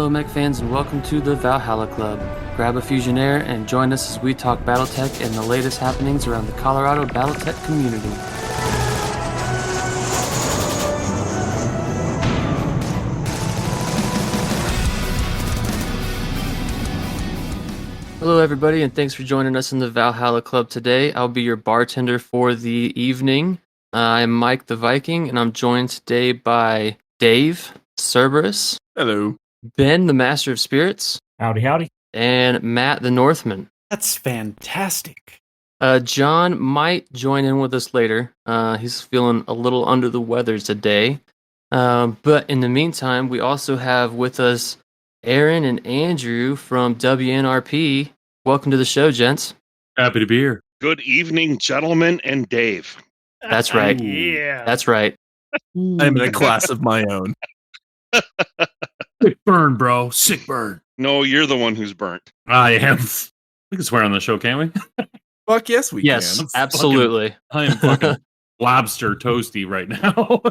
Hello, mech fans, and welcome to the Valhalla Club. Grab a Fusion Air and join us as we talk BattleTech and the latest happenings around the Colorado BattleTech community. Hello, everybody, and thanks for joining us in the Valhalla Club today. I'll be your bartender for the evening. I'm Mike the Viking, and I'm joined today by Dave, Cerberus. Hello. Ben, the Master of Spirits. Howdy, howdy. And Matt, the Northman. That's fantastic. John might join in with us later. He's feeling a little under the weather today. But in the meantime, we also have with us Aaron and Andrew from WNRP. Welcome to the show, gents. Happy to be here. Good evening, gentlemen and Dave. That's right. Yeah. That's right. I'm in a class of my own. Sick burn, bro. Sick burn. No, you're the one who's burnt. I am. We can swear on the show, can't we? Fuck yes, we Yes, can. absolutely. I am fucking lobster toasty right now.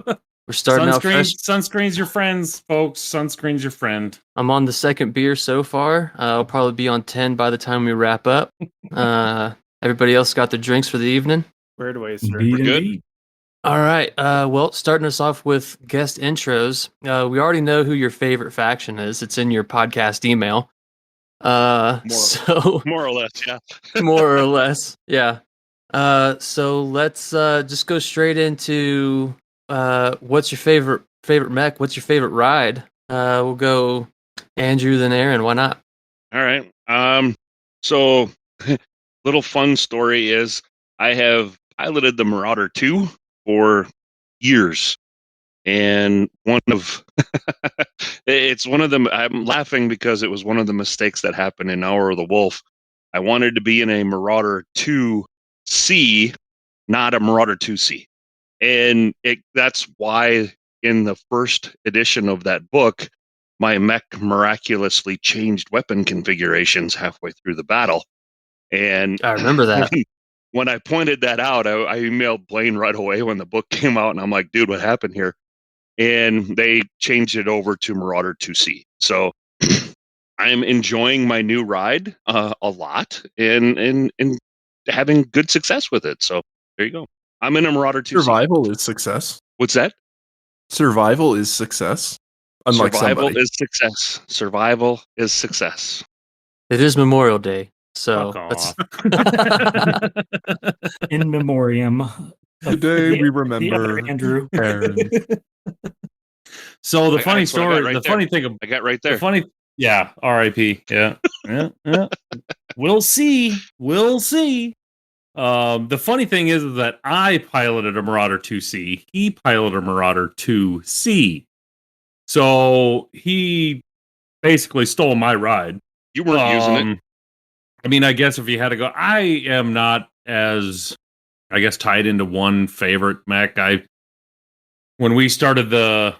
We're starting out fresh. Sunscreen's your friends, folks. Sunscreen's your friend. I'm on the second beer so far. I'll probably be on 10 by the time we wrap up. Everybody else got their drinks for the evening? Squared away, sir. We're good. All right. Well, starting us off with guest intros. We already know who your favorite faction is. It's in your podcast email. So More or less, yeah. more or less, yeah. So let's just go straight into what's your favorite mech? What's your favorite ride? We'll go Andrew, then Aaron. Why not? All right. So little fun story is I have piloted the Marauder 2 for years. And it's one of them. I'm laughing because it was one of the mistakes that happened in Hour of the Wolf. I wanted to be in a Marauder 2C, not a Marauder 2C. And that's why in the first edition of that book, my mech miraculously changed weapon configurations halfway through the battle. And I remember that. When I pointed that out, I emailed Blaine right away when the book came out, and I'm like, dude, what happened here? And they changed it over to Marauder 2C. So I'm enjoying my new ride a lot and having good success with it. So there you go. I'm in a Marauder 2C. Survival is success. What's that? Survival is success. Unlike Survival somebody. is success. Survival is success. It is Memorial Day, so Fuck let's. In memoriam. Today we The remember other Andrew. Aaron. So the That's funny what I story, got right the there. funny thing, I got right there. the funny, yeah, R.I.P. Yeah, yeah. We'll see. We'll see. The funny thing is that I piloted a Marauder 2C. He piloted a Marauder 2C. So he basically stole my ride. You weren't using it. I mean, I guess if you had to go, I am not as, I guess, tied into one favorite mech. When we started the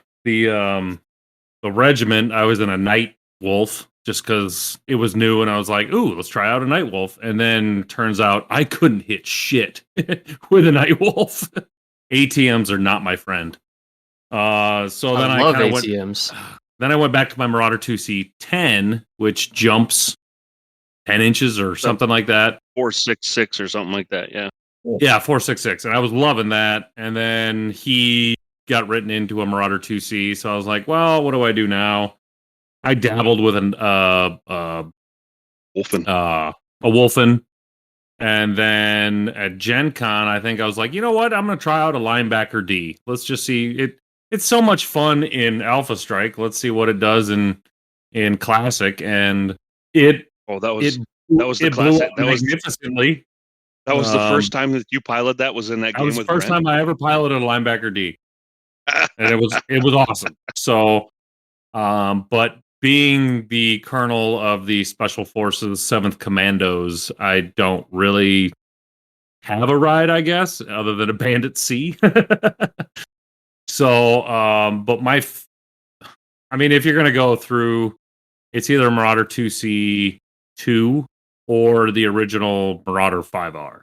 regiment, I was in a Night Wolf just because it was new, and I was like, "Ooh, let's try out a Night Wolf." And then turns out I couldn't hit shit with a Night Wolf. ATMs are not my friend. So then I I love kind of went. ATMs. Then I went back to my Marauder 2C 10, which jumps 10 inches or something like that. 466 or something like that. Yeah. Yeah, 466. And I was loving that. And then he got written into a Marauder 2C. So I was like, well, what do I do now? I dabbled with a Wolfen. And then at Gen Con, I think I was like, you know what? I'm going to try out a linebacker D. Let's just see. It's so much fun in Alpha Strike. Let's see what it does in Classic. And that was the classic. That was magnificently. That was the first time that you piloted that was in that game That was the with first Brent? time I ever piloted a linebacker D. And it was awesome. So, but being the colonel of the Special Forces 7th Commandos, I don't really have a ride, I guess, other than a Bandit C. So, but I mean, if you're going to go through, it's either Marauder 2C2 or the original Marauder 5R.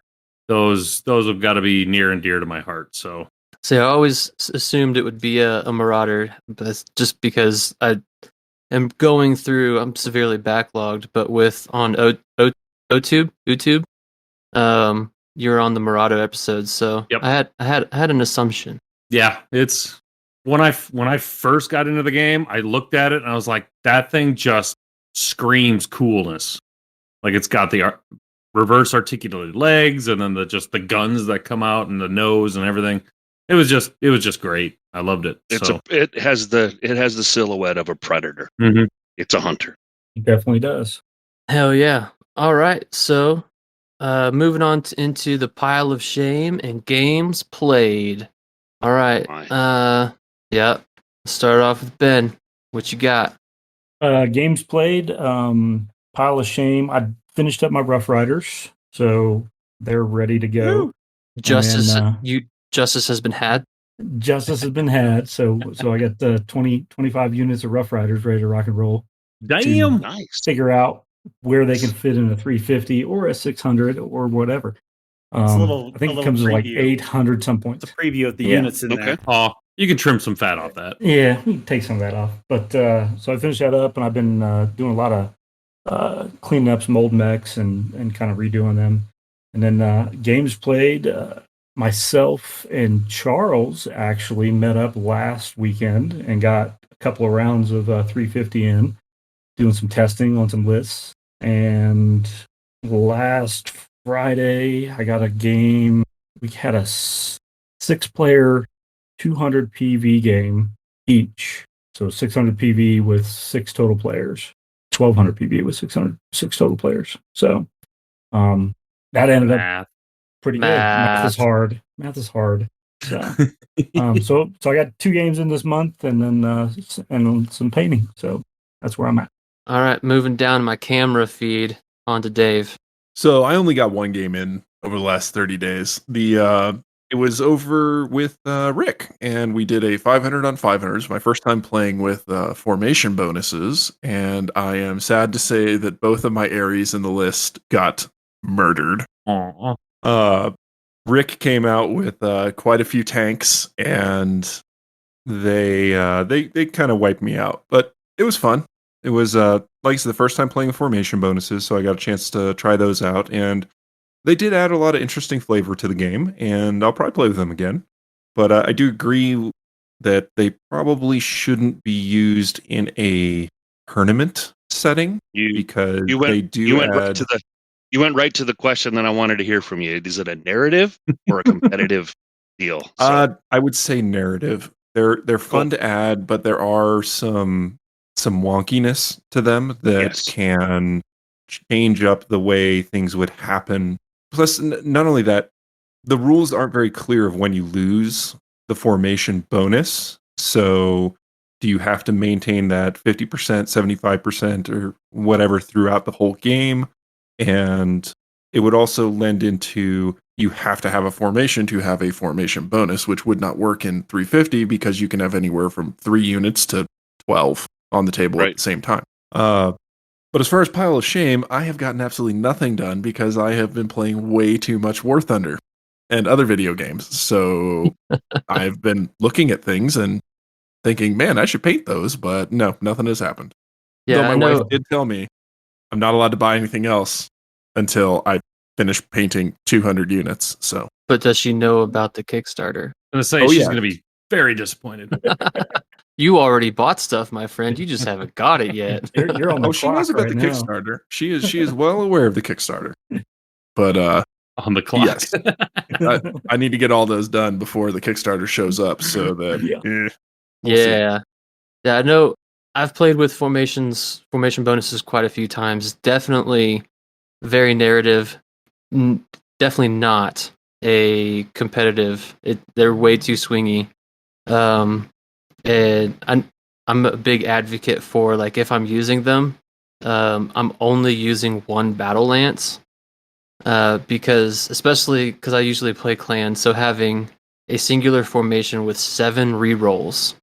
Those have got to be near and dear to my heart. So I always assumed it would be a Marauder, but that's just because am going through. I'm severely backlogged, but with on YouTube, you're on the Murado episode, so Yep. I had an assumption. Yeah, it's when I first got into the game, I looked at it and I was like, that thing just screams coolness. Like it's got the reverse articulated legs, and then the guns that come out, and the nose and everything. It was just great. I loved it. It has the silhouette of a predator. Mhm. It's a hunter. It definitely does. Hell yeah! All right, so moving on into the pile of shame and games played. All right, yeah. Start off with Ben. What you got? Games played. Pile of shame. I finished up my Rough Riders, so they're ready to go. Woo. Justice, then, justice has been had. Justice has been had, so I got 25 units of Rough Riders ready to rock and roll. Damn. Nice. Figure out where they can fit in a 350 or a 600 or whatever. It's I think it comes with like 800 some points. It's a preview of the Yeah. units in there. Oh, you can trim some fat off that. Yeah, we can take some of that off. But so I finished that up, and I've been doing a lot of cleaning up some old mechs and kind of redoing them. And then games played. Myself and Charles actually met up last weekend and got a couple of rounds of 350 in, doing some testing on some lists. And last Friday, I got a game. We had a 6-player 200 PV game each. So 600 PV with 6 total players. 1200 PV with 6 total players. So that ended up Math. pretty good. Math is hard. So, so I got 2 games in this month, and then some painting. So that's where I'm at. All right, moving down my camera feed onto Dave. So I only got one game in over the last 30 days. It was over with Rick, and we did a 500 on 500s. My first time playing with formation bonuses, and I am sad to say that both of my Aries in the list got murdered. Rick came out with quite a few tanks, and they kind of wiped me out. But it was fun. It was like I said, the first time playing with formation bonuses, so I got a chance to try those out, and they did add a lot of interesting flavor to the game, and I'll probably play with them again. But I do agree that they probably shouldn't be used in a tournament setting because they do you went add... You went right to the question that I wanted to hear from you. Is it a narrative or a competitive deal? I would say narrative. They're fun to add, but there are some wonkiness to them that can change up the way things would happen. Plus, not only that, the rules aren't very clear of when you lose the formation bonus. So do you have to maintain that 50%, 75%, or whatever throughout the whole game? And it would also lend into you have to have a formation to have a formation bonus, which would not work in 350 because you can have anywhere from 3 units to 12 on the table at the same time. But as far as Pile of Shame, I have gotten absolutely nothing done because I have been playing way too much War Thunder and other video games. So I've been looking at things and thinking, man, I should paint those, but no, nothing has happened. Yeah, Though my wife did tell me I'm not allowed to buy anything else until I finish painting 200 units. So, but does she know about the Kickstarter? I'm gonna say she's gonna be very disappointed. You already bought stuff, my friend. You just haven't got it yet. You're on the she knows about right the now. Kickstarter. She is well aware of the Kickstarter. But on the clock. Yes, I need to get all those done before the Kickstarter shows up. So that we'll see. Yeah. I know. I've played with formation bonuses quite a few times. Definitely very narrative. Definitely not a competitive. They're way too swingy. And I'm a big advocate for, like, if I'm using them, I'm only using one battle lance. Especially because I usually play clan, so having a singular formation with 7 rerolls,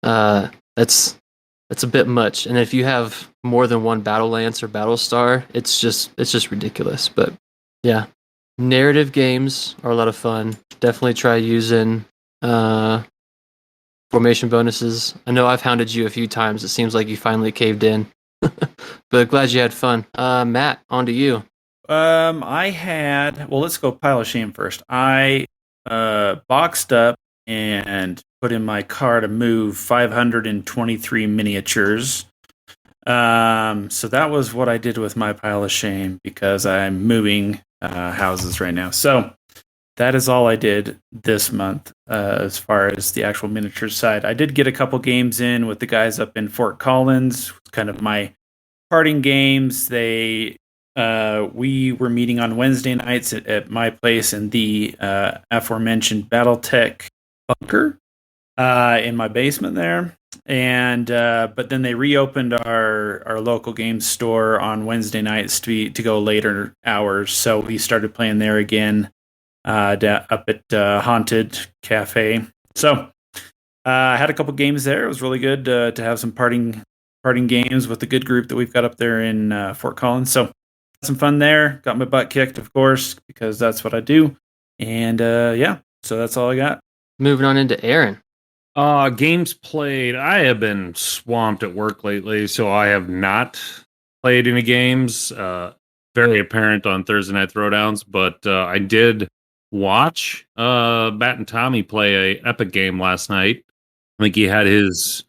that's a bit much. And if you have more than one battle lance or battle star, it's just ridiculous. But yeah, narrative games are a lot of fun. Definitely try using formation bonuses. I know I've hounded you a few times. It seems like you finally caved in. But glad you had fun. Matt, on to you. Let's go pile of shame first. I boxed up and put in my car to move 523 miniatures. So that was what I did with my pile of shame because I'm moving houses right now. So that is all I did this month as far as the actual miniature side. I did get a couple games in with the guys up in Fort Collins, kind of my parting games. We were meeting on Wednesday nights at my place in the aforementioned BattleTech bunker in my basement there. And but then they reopened our local game store on Wednesday nights to go later hours. So we started playing there again up at Haunted Cafe. So I had a couple games there. It was really good to have some parting games with the good group that we've got up there in Fort Collins. So had some fun there. Got my butt kicked, of course, because that's what I do. And so that's all I got. Moving on into Aaron. Games played. I have been swamped at work lately, so I have not played any games. Very apparent on Thursday Night Throwdowns, but I did watch Matt and Tommy play a epic game last night. I think he had his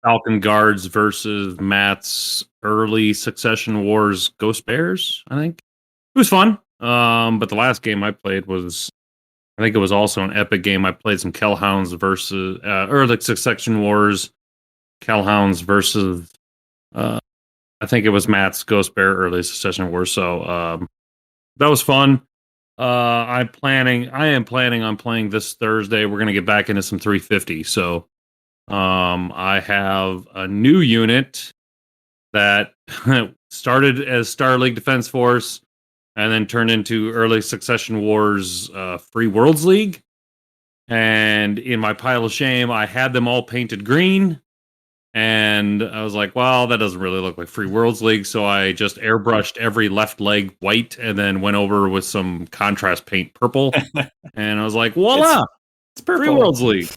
Falcon Guards versus Matt's early Succession Wars Ghost Bears, I think. It was fun. But the last game I played I think it was also an epic game. I played some Kellhounds versus early Succession Wars Kellhounds versus I think it was Matt's Ghost Bear early Succession Wars. So that was fun. I am planning on playing this Thursday. We're gonna get back into some 350. So I have a new unit that started as Star League Defense Force and then turned into early Succession Wars Free Worlds League. And in my pile of shame, I had them all painted green. And I was like, well, that doesn't really look like Free Worlds League. So I just airbrushed every left leg white and then went over with some contrast paint purple. And I was like, voila, it's purple. Free Worlds League.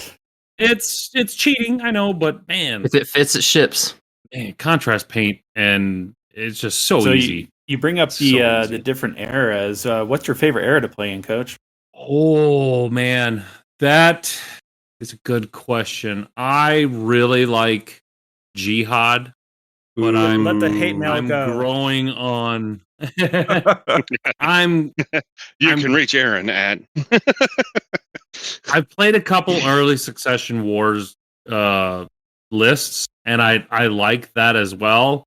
It's cheating, I know, but man, If it fits, it ships. man, contrast paint, and it's just so easy. You bring up the different eras. What's your favorite era to play in, Coach? Oh man, that is a good question. I really like Jihad, but let the hate mail I'm go. growing on. You can reach Aaron at. I've played a couple early Succession Wars lists, and I like that as well.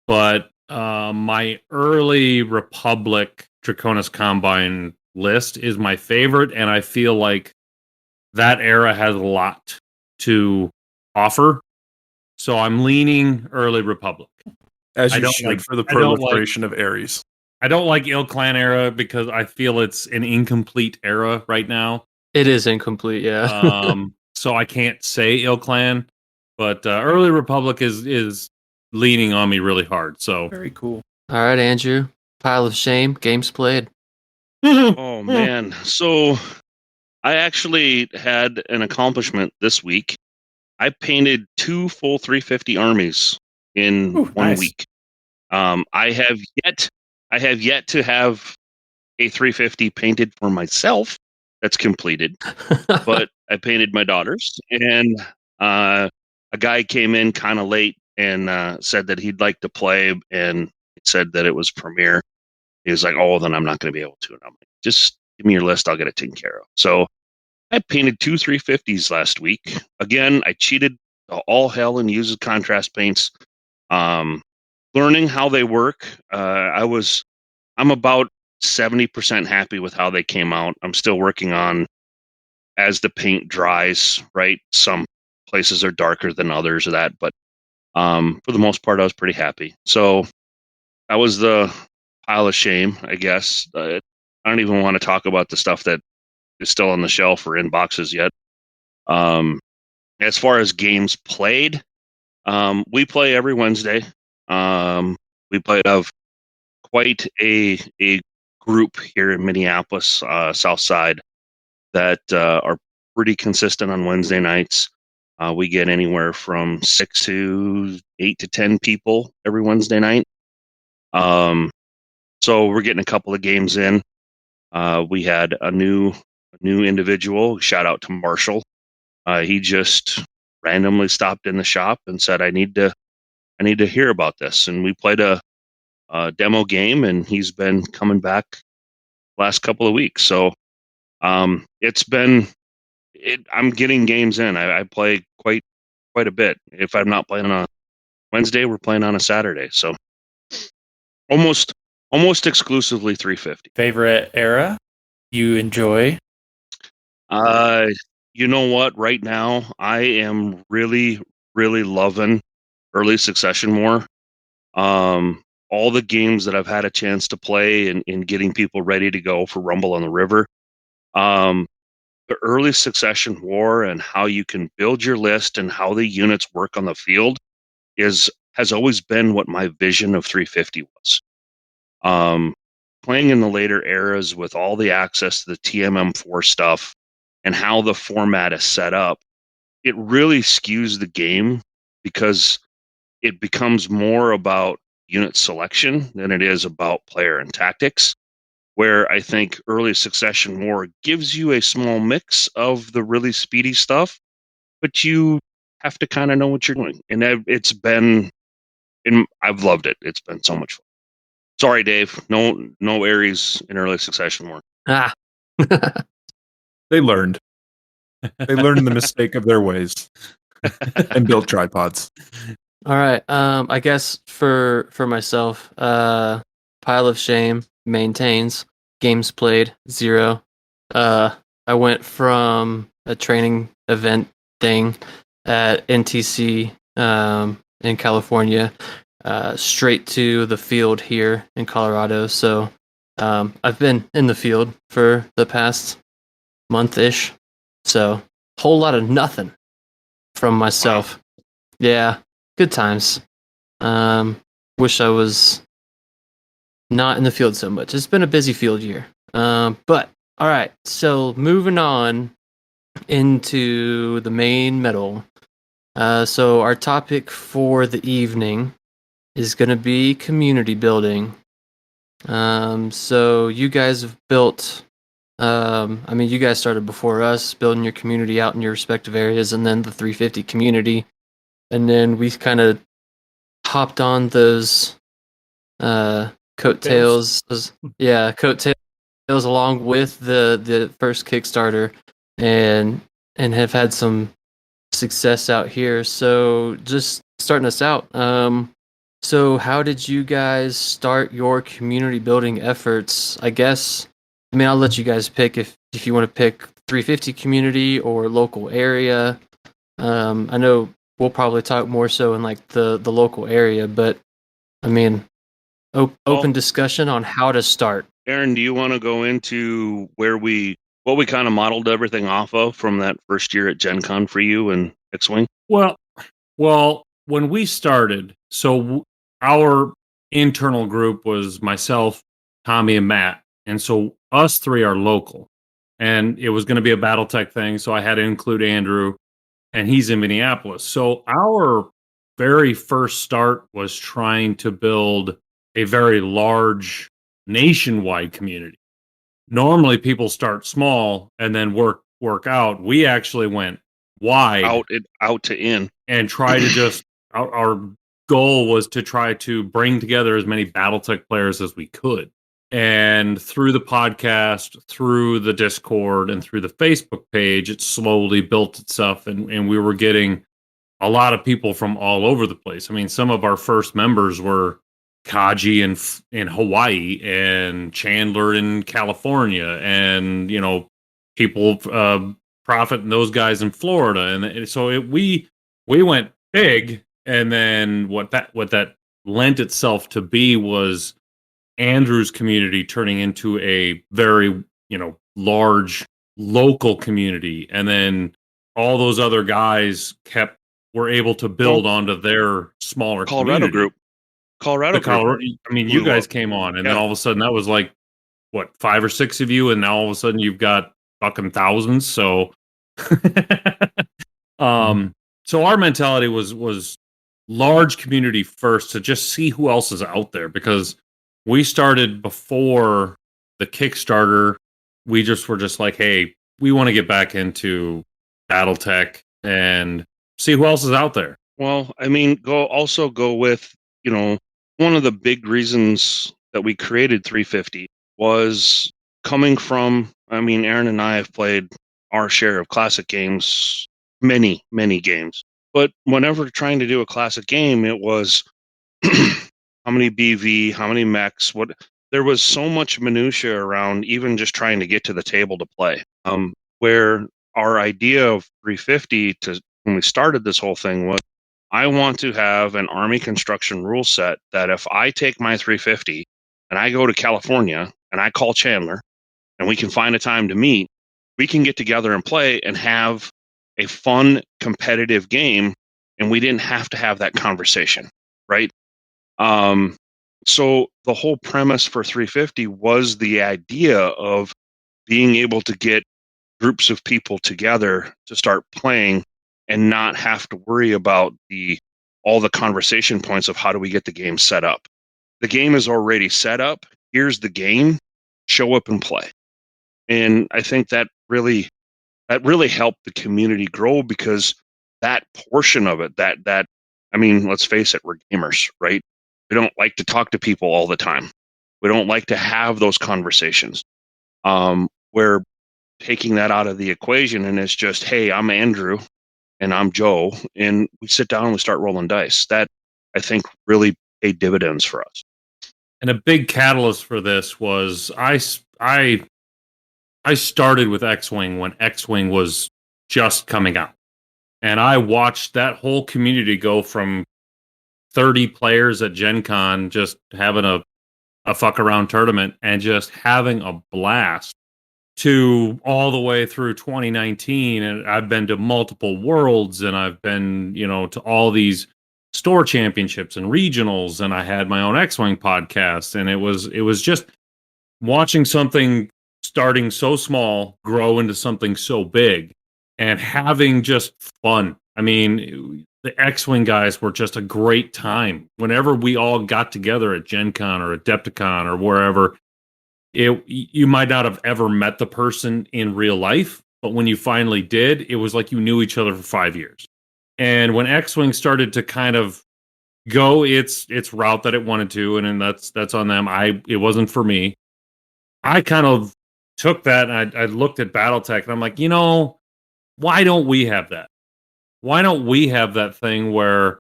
But my early Republic Draconis Combine list is my favorite, and I feel like that era has a lot to offer. So I'm leaning early Republic. As you don't should like- for the I don't like- proliferation of Ares. I don't like Il Clan era because I feel it's an incomplete era right now. It is incomplete, yeah. So I can't say Il Clan, but early Republic is leaning on me really hard. So Very cool. All right, Andrew. Pile of shame. Games played. Oh man. So I actually had an accomplishment this week. I painted 2 full 350 armies in Ooh, one nice. week. I have yet to have a 350 painted for myself that's completed, but I painted my daughters, and a guy came in kind of late and said that he'd like to play, and said that it was premiere. He was like, "Oh, then I'm not going to be able to." And I'm like, "Just give me your list. I'll get it taken care of." So I painted 2 350s last week. Again, I cheated all hell and used contrast paints. Learning how they work. I'm about 70% happy with how they came out. I'm still working on as the paint dries, right? Some places are darker than others or that, but for the most part, I was pretty happy. So that was the pile of shame, I guess. I don't even want to talk about the stuff that is still on the shelf or in boxes yet. As far as games played, we play every Wednesday. We play of quite a group here in Minneapolis, South Side, that are pretty consistent on Wednesday nights. We get anywhere from 6 to 8 to 10 people every Wednesday night. So we're getting a couple of games in. We had a new individual. Shout out to Marshall. He just randomly stopped in the shop and said, "I need to hear about this." And we played a demo game, and he's been coming back last couple of weeks. So it's been. I'm getting games in. I play quite a bit. If I'm not playing on a Wednesday, we're playing on a Saturday. So almost exclusively 350. Favorite era you enjoy? You know what? Right now, I am really loving early succession more. All the games that I've had a chance to play and getting people ready to go for Rumble on the River. The early succession war and how you can build your list and how the units work on the field has always been what my vision of 350 was. Playing in the later eras with all the access to the TMM4 stuff and how the format is set up, it really skews the game because it becomes more about unit selection than it is about player and tactics, where I think early succession war gives you a small mix of the really speedy stuff, but you have to kind of know what you're doing. And I've loved it. It's been so much fun. Sorry, Dave. No Ares in early succession war. Ah. They learned. They learned the mistake of their ways and built tripods. All right. I guess for myself, Pile of Shame maintains. Games played 0. I went from a training event thing at NTC in California straight to the field here in Colorado. So I've been in the field for the past month-ish. So whole lot of nothing from myself. Wow. Yeah, good times. Wish I was not in the field so much. It's been a busy field year. But all right, so moving on into the main medal. So our topic for the evening is going to be community building. So you guys have built. You guys started before us, building your community out in your respective areas, and then the 350 community, and then we kind of hopped on those coattails. Coattails along with the first Kickstarter, and have had some success out here. So just starting us out. So how did you guys start your community building efforts? I guess. I'll let you guys pick if you want to pick 350 community or local area. I know we'll probably talk more so in like the local area, but open discussion on how to start. Aaron, do you want to go into what we kind of modeled everything off of from that first year at Gen Con for you and X-Wing? Well, when we started, so our internal group was myself, Tommy, and Matt. And so us three are local, and it was going to be a BattleTech thing. So I had to include Andrew, and he's in Minneapolis. So our very first start was trying to build a very large nationwide community. Normally people start small and then work out. We actually went wide out to in and try to just our goal was to try to bring together as many BattleTech players as we could. And through the podcast, through the Discord, and through the Facebook page, it slowly built itself. And we were getting a lot of people from all over the place. Some of our first members were Kaji in Hawaii and Chandler in California, and people, Prophet and those guys in Florida. And so we went big. And then what that lent itself to be was Andrew's community turning into a very, large local community. And then all those other guys were able to build onto their smaller Colorado community. group. You guys came on, and then all of a sudden that was like, 5 or 6 of you, and now all of a sudden you've got fucking thousands. So So our mentality was large community first to just see who else is out there, because we started before the Kickstarter. We just were just like, hey, we want to get back into BattleTech and see who else is out there. Well, I mean, go with, one of the big reasons that we created 350 was coming from, I mean, Aaron and I have played our share of classic games, many, many games. But whenever trying to do a classic game, it was how many BV, how many mechs, what there was so much minutia around even just trying to get to the table to play. Where our idea of 350 to when we started this whole thing was, I want to have an army construction rule set that if I take my 350 and I go to California and I call Chandler and we can find a time to meet, we can get together and play and have a fun, competitive game, and we didn't have to have that conversation, right? So the whole premise for 350 was the idea of being able to get groups of people together to start playing and not have to worry about all the conversation points of how do we get the game set up. The game is already set up. Here's the game. Show up and play. And I think that really helped the community grow, because that portion of it, I mean, let's face it, we're gamers, right? We don't like to talk to people all the time. We don't like to have those conversations. We're taking that out of the equation, and it's just, hey, I'm Andrew and I'm Joe, and we sit down and we start rolling dice. That, I think, really paid dividends for us. And a big catalyst for this was I started with X-Wing when X-Wing was just coming out. And I watched that whole community go from 30 players at Gen Con just having a fuck around tournament and just having a blast, to all the way through 2019. And I've been to multiple worlds, and I've been, to all these store championships and regionals, and I had my own X-Wing podcast. And it was just watching something starting so small grow into something so big and having just fun. I mean, the X-Wing guys were just a great time. Whenever we all got together at Gen Con or Adepticon or wherever, you might not have ever met the person in real life, but when you finally did, it was like you knew each other for 5 years. And when X-Wing started to kind of go its route that it wanted to, and then that's on them. It wasn't for me. I kind of took that, and I looked at BattleTech, and I'm like, why don't we have that? Why don't we have that thing where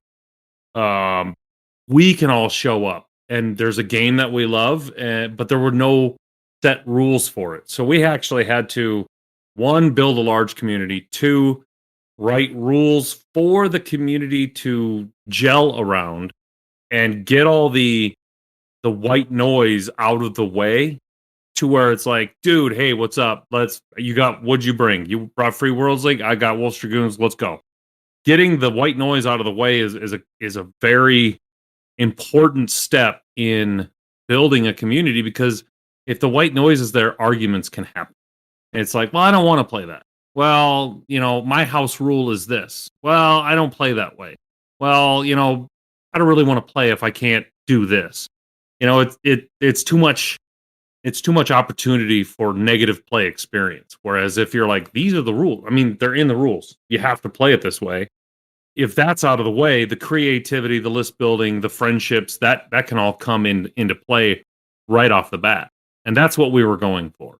we can all show up and there's a game that we love, but there were no set rules for it. So we actually had to, one, build a large community, two, write rules for the community to gel around and get all the white noise out of the way, to where it's like, dude, hey, what's up? What'd you bring? You brought Free Worlds League? I got Wolf's Dragoons. Let's go. Getting the white noise out of the way is a very important step in building a community, because if the white noise is there, arguments can happen. It's like, well, I don't want to play that. Well, my house rule is this. Well, I don't play that way. Well, I don't really want to play if I can't do this. It's too much. It's too much opportunity for negative play experience. Whereas if you're like, these are the rules. I mean, they're in the rules. You have to play it this way. If that's out of the way, the creativity, the list building, the friendships, that can all come into play right off the bat. And that's what we were going for,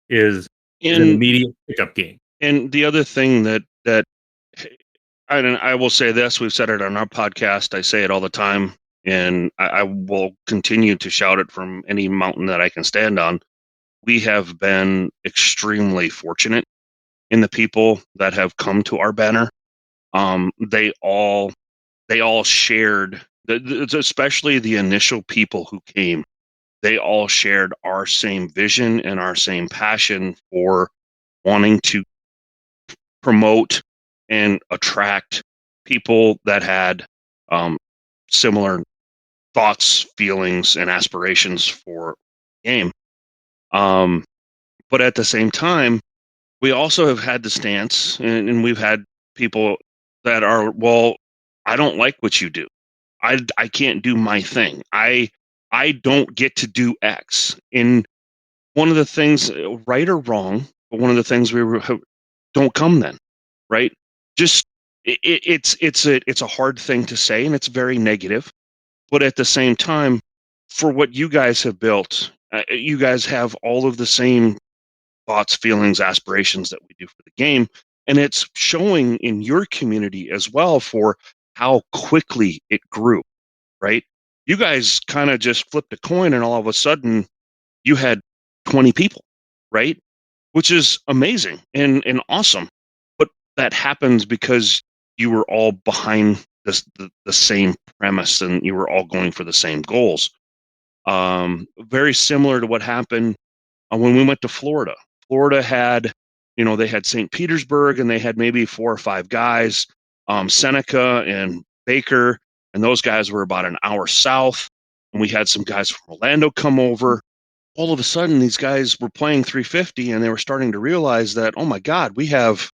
is an immediate pickup game. And the other thing that I will say this, we've said it on our podcast, I say it all the time, and I will continue to shout it from any mountain that I can stand on. We have been extremely fortunate in the people that have come to our banner. They all shared, especially the initial people who came, they all shared our same vision and our same passion for wanting to promote and attract people that had similar thoughts, feelings, and aspirations for the game. But at the same time, we also have had the stance, and we've had people that are, well, I don't like what you do. I can't do my thing. I don't get to do X. And one of the things, right or wrong, but one of the things don't come then, right? Just it's a hard thing to say, and it's very negative. But at the same time, for what you guys have built, you guys have all of the same thoughts, feelings, aspirations that we do for the game, and it's showing in your community as well for how quickly it grew. Right? You guys kind of just flipped a coin, and all of a sudden, you had 20 people, right? Which is amazing and awesome. But that happens because you were all behind the same premise, and you were all going for the same goals. Very similar to what happened when we went to Florida. Florida had, they had St. Petersburg, and they had maybe 4 or 5 guys, Seneca and Baker, and those guys were about an hour south. And we had some guys from Orlando come over. All of a sudden, these guys were playing 350, and they were starting to realize that, oh my God, we have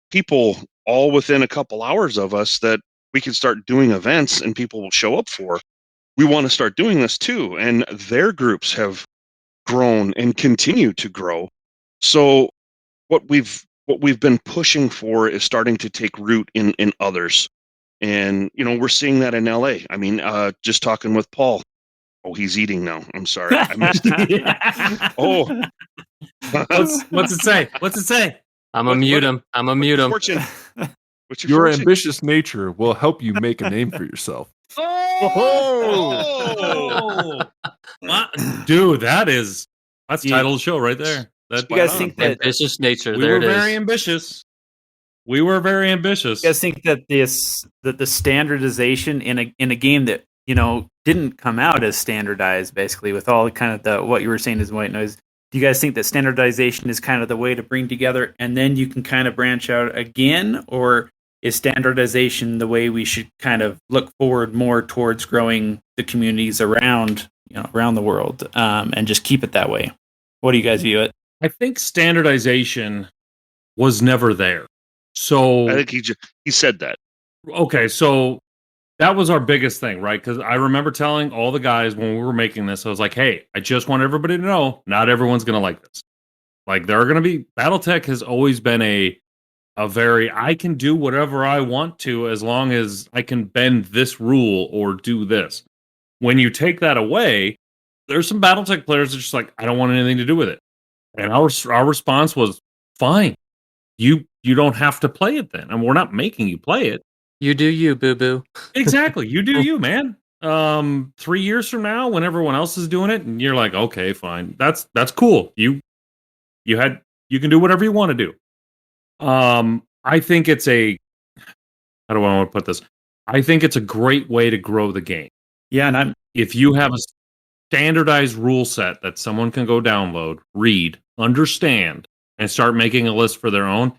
people all within a couple hours of us that we can start doing events and people will show up for. We want to start doing this too. And their groups have grown and continue to grow. So what we've been pushing for is starting to take root in others. And, we're seeing that in LA. I mean, just talking with Paul. Oh, he's eating now. I'm sorry. I missed it. Oh. What's it say? What's it say? I'm gonna mute him. What's your Your fortune? ambitious nature will help you make a name for yourself. Oh! Dude, that's title of the show right there. You guys think that ambitious nature? We There were it is. very ambitious. We were very ambitious. you guys think that the standardization in a game that didn't come out as standardized, basically, with all kind of what you were saying is white noise. Do you guys think that standardization is kind of the way to bring together, and then you can kind of branch out again, or is standardization the way we should kind of look forward more towards growing the communities around the world, and just keep it that way? What do you guys view it? I think standardization was never there. So I think he said that. Okay, so that was our biggest thing, right? Because I remember telling all the guys when we were making this, I was like, hey, I just want everybody to know not everyone's going to like this. Like, there are going to be... BattleTech has always been a very, I can do whatever I want to as long as I can bend this rule or do this. When you take that away, there's some BattleTech players that are just like, I don't want anything to do with it. And our response was, fine. You don't have to play it then. And we're not making you play it. You do you, boo boo. Exactly. You do you, man. 3 years from now, when everyone else is doing it, and you're like, okay, fine. That's cool. You can do whatever you want to do. I think it's how do I want to put this? I think it's a great way to grow the game. Yeah, and if you have a standardized rule set that someone can go download, read, understand, and start making a list for their own,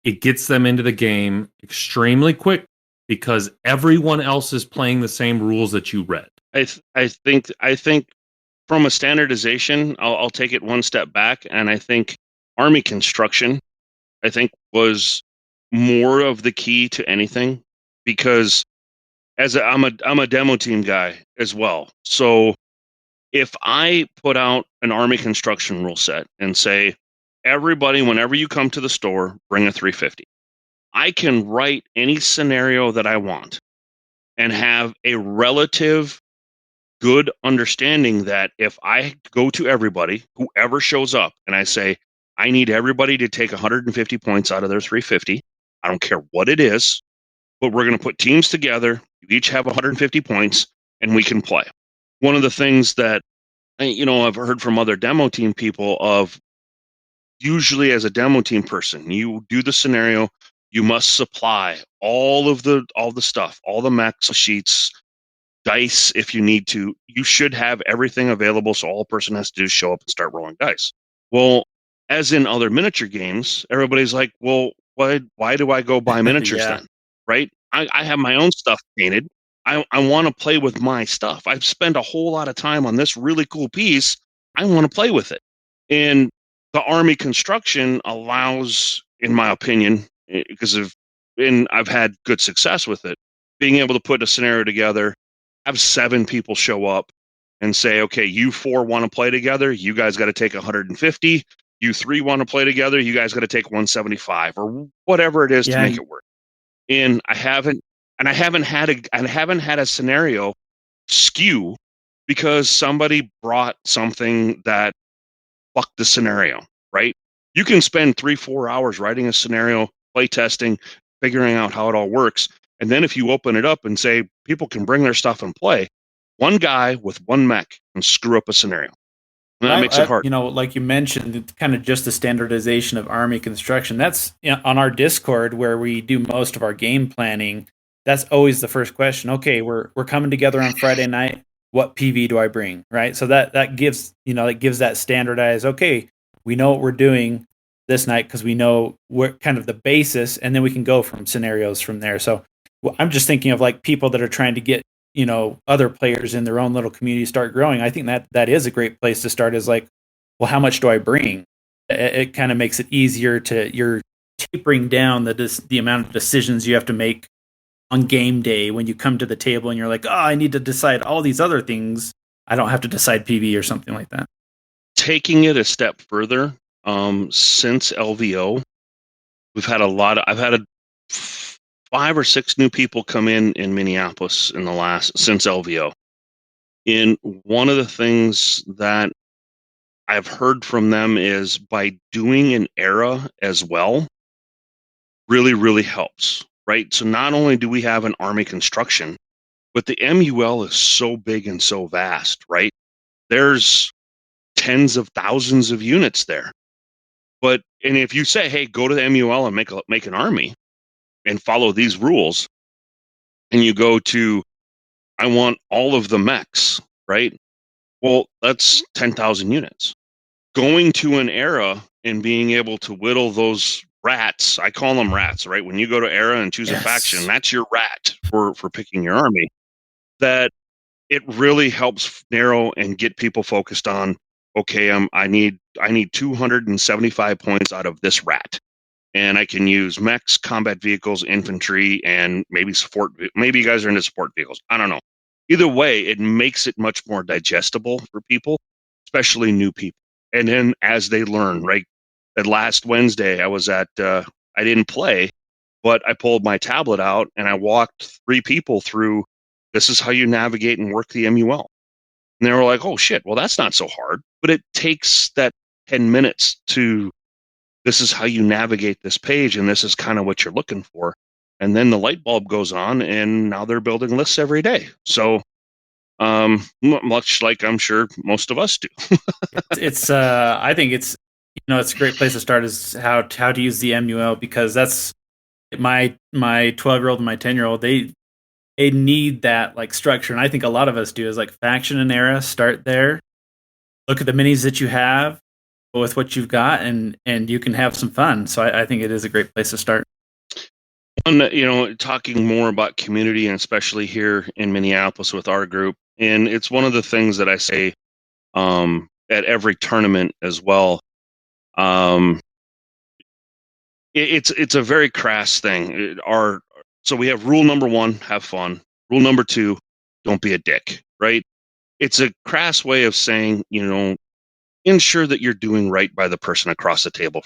it gets them into the game extremely quick because everyone else is playing the same rules that you read. I think from a standardization, I'll take it one step back, and I think army construction, I think, was more of the key to anything, because I'm a demo team guy as well. So if I put out an army construction rule set and say, everybody, whenever you come to the store, bring a 350, I can write any scenario that I want and have a relative good understanding that if I go to everybody, whoever shows up, and I say, I need everybody to take 150 points out of their 350. I don't care what it is, but we're going to put teams together. You each have 150 points, and we can play. One of the things that, I've heard from other demo team people of, usually as a demo team person, you do the scenario, you must supply all the stuff, all the max sheets, dice if you need to. You should have everything available, so all a person has to do is show up and start rolling dice. Well, as in other miniature games, everybody's like, well, why do I go buy miniatures then? Right? I have my own stuff painted. I want to play with my stuff. I've spent a whole lot of time on this really cool piece. I want to play with it. And the army construction allows, in my opinion, because and I've had good success with it, being able to put a scenario together, have 7 people show up and say, okay, you 4 want to play together, you guys got to take 150. You 3 want to play together, you guys got to take 175 or whatever it is to make it work. And I haven't had a scenario skew because somebody brought something that fucked the scenario, right? You can spend 3-4 hours writing a scenario, play testing, figuring out how it all works. And then if you open it up and say people can bring their stuff and play, one guy with one mech can screw up a scenario. And that makes it hard. Like you mentioned, it's kind of just the standardization of army construction. That's on our Discord where we do most of our game planning. That's always the first question. Okay, we're coming together on Friday night. What PV do I bring? Right. So that gives that standardized. Okay, we know what we're doing this night because we know what kind of the basis, and then we can go from scenarios from there. So I'm just thinking of like people that are trying to get other players in their own little community start growing. I think that is a great place to start. Is like, well, how much do I bring? It kind of makes it easier you're tapering down the amount of decisions you have to make on game day when you come to the table and you're like, oh, I need to decide all these other things. I don't have to decide PV or something like that. Taking it a step further, since LVO, I've had 5 or 6 new people come in Minneapolis since LVO. And one of the things that I've heard from them is by doing an era as well, really, really helps, right? So not only do we have an army construction, but the MUL is so big and so vast, right? There's tens of thousands of units there. And if you say, hey, go to the MUL and make an army and follow these rules, and you go to, I want all of the mechs, right? Well, that's 10,000 units. Going to an era and being able to whittle those rats, I call them rats, right? When you go to era and choose a faction, that's your rat for picking your army. That it really helps narrow and get people focused on, okay, I need 275 points out of this rat. And I can use mechs, combat vehicles, infantry, and maybe support. Maybe you guys are into support vehicles. I don't know. Either way, it makes it much more digestible for people, especially new people. And then as they learn, right? That last Wednesday, I didn't play, but I pulled my tablet out and I walked 3 people through, this is how you navigate and work the MUL. And they were like, oh shit, well, that's not so hard. But it takes that 10 minutes to, this is how you navigate this page, and this is kind of what you're looking for. And then the light bulb goes on, and now they're building lists every day. So, much like I'm sure most of us do. I think it's it's a great place to start is how to use the MUL, because that's my 12-year-old and my 10-year-old. They need that like structure, and I think a lot of us do. Is like faction and era, start there, look at the minis that you have with what you've got, and you can have some fun. So I think it is a great place to start. Talking more about community, and especially here in Minneapolis with our group, and it's one of the things that I say at every tournament as well. It's a very crass thing. So we have rule number 1, have fun. Rule number 2, don't be a dick, right? It's a crass way of saying, ensure that you're doing right by the person across the table,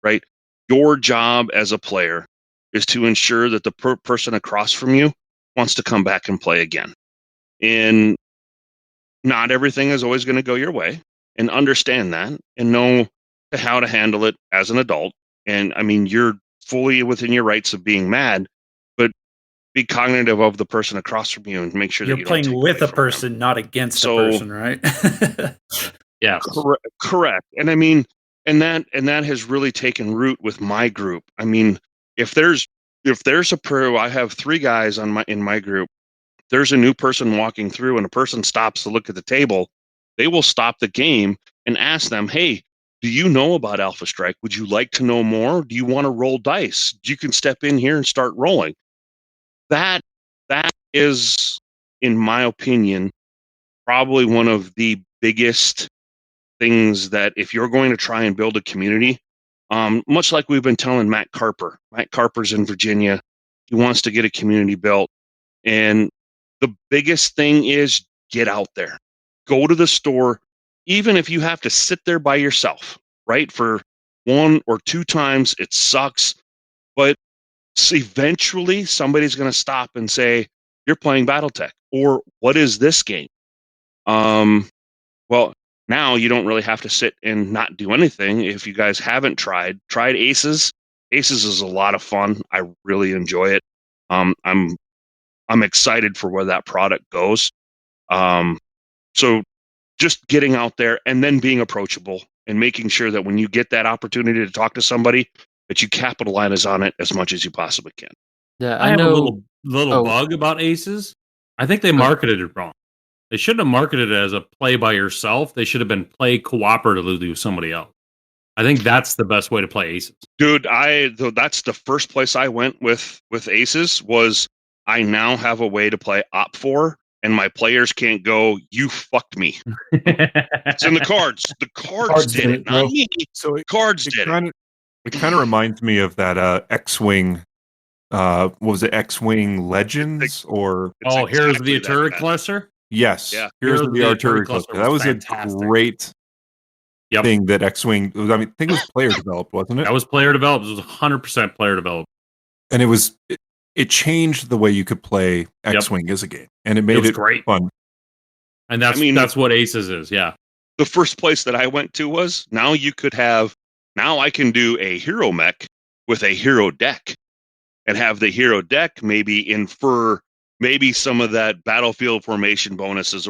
right? Your job as a player is to ensure that the person across from you wants to come back and play again. And not everything is always going to go your way, and understand that and know how to handle it as an adult. And I mean, you're fully within your rights of being mad, but be cognitive of the person across from you and make sure you're that you playing don't with a person, not against a person, right? Yeah, correct. And I mean, and that has really taken root with my group. I mean, if there's a pro, I have 3 guys in my group. There's a new person walking through, and a person stops to look at the table. They will stop the game and ask them, "Hey, do you know about Alpha Strike? Would you like to know more? Do you want to roll dice? You can step in here and start rolling." That is, in my opinion, probably one of the biggest things that if you're going to try and build a community, much like we've been telling Matt Carper's in Virginia, He wants to get a community built. And the biggest thing is get out there. Go to the store, even if you have to sit there by yourself, right? For 1 or 2 times, it sucks. But eventually somebody's going to stop and say, you're playing BattleTech, or what is this game? Well, now you don't really have to sit and not do anything. If you guys haven't tried Aces. Aces is a lot of fun. I really enjoy it. I'm excited for where that product goes. So just getting out there and then being approachable and making sure that when you get that opportunity to talk to somebody, that you capitalize on it as much as you possibly can. Yeah, I I have know. a little bug about Aces. I think they marketed it wrong. They shouldn't have marketed it as a play by yourself. They should have been play cooperatively with somebody else. I think that's the best way to play Aces. Dude, that's the first place I went with Aces was I now have a way to play Op4 and my players can't go, you fucked me. It's in the cards. The cards did it, not me. So Cards did it. It kind of reminds me of that X-Wing. What was it? X-Wing Legends or? Oh, here's exactly the Artillery Cluster. Yes. Yeah. Here's Here's the the Artillery Artillery Cluster. Cluster That was was fantastic. a great Yep. thing that X-Wing. I mean, I think it was player developed, wasn't it? That was player developed. It was 100% player developed. And it changed the way you could play X-Wing as a game, and it made was it great. fun. And that's what Aces is. Yeah. The first place that I went to was now I can do a hero mech with a hero deck and have the hero deck maybe infer maybe some of that battlefield formation bonuses.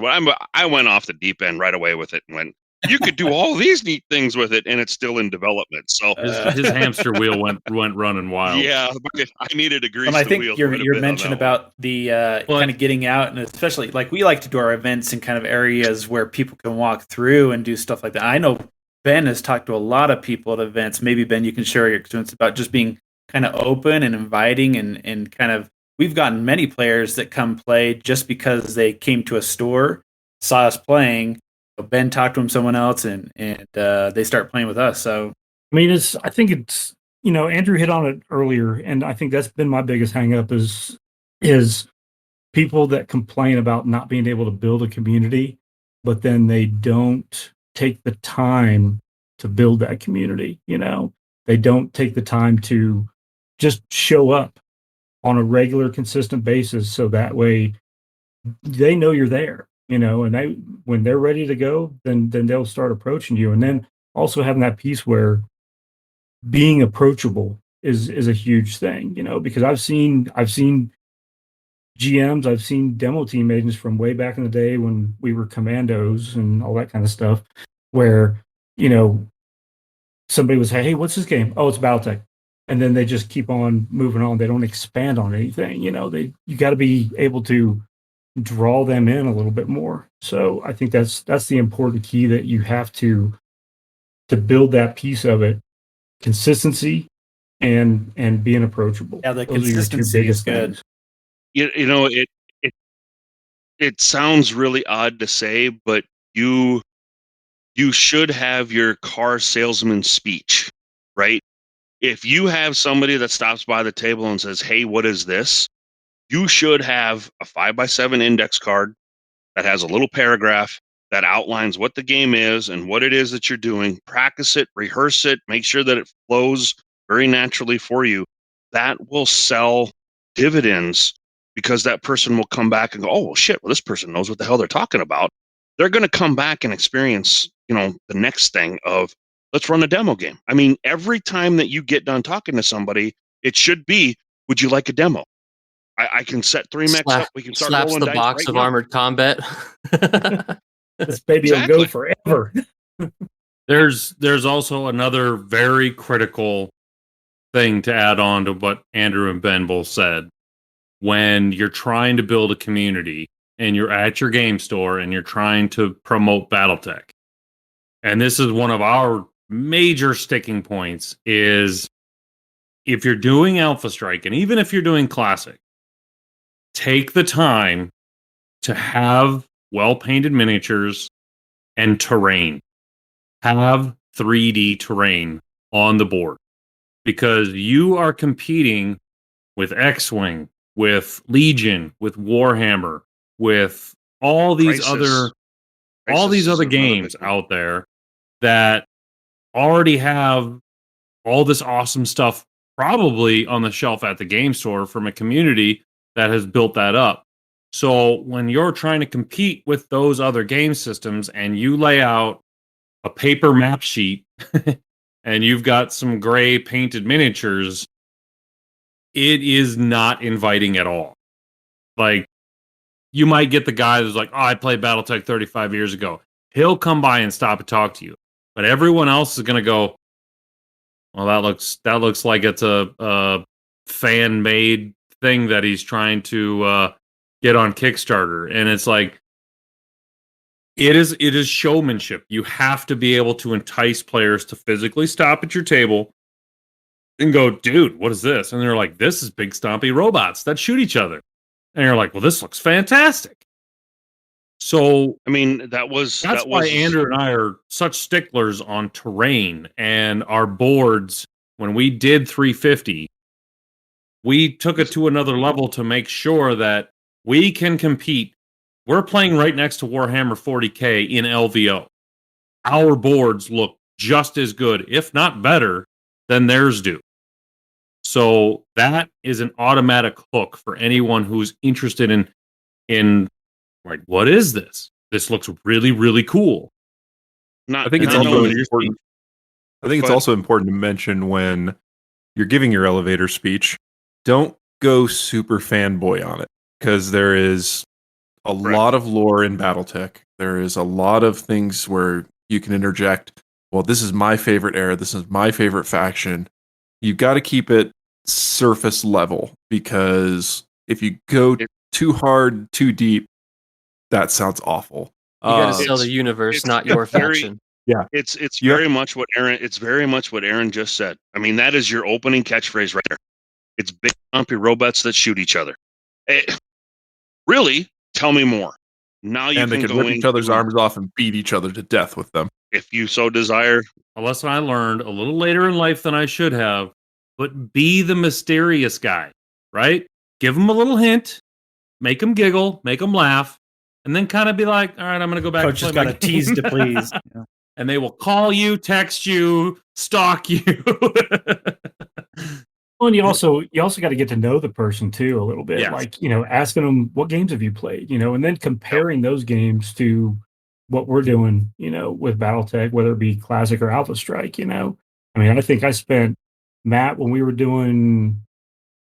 I went off the deep end right away with it and went, you could do all these neat things with it, and it's still in development. So His hamster wheel went running wild. yeah, I needed to grease And I the think wheels. your mention about the kind of getting out, and especially like we like to do our events in kind of areas where people can walk through and do stuff like that. I know Ben has talked to a lot of people at events. Maybe Ben, you can share your experience about just being kind of open and inviting, and kind of we've gotten many players that come play just because they came to a store, saw us playing. Ben talked to someone else, and they start playing with us. So I mean, I think it's, Andrew hit on it earlier, and I think that's been my biggest hang up is people that complain about not being able to build a community, but then they don't take the time to build that community. They don't take the time to just show up on a regular, consistent basis, so that way they know you're there. And when they're ready to go, then they'll start approaching you. And then also having that piece where being approachable is a huge thing, because I've seen GMs, I've seen demo team agents from way back in the day when we were commandos and all that kind of stuff, where, somebody would say, hey, what's this game? Oh, it's BattleTech. And then they just keep on moving on. They don't expand on anything. You got to be able to draw them in a little bit more. So I think that's the important key, that you have to build that piece of it, consistency and being approachable. yeah, the Those are your two consistency is biggest good. things. It sounds really odd to say, but you should have your car salesman speech, right? If you have somebody that stops by the table and says, hey, what is this? You should have a 5x7 index card that has a little paragraph that outlines what the game is and what it is that you're doing. Practice it, rehearse it, make sure that it flows very naturally for you. That will sell dividends, because that person will come back and go, oh, well, shit, well, this person knows what the hell they're talking about. They're going to come back and experience, the next thing of, let's run a demo game. I mean, every time that you get done talking to somebody, it should be, would you like a demo? I can set 3 mechs up. We can start slaps rolling the dice box right of now. armored combat. This baby will go forever. There's also another very critical thing to add on to what Andrew and Ben both said. When you're trying to build a community and you're at your game store and you're trying to promote BattleTech, and this is one of our major sticking points, is if you're doing Alpha Strike, and even if you're doing Classic, take the time to have well-painted miniatures and terrain. Have 3D terrain on the board, because you are competing with X-Wing, with Legion, with Warhammer, with all these Crisis. other Crisis is another games big one. out there that already have all this awesome stuff probably on the shelf at the game store from a community that has built that up. So when you're trying to compete with those other game systems and you lay out a paper map sheet and you've got some gray painted miniatures, it is not inviting at all. Like, you might get the guy who's like, oh, I played BattleTech 35 years ago. He'll come by and stop and talk to you. But everyone else is going to go, well, that looks like it's a fan-made thing that he's trying to get on Kickstarter. And it's like, it is showmanship. You have to be able to entice players to physically stop at your table and go, dude, what is this? And they're like, this is big stompy robots that shoot each other. And you're like, well, this looks fantastic. So, I mean, that's why Andrew and I are such sticklers on terrain and our boards. When we did 350, we took it to another level to make sure that we can compete. We're playing right next to Warhammer 40K in LVO. Our boards look just as good, if not better, than theirs do. So that is an automatic hook for anyone who's interested in like, what is this? This looks really, really cool. I think it's also important. I think it's also important to mention when you're giving your elevator speech, don't go super fanboy on it, because there is a lot of lore in BattleTech. There is a lot of things where you can interject, well, this is my favorite era, this is my favorite faction. You've got to keep it surface level, because if you go too hard, too deep, that sounds awful. You got to sell the universe, not your faction. Yeah, it's very much what Aaron just said. I mean, that is your opening catchphrase right there. It's big, lumpy robots that shoot each other. Really, tell me more. Now you and they can rip each other's arms off and beat each other to death with them, if you so desire. A lesson I learned a little later in life than I should have, but be the mysterious guy, right? Give them a little hint, make them giggle, make them laugh, and then kind of be like, all right, I'm going to go back. Coach has got to tease to please. Yeah. And they will call you, text you, stalk you. Well, and you also got to get to know the person too a little bit. Yes. Like, asking them, what games have you played, and then comparing those games to what we're doing, with BattleTech, whether it be Classic or Alpha Strike. I mean, I think I spent, Matt, when we were doing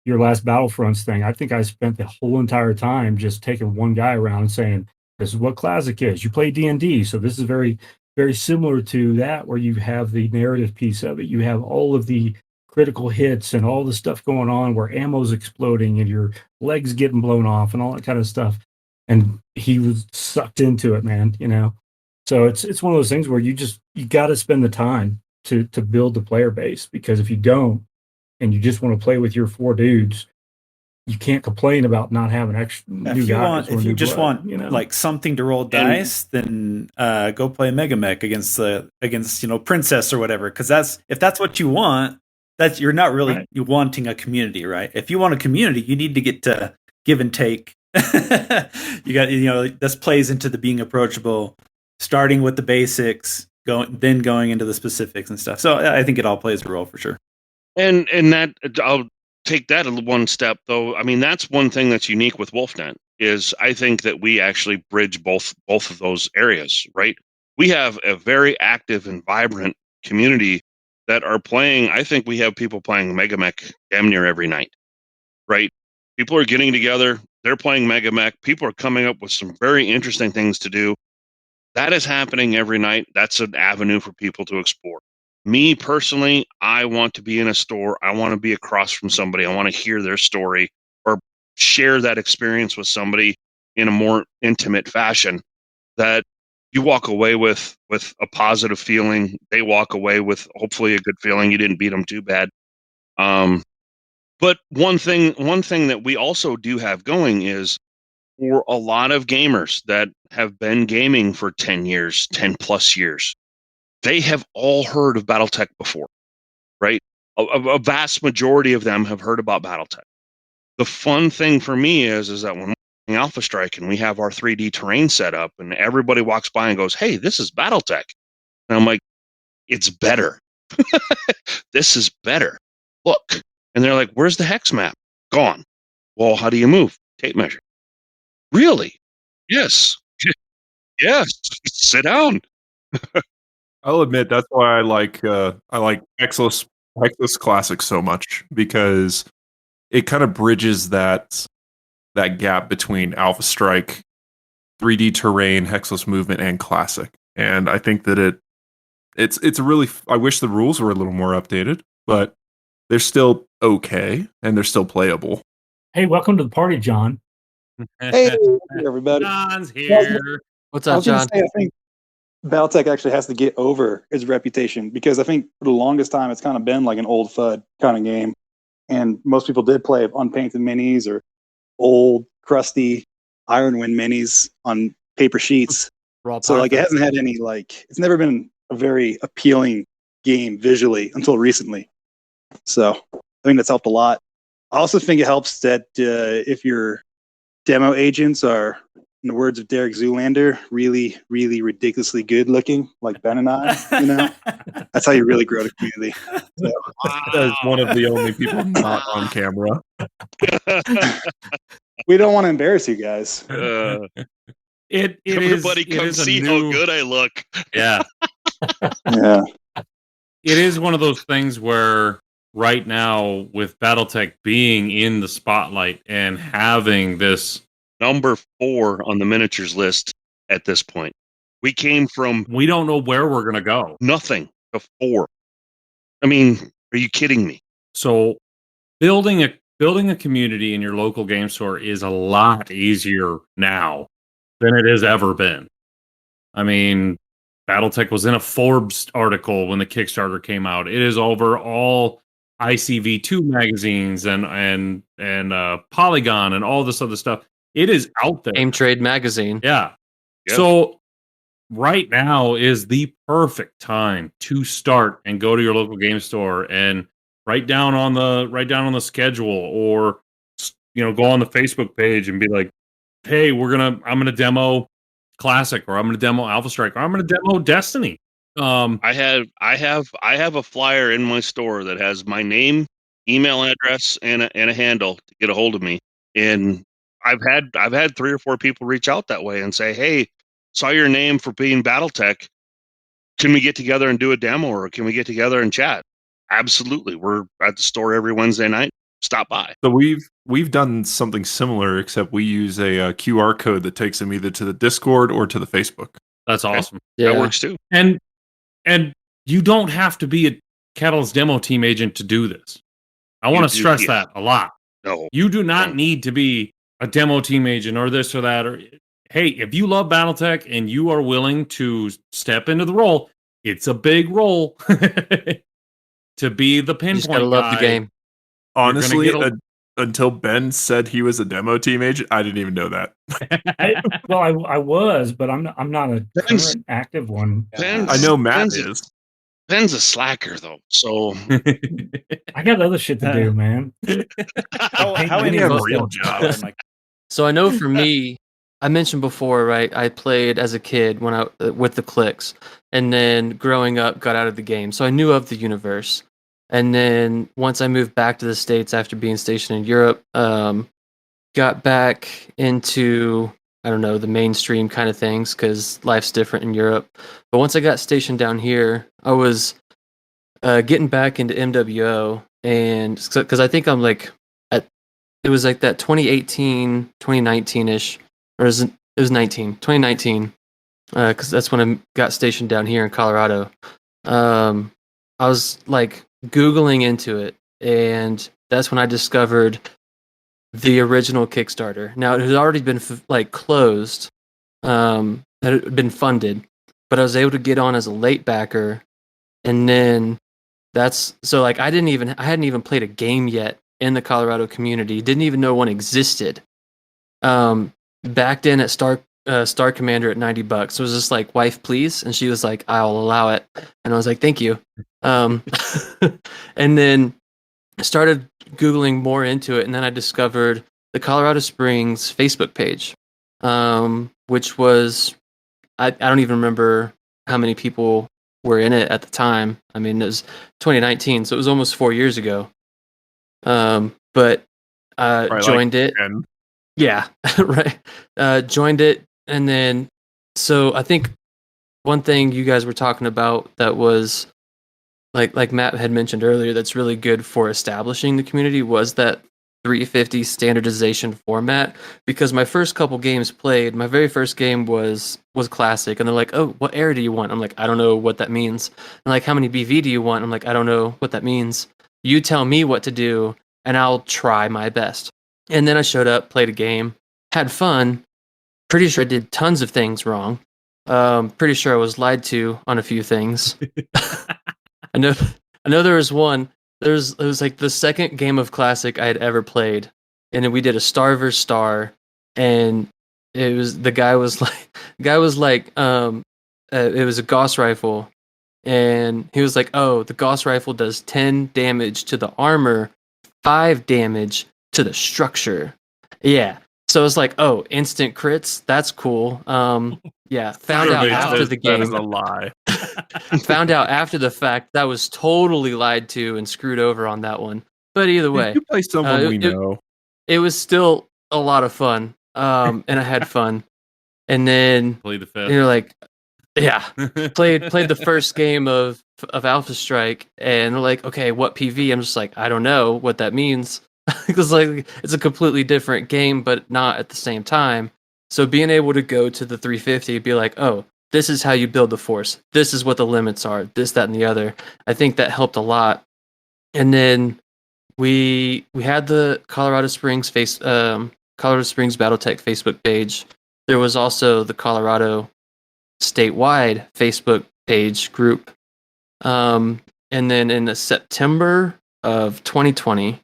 your last Battlefronts thing, I think I spent the whole entire time just taking one guy around and saying, this is what Classic is. You play D&D, so this is very, very similar to that, where you have the narrative piece of it. You have all of the critical hits and all the stuff going on where ammo's exploding and your legs getting blown off and all that kind of stuff. And he was sucked into it, man, So it's one of those things where you got to spend the time to build the player base, because if you don't, and you just want to play with your 4 dudes, you can't complain about not having extra new guys. If you just want like something to roll dice, then go play Mega Mech against Princess or whatever. Because if that's what you want, you're not really wanting a community, right? If you want a community, you need to get to give and take. You got this plays into the being approachable, starting with the basics, going into the specifics and stuff. So I think it all plays a role for sure. And that, I'll take that one step though. I mean, that's one thing that's unique with WolfNet is I think that we actually bridge both of those areas, right? We have a very active and vibrant community that are playing. I think we have people playing Mega Mech damn near every night, right? People are getting together. They're playing Mega Mech. People are coming up with some very interesting things to do. That is happening every night. That's an avenue for people to explore. Me personally, I want to be in a store. I want to be across from somebody. I want to hear their story or share that experience with somebody in a more intimate fashion that you walk away with a positive feeling. They walk away with hopefully a good feeling. You didn't beat them too bad. But one thing that we also do have going is for a lot of gamers that have been gaming for 10 years, 10 plus years, they have all heard of BattleTech before, right? A vast majority of them have heard about BattleTech. the fun thing for me is that when we're playing Alpha Strike and we have our 3D terrain set up and everybody walks by and goes, "Hey, this is BattleTech." And I'm like, "It's better. This is better. Look." And they're like, "Where's the hex map?" "Gone." "Well, how do you move?" "Tape measure." "Really?" "Yes." "Yes." "Sit down." I'll admit that's why I like Exos Classic so much, because it kind of bridges that gap between Alpha Strike, 3D terrain, hexless movement, and Classic. And I think that it's a really. I wish the rules were a little more updated, but they're still okay and they're still playable. Hey, welcome to the party, John. Hey, everybody. John's here. What's I up, was going John? to say, I think BattleTech actually has to get over its reputation, because I think for the longest time it's kind of been like an old FUD kind of game. And most people did play unpainted minis or old, crusty Ironwind minis on paper sheets. Raw So like it pockets. hasn't had any, like, it's never been a very appealing game visually until recently. So I think that's helped a lot. I also think it helps that if your demo agents are, in the words of Derek Zoolander, really, really ridiculously good looking, like Ben and I, that's how you really grow the community. So, As one of the only people not on camera. we don't want to embarrass you guys. It Everybody is, come it is see how good I look. Yeah. Yeah. It is one of those things where right now, with BattleTech being in the spotlight and having this, Number 4 on the miniatures list at this point. We came from we don't know where we're going to go. nothing to 4. I mean, are you kidding me? So building a community in your local game store is a lot easier now than it has ever been. I mean, BattleTech was in a Forbes article when the Kickstarter came out. It is over all ICV2 magazines and Polygon and all this other stuff. It is out there. Game Trade Magazine. Yeah. Yep. So right now is the perfect time to start and go to your local game store and write down on the schedule, or go on the Facebook page and be like, "Hey, I'm gonna demo Classic, or I'm gonna demo Alpha Strike, or I'm gonna demo Destiny." I have a flyer in my store that has my name, email address, and a handle to get a hold of me. And I've had 3 or 4 people reach out that way and say, "Hey, saw your name for being BattleTech. Can we get together and do a demo, or can we get together and chat?" Absolutely. We're at the store every Wednesday night. Stop by. So we've done something similar, except we use a QR code that takes them either to the Discord or to the Facebook. That's awesome. Yeah. That works too. And you don't have to be a Catalyst demo team agent to do this. I want to stress that a lot. No. You do not need to be a demo team agent or this or that. Or, hey, if you love BattleTech and you are willing to step into the role, it's a big role to be the You pinpoint just gotta love guy. the game. Honestly, get until Ben said he was a demo team agent, I didn't even know that. I was, but I'm not a Ben's- current active one. Ben's- I know Matt Ben's- is. Ben's a slacker though, so I got other shit to do, man. How Many any of of us real don't. jobs? Like, So I know for me, I mentioned before, right? I played as a kid when with the clicks, and then growing up, got out of the game. So I knew of the universe. And then once I moved back to the States after being stationed in Europe, got back into, I don't know, the mainstream kind of things, because life's different in Europe. But once I got stationed down here, I was getting back into MWO, and because I think I'm like it was like that 2018, 2019-ish, or it was 2019, because that's when I got stationed down here in Colorado. I was like Googling into it, and that's when I discovered the original Kickstarter. Now, it had already been closed, it had been funded, but I was able to get on as a late backer, and then that's so like I hadn't even played a game yet in the Colorado community. Didn't even know one existed. Backed in at Star Commander at $90. So it was just like, "Wife, please," and she was like, "I'll allow it," and I was like, "Thank you." And then I started Googling more into it, and then I discovered the Colorado Springs Facebook page, which was, I don't even remember how many people were in it at the time. I mean, it was 2019, so it was almost 4 years ago. But joined it. Yeah, right. Joined it, and then so I think one thing you guys were talking about that was like Matt had mentioned earlier, that's really good for establishing the community was that 350 standardization format. Because my first couple games played, my very first game was classic, and they're like, "Oh, what era do you want?" I'm like, "I don't know what that means." And like, "How many BV do you want?" I'm like, "I don't know what that means. You tell me what to do, and I'll try my best." And then I showed up, played a game, had fun. Pretty sure I did tons of things wrong. Pretty sure I was lied to on a few things. I know there was one. It was like the second game of Classic I had ever played, and then we did a star versus star, and it was the guy was like it was a Gauss rifle, and he was like, "Oh, the Gauss rifle does 10 damage to the armor, 5 damage to the structure." Yeah. So it's like, "Oh, instant crits. That's cool." Yeah, found out after the game. That's a lie. Found out after the fact that was totally lied to and screwed over on that one. But either way, You play someone we know. it was still a lot of fun. And I had fun. And then Play the fifth. you're like, yeah, played the first game of Alpha Strike, and they're like, "Okay, what PV?" I'm just like, "I don't know what that means." Because like it's a completely different game, but not at the same time. So being able to go to the 350, be like, "Oh, this is how you build the force. This is what the limits are. This, that, and the other." I think that helped a lot. And then we had the Colorado Springs BattleTech Facebook page. There was also the Colorado statewide Facebook page group. And then in September of 2020,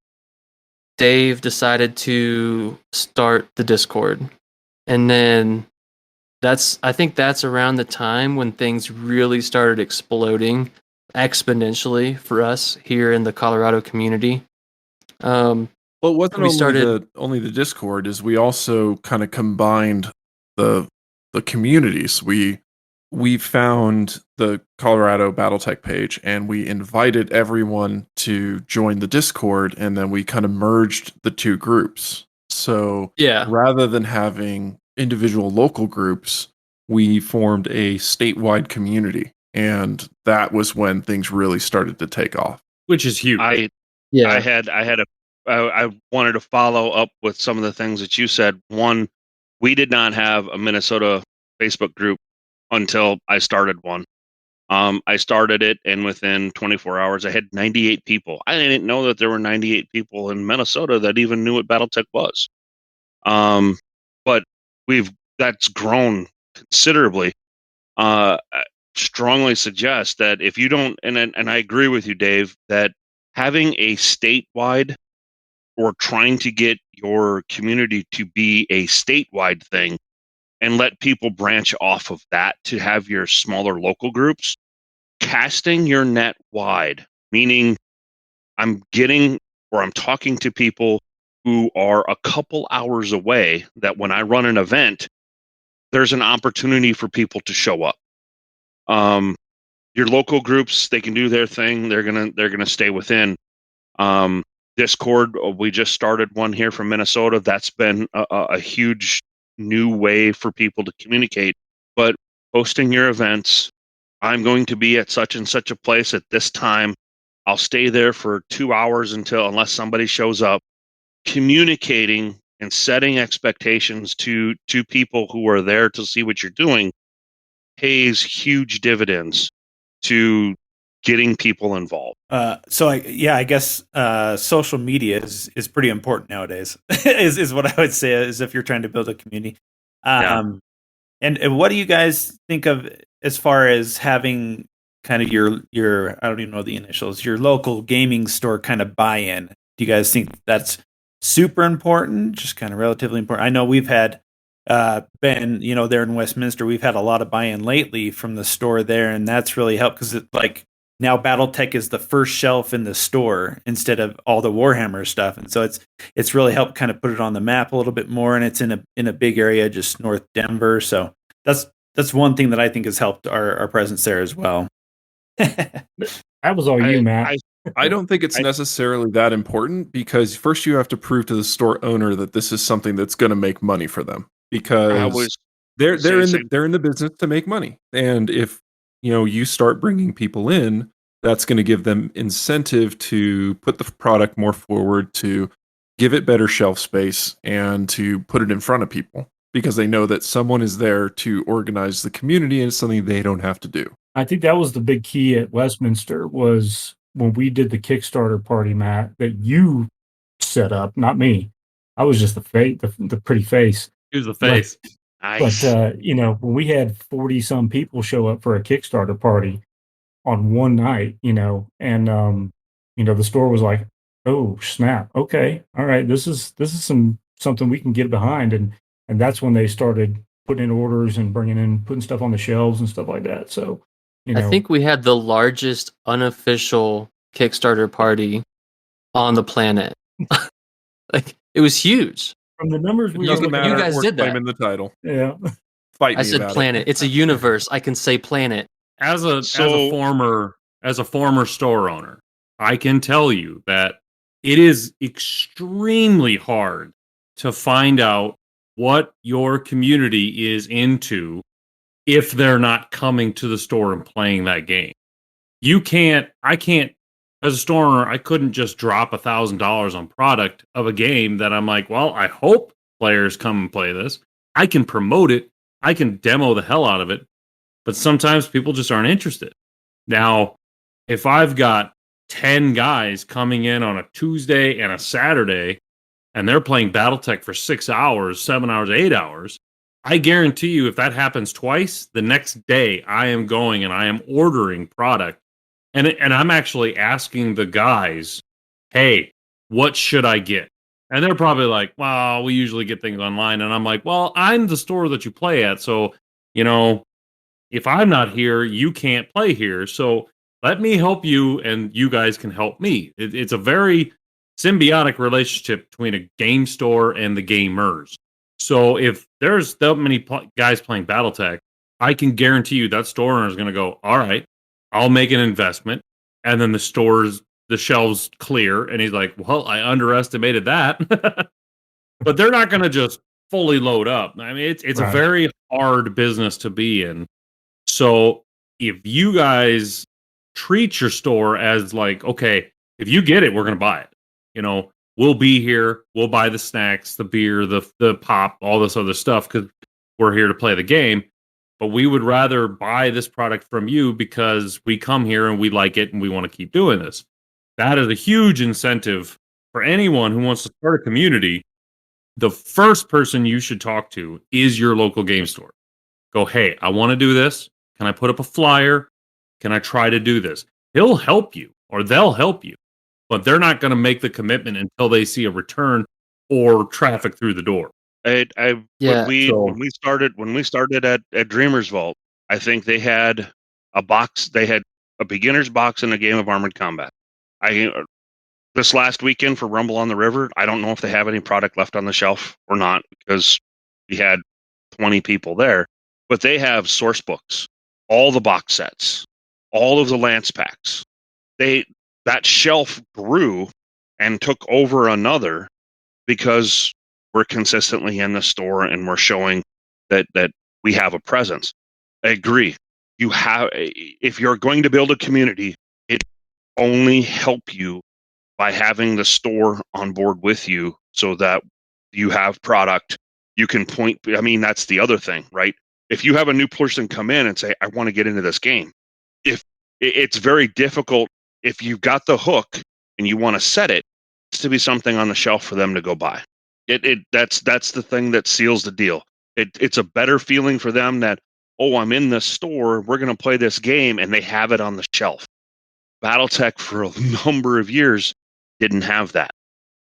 Dave decided to start the Discord. And then I think that's around the time when things really started exploding exponentially for us here in the Colorado community. Well, it wasn't only the Discord, is we also kind of combined the communities. We found the Colorado BattleTech page, and we invited everyone to join the Discord, and then we kind of merged the two groups. So Yeah. rather than having individual local groups, we formed a statewide community, and that was when things really started to take off. Which is huge. I wanted to follow up with some of the things that you said. One, we did not have a Minnesota Facebook group until I started one. I started it, and within 24 hours, I had 98 people. I didn't know that there were 98 people in Minnesota that even knew what BattleTech was. But that's grown considerably. I strongly suggest that if you don't, and I agree with you, Dave, that having a statewide or trying to get your community to be a statewide thing and let people branch off of that to have your smaller local groups, casting your net wide, meaning I'm talking to people who are a couple hours away, that when I run an event, there's an opportunity for people to show up. Your local groups, they can do their thing. They're gonna stay within. Discord, we just started one here from Minnesota. That's been a huge new way for people to communicate. But hosting your events, I'm going to be at such and such a place at this time. I'll stay there for 2 hours unless somebody shows up. Communicating and setting expectations to people who are there to see what you're doing pays huge dividends to getting people involved. I guess social media is pretty important nowadays. is what I would say, is if you're trying to build a community. And what do you guys think of as far as having kind of your I don't even know the initials, your local gaming store kind of buy-in? Do you guys think that's super important, just kind of relatively important? I know we've had Ben, there in Westminster, we've had a lot of buy-in lately from the store there, and that's really helped, because now BattleTech is the first shelf in the store instead of all the Warhammer stuff, and so it's really helped kind of put it on the map a little bit more, and it's in a big area just north Denver. So that's one thing that I think has helped our presence there as well. That was all you, Matt. I don't think it's necessarily that important, because first you have to prove to the store owner that this is something that's going to make money for them, because they're in the business to make money. And if you start bringing people in, that's going to give them incentive to put the product more forward, to give it better shelf space, and to put it in front of people, because they know that someone is there to organize the community, and it's something they don't have to do. I think that was the big key at Westminster, was when we did the Kickstarter party, Matt, that you set up, not me. I was just the pretty face. He was the face. Nice. But when we had 40 some people show up for a Kickstarter party on one night, and the store was like, oh snap, okay, all right, this is something we can get behind, and that's when they started putting in orders and putting stuff on the shelves and stuff like that. So I think we had the largest unofficial Kickstarter party on the planet. Like, it was huge. From the numbers It doesn't matter. You guys We're did that. claiming the title. Yeah. Fight me I said about planet. it. It's a universe. I can say planet. As a former store owner, I can tell you that it is extremely hard to find out what your community is into if they're not coming to the store and playing that game. I can't, as a store owner, I couldn't just drop $1,000 on product of a game that I'm like, well, I hope players come and play this. I can promote it. I can demo the hell out of it. But sometimes people just aren't interested. Now, if I've got 10 guys coming in on a Tuesday and a Saturday, and they're playing BattleTech for 6 hours, 7 hours, 8 hours, I guarantee you, if that happens twice, the next day I am going and I am ordering product. And I'm actually asking the guys, hey, what should I get? And they're probably like, well, we usually get things online. And I'm like, well, I'm the store that you play at. So, if I'm not here, you can't play here. So let me help you, and you guys can help me. It's a very symbiotic relationship between a game store and the gamers. So if there's that many guys playing BattleTech, I can guarantee you that store owner is going to go, all right, I'll make an investment. And then the shelves clear. And he's like, well, I underestimated that. But they're not going to just fully load up. I mean, it's Right. a very hard business to be in. So if you guys treat your store as like, okay, if you get it, we're going to buy it. We'll be here. We'll buy the snacks, the beer, the pop, all this other stuff, because we're here to play the game. But we would rather buy this product from you because we come here and we like it and we want to keep doing this. That is a huge incentive for anyone who wants to start a community. The first person you should talk to is your local game store. Go, hey, I want to do this. Can I put up a flyer? Can I try to do this? He'll help you, or they'll help you. But they're not going to make the commitment until they see a return or traffic through the door. When we started at Dreamer's Vault, I think they had a box. They had a beginner's box and a game of Armored Combat. This last weekend for Rumble on the River, I don't know if they have any product left on the shelf or not, because we had 20 people there. But they have source books, all the box sets, all of the lance packs. That shelf grew and took over another because we're consistently in the store and we're showing that we have a presence. I agree. If you're going to build a community, it only help you by having the store on board with you, so that you have product you can point. I mean, that's the other thing, right? If you have a new person come in and say, I want to get into this game, it's very difficult. If you've got the hook and you want to set it, it's to be something on the shelf for them to go buy. That's the thing that seals the deal. It's a better feeling for them that, oh, I'm in this store, we're going to play this game, and they have it on the shelf. BattleTech for a number of years didn't have that.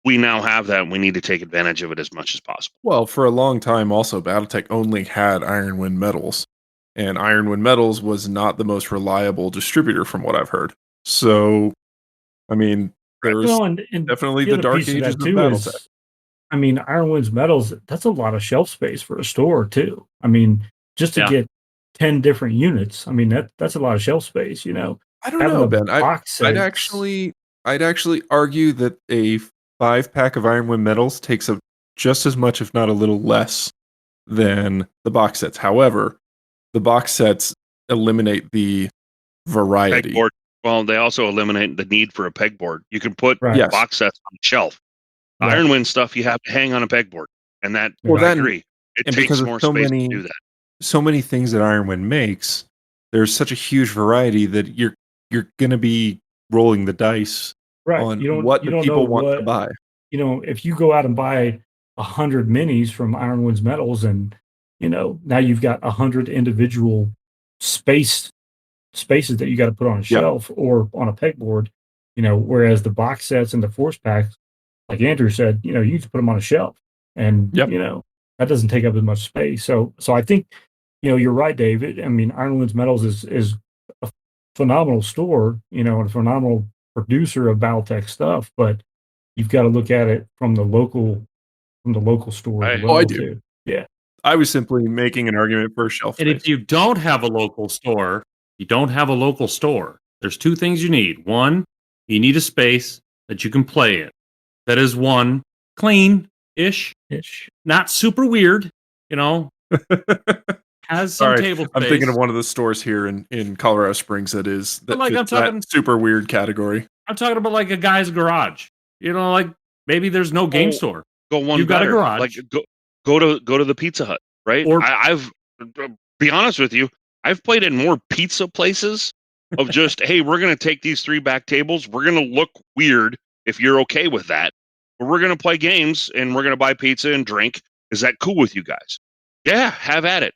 We now have that, and we need to take advantage of it as much as possible. Well, for a long time, also, BattleTech only had Ironwind medals. and Ironwind Metals was not the most reliable distributor from what I've heard. So, I mean, there's and definitely the other dark piece of ages that of too BattleTech. is, I mean, Ironwind's Metals, that's a lot of shelf space for a store too. I mean, just to get 10 different units, I mean, that's a lot of shelf space, you know. I don't Having know, the Ben. box I'd sets- actually argue that a 5-pack of Ironwind Metals takes up just as much, if not a little less, than the box sets. However, the box sets eliminate the variety. Pegboard. Well, they also eliminate the need for a pegboard. You can put Right. Yes. box sets on the shelf. Right. Ironwind stuff you have to hang on a pegboard, and that Well, I that- agree. It and takes because of more so space many- to do that. So many things that Ironwind makes, there's such a huge variety that you're going to be rolling the dice right. on You don't, what you the don't people know want to what, buy. you know, if you go out and buy 100 minis from Ironwind's Metals, and you know now you've got 100 individual spaces that you got to put on a shelf or on a pegboard, you know, whereas the box sets and the force packs, like Andrew said, you know, you need to put them on a shelf, and Yep. you know that doesn't take up as much space. So I think, you know, you're right, David. I mean, Ironwind's Metals is a phenomenal store, you know, and a phenomenal producer of BattleTech stuff, but you've got to look at it from the local store as well, I do. too. Yeah. I was simply making an argument for shelf And space. if you don't have a local store, there's two things you need. One, you need a space that you can play in. That is one, clean-ish, not super weird, you know, has some Sorry, table space. I'm thinking of one of the stores here in Colorado Springs that is that Like, fits I'm talking- that super weird category. I'm talking about like a guy's garage. You know, like maybe there's no game Oh, store. Go one You've got a better. garage. Like go to the Pizza Hut, right? Or- I've be honest with you, I've played in more pizza places of just, hey, we're gonna take these 3 back tables, we're gonna look weird if you're okay with that, but we're gonna play games and we're gonna buy pizza and drink. Is that cool with you guys? Yeah, have at it.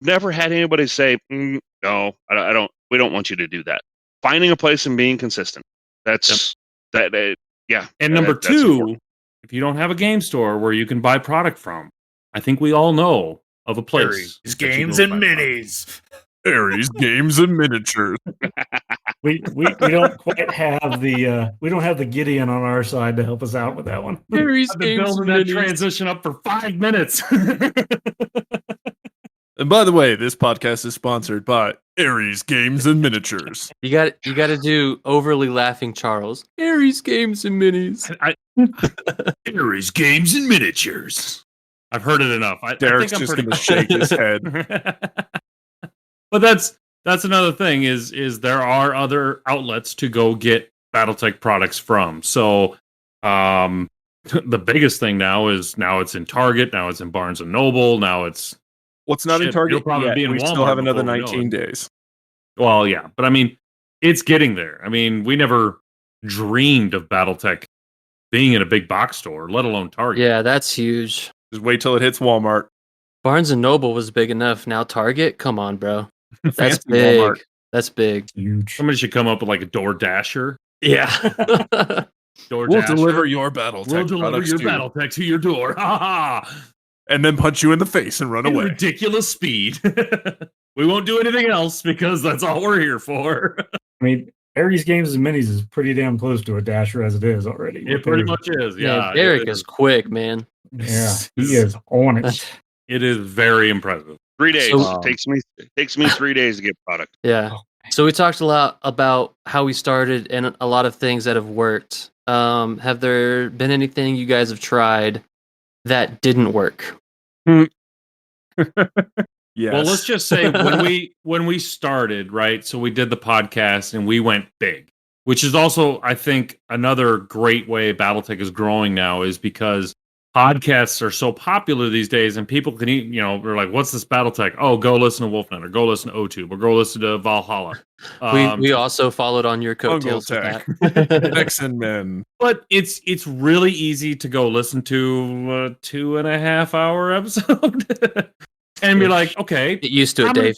Never had anybody say, no, I don't. We don't want you to do that. Finding a place and being consistent. That's that. Yeah. And number that's two, important. if you don't have a game store where you can buy product from, I think we all know of a place. It's that you games go and buy product. minis. Aries Games and Miniatures. We don't quite have the Gideon on our side to help us out with that one. I've been building that transition up for 5 minutes. And by the way, this podcast is sponsored by Aries Games and Miniatures. You got to do overly laughing Charles. Aries Games and Minis. Aries Games and Miniatures. I've heard it enough. I Derek's think I'm just pretty going to shake his head. But that's another thing is there are other outlets to go get BattleTech products from. So the biggest thing now it's in Target, now it's in Barnes and Noble, now it's What's not in Shit, Target you'll probably yet. be in We still Walmart have another before we know 19 it. days. well, yeah, but I mean it's getting there. I mean, we never dreamed of BattleTech being in a big box store, let alone Target. Yeah, that's huge. Just wait till it hits Walmart. Barnes and Noble was big enough. Now Target, come on, bro. That's Fancy big. Walmart. That's big. Huge. Somebody should come up with like a Door Dasher. Yeah. Door We'll Dasher. deliver your BattleTech We'll deliver products your to you, BattleTech to your door. Ha ha! and then punch you in the face and run In away. ridiculous speed. We won't do anything else because that's all we're here for. I mean, Aries Games and Minis is pretty damn close to a Dasher as it is already. It pretty much is. Yeah, Derek it is quick, man. Yeah, he is on it. It is very impressive. 3 days. So- Takes me 3 days to get product. Yeah. So we talked a lot about how we started and a lot of things that have worked. Have there been anything you guys have tried that didn't work? Yes. Well, let's just say when we started, right? So we did the podcast and we went big, which is also, I think, another great way BattleTech is growing now is because podcasts are so popular these days, and people can, they're like, "What's this BattleTech?" Oh, go listen to Wolfnet, or go listen to O2, or go listen to Valhalla. We also followed on your coattails with Tech. that. Texan men. But it's really easy to go listen to a 2.5 hour episode and be like, okay, Get used to it, I'm gonna- Dave.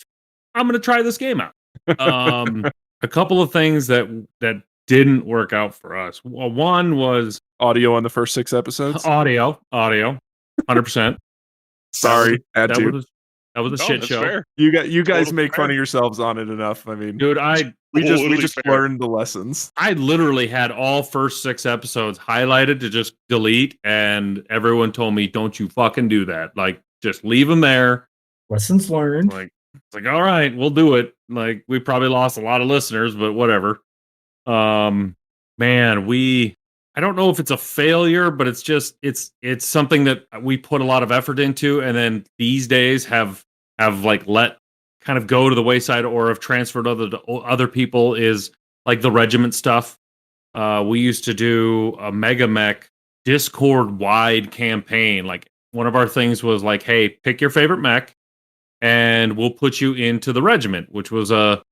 I'm going to try this game out. A couple of things that didn't work out for us. Well, one was Audio on the first 6 episodes. audio, 100%. Sorry, had That to. was That was a No, shit that's show. fair. You guys Totally make fun fair. of yourselves on it enough. I mean, Dude, we Totally just fair. learned the lessons. I literally had all first 6 episodes highlighted to just delete, and everyone told me, "Don't you fucking do that! Like, just leave them there." Lessons learned. It's like, all right, we'll do it. Like, we probably lost a lot of listeners, but whatever. Man, I don't know if it's a failure, but it's just it's something that we put a lot of effort into, and then these days have like let kind of go to the wayside or have transferred to other people is like the regiment stuff. We used to do a Mega Mech Discord wide campaign. Like, one of our things was like, hey, pick your favorite mech and we'll put you into the regiment, which was a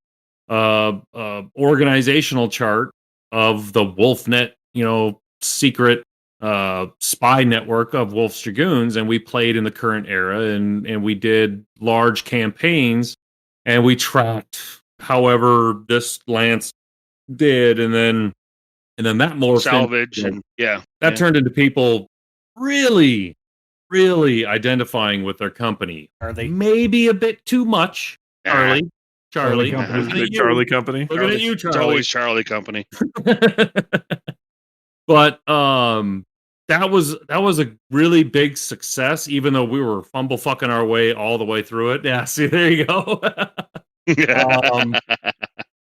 organizational chart of the WolfNet, secret spy network of Wolf's Dragoons, and we played in the current era, and we did large campaigns, and we tracked however this Lance did, and then that morphed Salvage into, and yeah. that turned into people really, really identifying with their company. Are they? Maybe a bit too much, Charlie. Charlie Looking Company. at you. Charlie Company. Looking at you, It's Charlie. always Charlie Company. But that was a really big success, even though we were fumble fucking our way all the way through it. Yeah, see, there you go.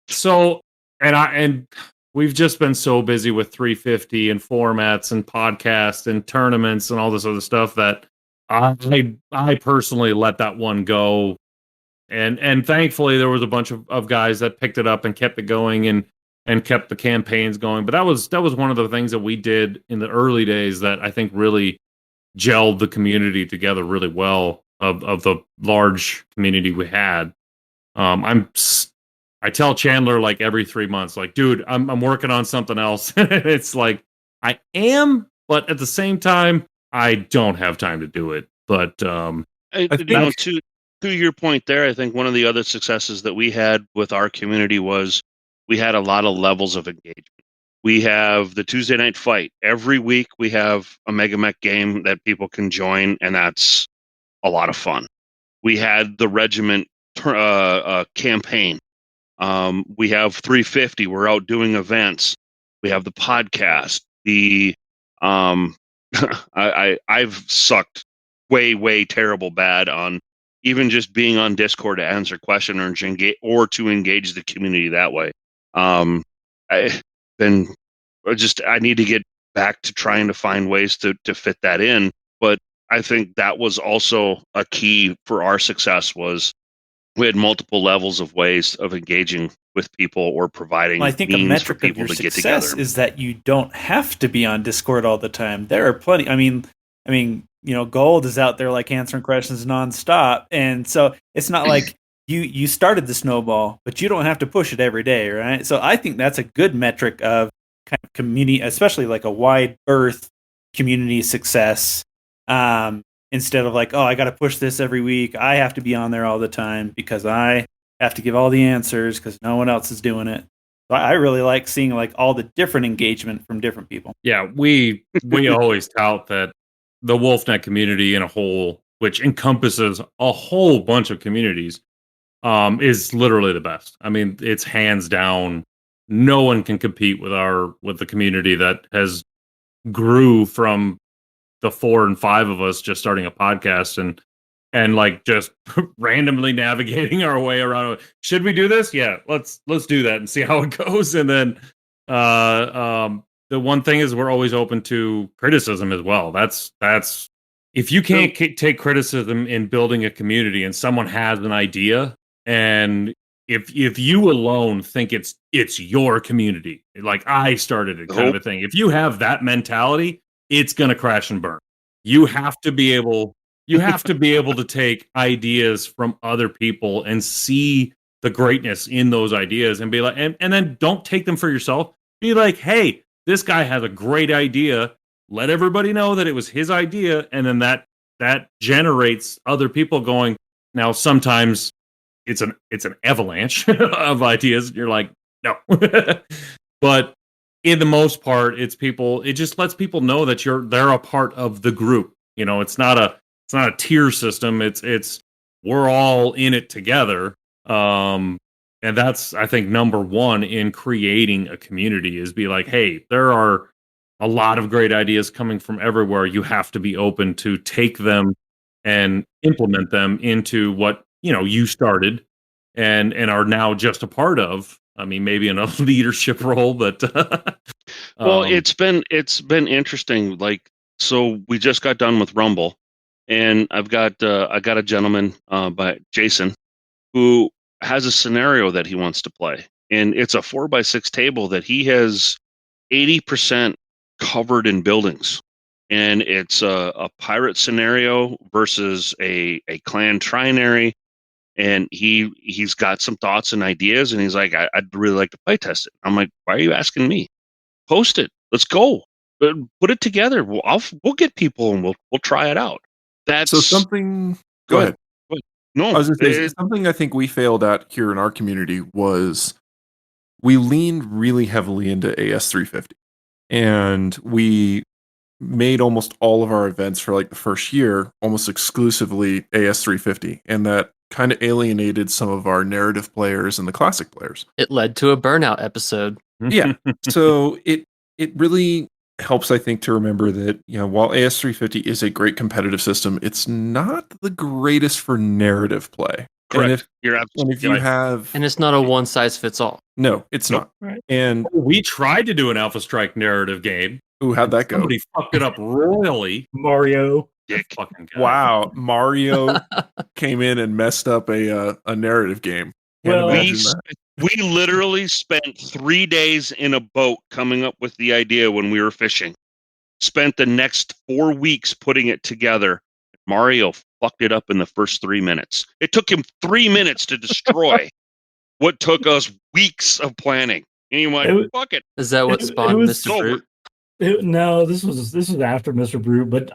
So, and we've just been so busy with 350 and formats and podcasts and tournaments and all this other stuff that I personally let that one go. And thankfully there was a bunch of guys that picked it up and kept it going and kept the campaigns going. But that was one of the things that we did in the early days that I think really gelled the community together really well of the large community we had. I tell Chandler like every 3 months, like, dude, I'm working on something else. It's like, I am, but at the same time, I don't have time to do it. But to your point there, I think one of the other successes that we had with our community was we had a lot of levels of engagement. We have the Tuesday night fight. Every week we have a Mega Mech game that people can join, and that's a lot of fun. We had the regiment campaign. We have 350. We're out doing events. We have the podcast. I've sucked way terrible bad on even just being on Discord to answer questions or to engage the community that way. I need to get back to trying to find ways to fit that in. But I think that was also a key for our success was we had multiple levels of ways of engaging with people or providing Well, I think a means for metric of people your to get success together. is that you don't have to be on Discord all the time. There are plenty. I mean, Gold is out there like answering questions nonstop, and so it's not like you started the snowball, but you don't have to push it every day, right? So I think that's a good metric of kind of community, especially like a wide berth community success. Instead of like, oh, I got to push this every week. I have to be on there all the time because I have to give all the answers because no one else is doing it. So I really like seeing like all the different engagement from different people. yeah, we always tout that the WolfNet community in a whole, which encompasses a whole bunch of communities, is literally the best. I mean, it's hands down. No one can compete with the community that has grew from the 4 and 5 of us just starting a podcast and like just randomly navigating our way around. Should we do this? Yeah, let's do that and see how it goes. And then the one thing is we're always open to criticism as well. That's if you can't take criticism in building a community and someone has an idea, and if you alone think it's your community, like I started it kind of a thing. If you have that mentality, it's going to crash and burn. You have to be able to take ideas from other people and see the greatness in those ideas and be like, and then don't take them for yourself. Be like, hey, this guy has a great idea. Let everybody know that it was his idea. And then that generates other people going. Now, sometimes it's an avalanche of ideas. You're like, no, but in the most part, it's people. It just lets people know that they're a part of the group. It's not a tier system. It's we're all in it together. And that's, I think, number one in creating a community is be like, hey, there are a lot of great ideas coming from everywhere. You have to be open to take them and implement them into what, you started and are now just a part of. I mean, maybe in a leadership role, but well, it's been interesting. Like, so we just got done with Rumble, and I got a gentleman by Jason who has a scenario that he wants to play, and it's a 4x6 table that he has 80% covered in buildings, and it's a pirate scenario versus a clan trinary. And he's got some thoughts and ideas, and he's like, I'd really like to play test it. I'm like, why are you asking me? Post it. Let's go. Put it together. We'll get people and we'll try it out. That's So something. Go ahead. No, I was gonna say, something I think we failed at here in our community was we leaned really heavily into AS350, and we made almost all of our events for like the first year almost exclusively AS350, and that kind of alienated some of our narrative players and the classic players. It led to a burnout episode. Yeah. So it really helps, I think, to remember that, while AS350 is a great competitive system, it's not the greatest for narrative play. correct. And if you have, And it's not a one size fits all. no, it's not. Right. And we tried to do an Alpha Strike narrative game. ooh, how'd that go? Somebody fucked it up royally. Mario. Dick. Fucking guy. Wow, Mario came in and messed up a narrative game. Can't Well, imagine that. We literally spent 3 days in a boat coming up with the idea when we were fishing. Spent the next 4 weeks putting it together. Mario fucked it up in the first 3 minutes. It took him 3 minutes to destroy what took us weeks of planning. And he went, fuck it. Is that what It spawned was Mr. Brute? No, this was after Mr. Brute, but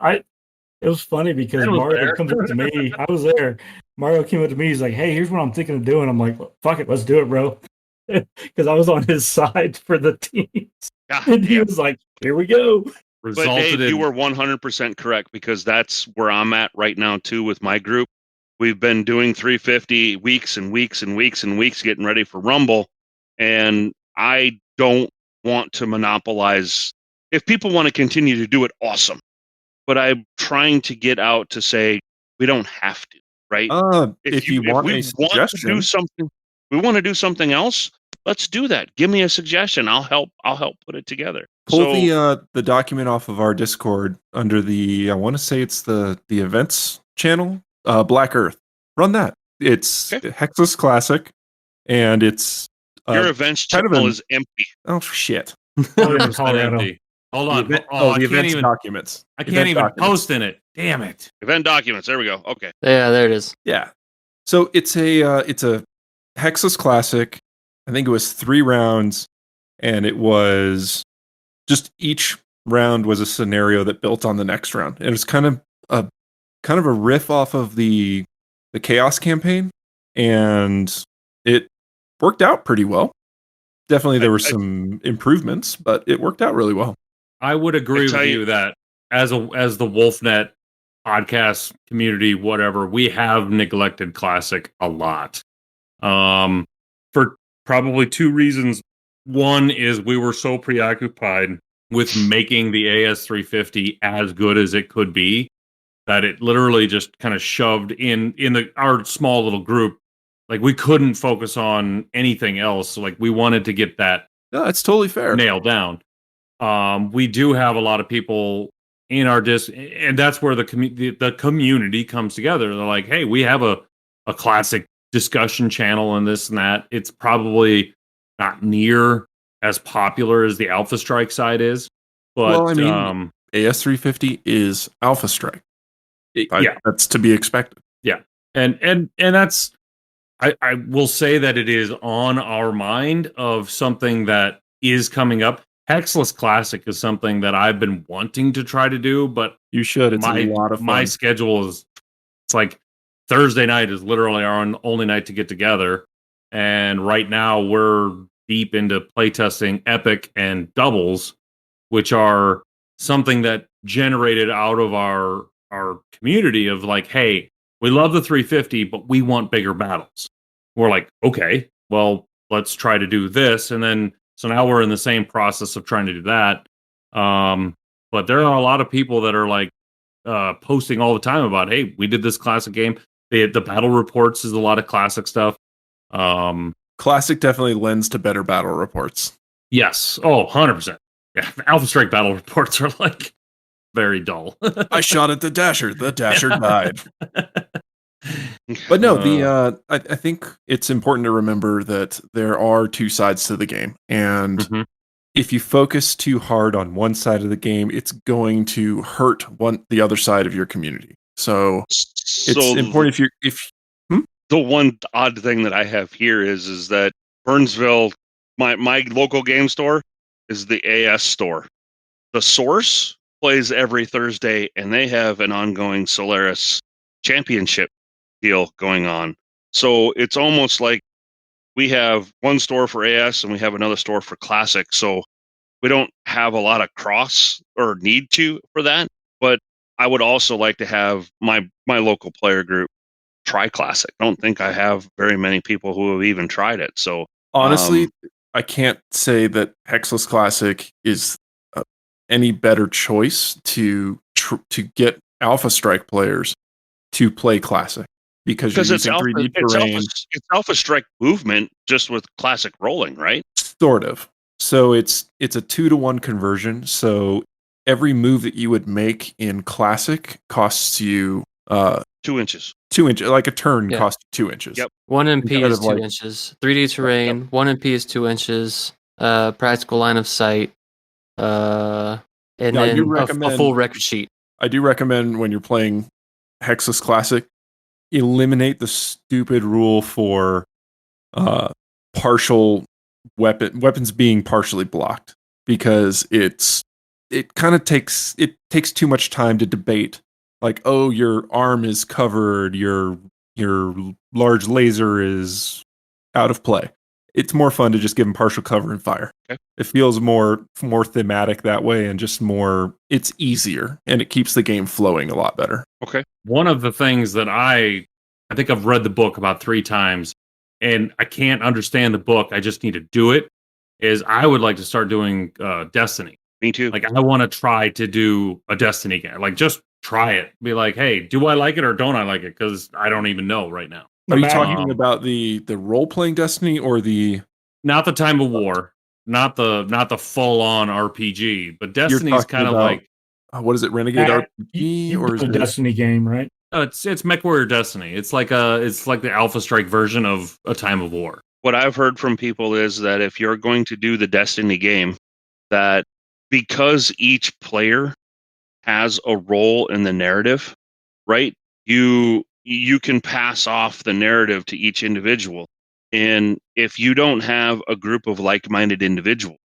it was funny because I was Mario there. comes up to me. I was there. Mario came up to me. He's like, "Hey, here's what I'm thinking of doing." I'm like, "Fuck it, let's do it, bro," because I was on his side for the teams, and he was like, "Here we go." But Resulted Dave, you in were 100% correct, because that's where I'm at right now too with my group. We've been doing 350 weeks and weeks and weeks and weeks getting ready for Rumble, and I don't want to monopolize. If people want to continue to do it, awesome. But I'm trying to get out to say we don't have to, right? If you want a suggestion, to do something, we want to do something else. Let's do that. Give me a suggestion. I'll help put it together. pull the document off of our Discord under the, I want to say it's the events channel, Black Earth. Run that. It's Hexus Classic, and it's your events kind of channel is empty. oh shit. Oh, yeah, 100% Colorado. empty. Hold on. The I events can't even. documents. I can't Event even documents. post in it. Damn it. Event documents. There we go. Okay. Yeah, there it is. Yeah. So it's a Hexus Classic. I think it was 3 rounds, and it was just each round was a scenario that built on the next round. And it was kind of a riff off of the Chaos campaign, and it worked out pretty well. Definitely there were some improvements, but it worked out really well. I would agree with you that as the WolfNet podcast community, whatever, we have neglected Classic a lot. For probably 2 reasons. One is we were so preoccupied with making the AS350 as good as it could be that it literally just kind of shoved in our small little group. Like, we couldn't focus on anything else. Like, we wanted to get that No, that's totally fair. nailed down. We do have a lot of people in our and that's where the community comes together. They're like, hey, we have a classic discussion channel and this and that. It's probably not near as popular as the Alpha Strike side is, but Well, I mean, AS350 is Alpha Strike. yeah, That's to be expected. yeah, and that's. I will say that it is on our mind of something that is coming up. Hexless Classic is something that I've been wanting to try to do, but You should. It's a lot of fun. my schedule is, it's like Thursday night is literally our only night to get together. And right now we're deep into playtesting Epic and Doubles, which are something that generated out of our community of like, hey, we love the 350, but we want bigger battles. We're like, okay, well, let's try to do this. And then, so now we're in the same process of trying to do that. But there are a lot of people that are like posting all the time about, hey, we did this classic game. The battle reports is a lot of classic stuff. Classic definitely lends to better battle reports. Yes. Oh, 100%. Yeah. Alpha Strike battle reports are like very dull. I shot at the Dasher. The Dasher died. But no, I think it's important to remember that there are two sides to the game. And if you focus too hard on one side of the game, it's going to hurt the other side of your community. So it's important if the one odd thing that I have here is that Burnsville, my local game store, is the AS store. The Source plays every Thursday, and they have an ongoing Solaris championship deal going on. So it's almost like we have one store for AS and we have another store for Classic. So we don't have a lot of cross or need to for that. But I would also like to have my local player group try Classic. I don't think I have very many people who have even tried it. So honestly, I can't say that Hexless Classic is any better choice to get Alpha Strike players to play Classic because you're using 3D terrain. It's Alpha Strike movement just with Classic rolling, right? Sort of. So it's a 2-to-1 conversion. So every move that you would make in Classic costs you 2 inches. 2 inches, like a turn costs 2 inches. Yep. 1 MP is 2 inches. 3D terrain, 1 MP is 2 inches. Practical line of sight. And then a full record sheet. I do recommend when you're playing Hexless Classic, eliminate the stupid rule for partial weapons being partially blocked, because it kind of takes too much time to debate. Like, oh, your arm is covered, your large laser is out of play. It's more fun to just give them partial cover and fire. Okay. It feels more thematic that way, and just it's easier, and it keeps the game flowing a lot better. Okay. One of the things that I think I've read the book about 3 times, and I can't understand the book, I just need to do it, is I would like to start doing Destiny. Me too. Like, I want to try to do a Destiny game. Like, just try it. Be like, hey, do I like it or don't I like it? Because I don't even know right now. Are you talking about the role-playing Destiny or the... Not the Time of War, not the full-on RPG, but Destiny's kind of like... what is it, Renegade RPG? Or is it a Destiny game, right? It's MechWarrior Destiny. It's like the Alpha Strike version of a Time of War. What I've heard from people is that if you're going to do the Destiny game, that because each player has a role in the narrative, right? You can pass off the narrative to each individual. And if you don't have a group of like-minded individuals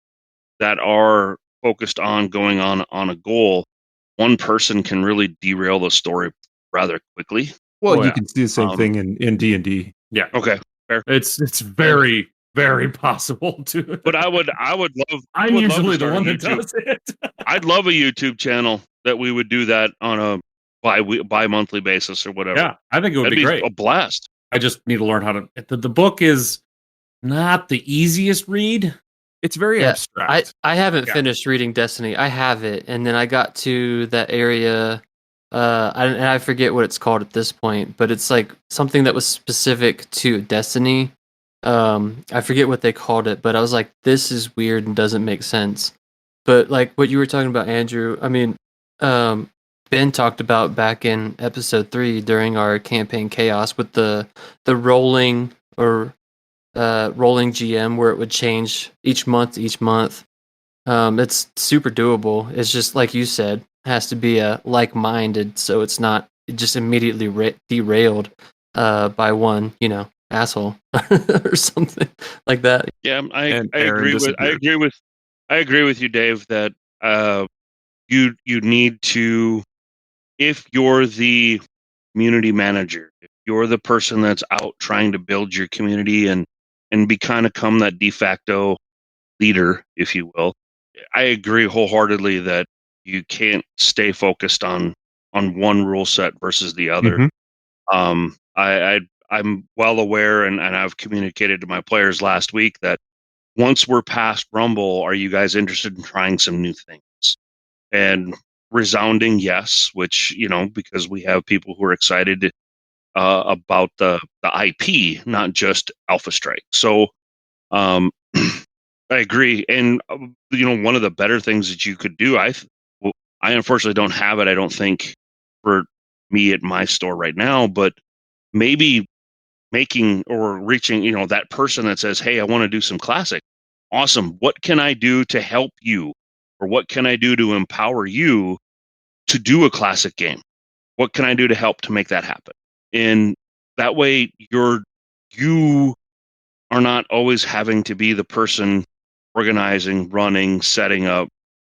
that are focused on going on a goal, one person can really derail the story rather quickly. Well, you can see the same thing in D&D. Yeah. Okay. Fair. It's very, very possible to. But I would love. I'm usually the one that does it. I'd love a YouTube channel that we would do that on a bi-monthly basis or whatever. Yeah, I think it would That'd be great. A blast. I just need to learn how to. The book is not the easiest read. It's very abstract. I haven't finished reading Destiny. I have it, and then I got to that area. And I forget what it's called at this point, but it's like something that was specific to Destiny. I forget what they called it, but I was like, this is weird and doesn't make sense. But like what you were talking about, Andrew, I mean, Ben talked about back in episode 3 during our campaign chaos with the rolling or rolling GM where it would change each month. It's super doable. It's just like you said, has to be like-minded, so it's not just immediately derailed by one, asshole or something like that. Yeah, I agree with you, Dave, that you need to, if you're the community manager, if you're the person that's out trying to build your community and become that de facto leader, if you will, I agree wholeheartedly that you can't stay focused on one rule set versus the other. I'm well aware, and I've communicated to my players last week that once we're past Rumble, are you guys interested in trying some new things? And resounding yes, which, because we have people who are excited about the IP, not just Alpha Strike. So I agree. And, one of the better things that you could do, I unfortunately don't have it, I don't think, for me at my store right now, but maybe making or reaching, that person that says, hey, I want to do some classic. Awesome. What can I do to help you? Or what can I do to empower you to do a classic game? What can I do to help to make that happen? And that way you are not always having to be the person organizing, running, setting up,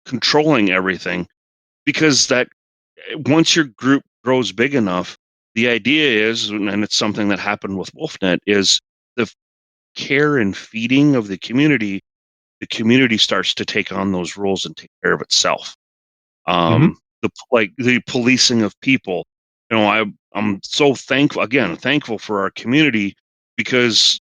controlling everything, because that once your group grows big enough, the idea is, and it's something that happened with WolfNet, is the care and feeding of the community starts to take on those roles and take care of itself. The policing of people. I'm so thankful for our community, because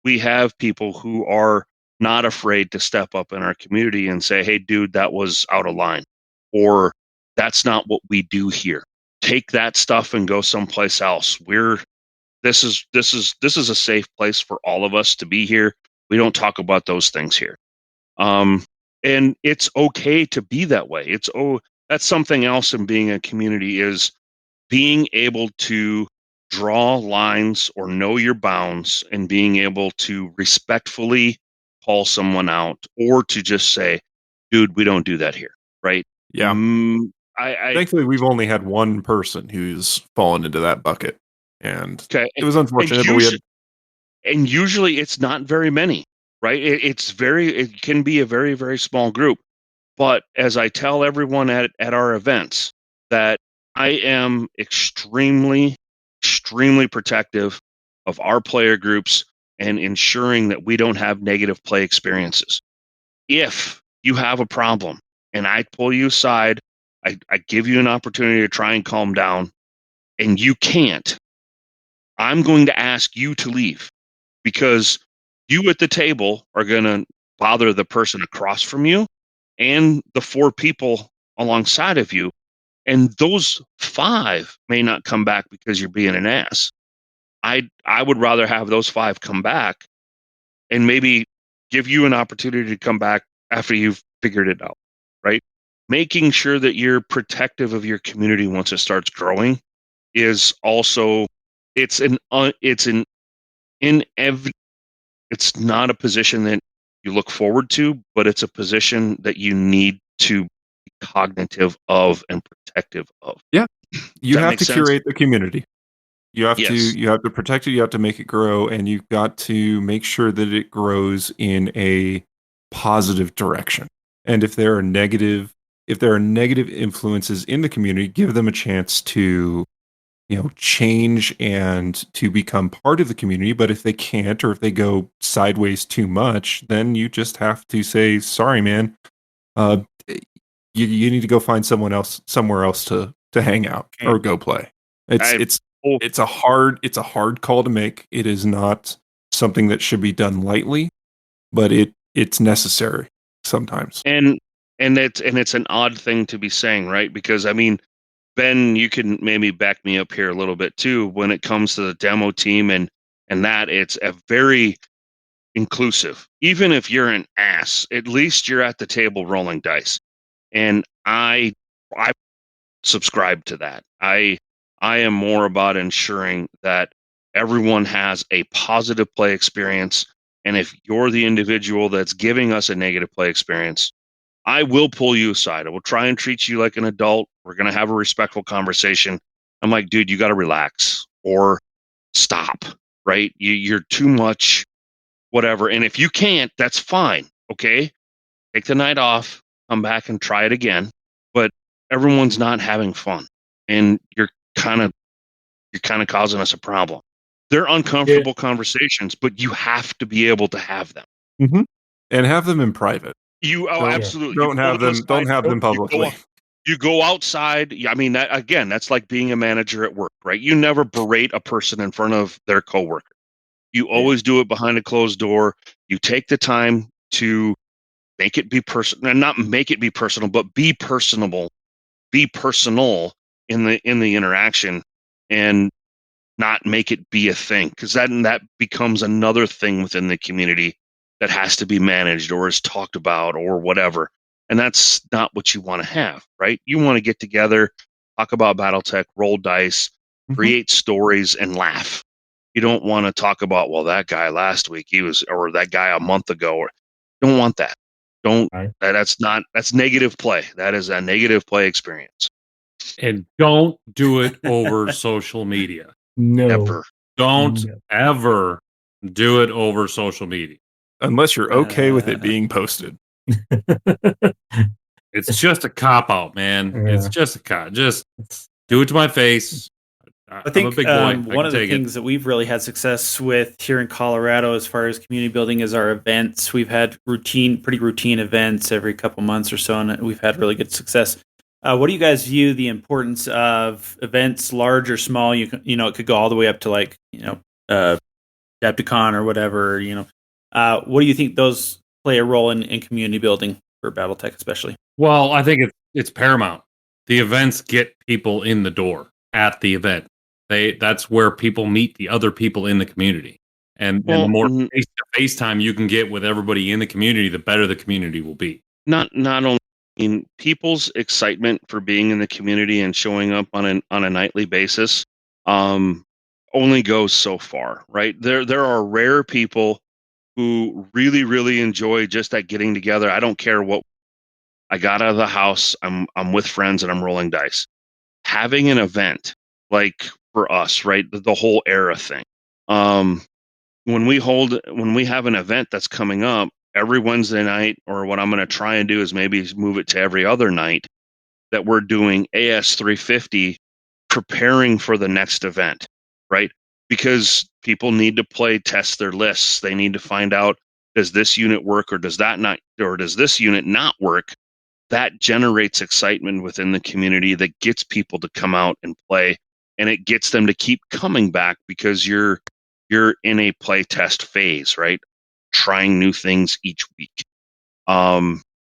we have people who are not afraid to step up in our community and say, hey, dude, that was out of line, or that's not what we do here. Take that stuff and go someplace else. This is a safe place for all of us to be here. We don't talk about those things here. And it's okay to be that way. That's something else in being a community, is being able to draw lines or know your bounds, and being able to respectfully call someone out, or to just say, dude, we don't do that here. Right. Yeah. Thankfully, we've only had one person who's fallen into that bucket, and it was unfortunate. And usually it's not very many, right? It can be a very, very small group. But as I tell everyone at our events, that I am extremely, extremely protective of our player groups and ensuring that we don't have negative play experiences. If you have a problem and I pull you aside, I give you an opportunity to try and calm down, and you can't, I'm going to ask you to leave, because you at the table are going to bother the person across from you and the 4 people alongside of you. And those 5 may not come back because you're being an ass. I would rather have those 5 come back and maybe give you an opportunity to come back after you've figured it out, right? Making sure that you're protective of your community once it starts growing is also, it's not a position that you look forward to, but it's a position that you need to be cognitive of and protective of. Yeah. You have to curate the community. You have Yes. to protect it, you have to make it grow, and you've got to make sure that it grows in a positive direction. And if there are negative influences in the community, give them a chance to change and to become part of the community. But if they can't, or if they go sideways too much, then you just have to say, sorry, man, you need to go find somewhere else to hang out or go play. It's a hard call to make. It is not something that should be done lightly, but it's necessary sometimes. And it's an odd thing to be saying, right? Because I mean, Ben, you can maybe back me up here a little bit too. When it comes to the demo team and that, it's a very inclusive. Even if you're an ass, at least you're at the table rolling dice. And I subscribe to that. I am more about ensuring that everyone has a positive play experience. And if you're the individual that's giving us a negative play experience, I will pull you aside. I will try and treat you like an adult. We're going to have a respectful conversation. I'm like, dude, you got to relax or stop, right? You're too much, whatever. And if you can't, that's fine. Okay. Take the night off, come back and try it again. But everyone's not having fun, and you're kind of causing us a problem. They're uncomfortable conversations, but you have to be able to have them. Mm-hmm. And have them in private. Absolutely. Don't have them publicly. You go outside. I mean, that's like being a manager at work, right? You never berate a person in front of their coworker. You always do it behind a closed door. You take the time to make it be personal, and not make it be personal, but be personable, be personal in the interaction, and not make it be a thing, because that becomes another thing within the community that has to be managed or is talked about or whatever. And that's not what you want to have, right? You want to get together, talk about BattleTech, roll dice, create stories, and laugh. You don't want to talk about, well, that guy last week, or that guy a month ago, or you don't want that. That's negative play. That is a negative play experience. And don't do it over social media. No. Ever. Don't ever do it over social media. Unless you're okay with it being posted. It's just a cop-out, man. Yeah. It's just a cop. Just do it to my face. I think I'm a big boy. one of the things that we've really had success with here in Colorado as far as community building is our events. We've had pretty routine events every couple months or so, and we've had really good success. What do you guys view the importance of events, large or small? You know, it could go all the way up to like, Adepticon or whatever. What do you think those play a role in community building for BattleTech, especially? Well, I think it's paramount. The events get people in the door at the event. That's where people meet the other people in the community. And the more face-to-face time you can get with everybody in the community, the better the community will be. Not only people's excitement for being in the community and showing up on a nightly basis only goes so far, right? There are rare people who really, really enjoy just that getting together. I don't care what I got out of the house. I'm with friends and I'm rolling dice. Having an event like for us, right? The whole era thing. When we have an event that's coming up every Wednesday night, or what I'm going to try and do is maybe move it to every other night, that we're doing AS 350 preparing for the next event, right? Because people need to test their lists. They need to find out, does this unit work or does this unit not work? That generates excitement within the community that gets people to come out and play, and it gets them to keep coming back because you're in a play test phase, right? Trying new things each week.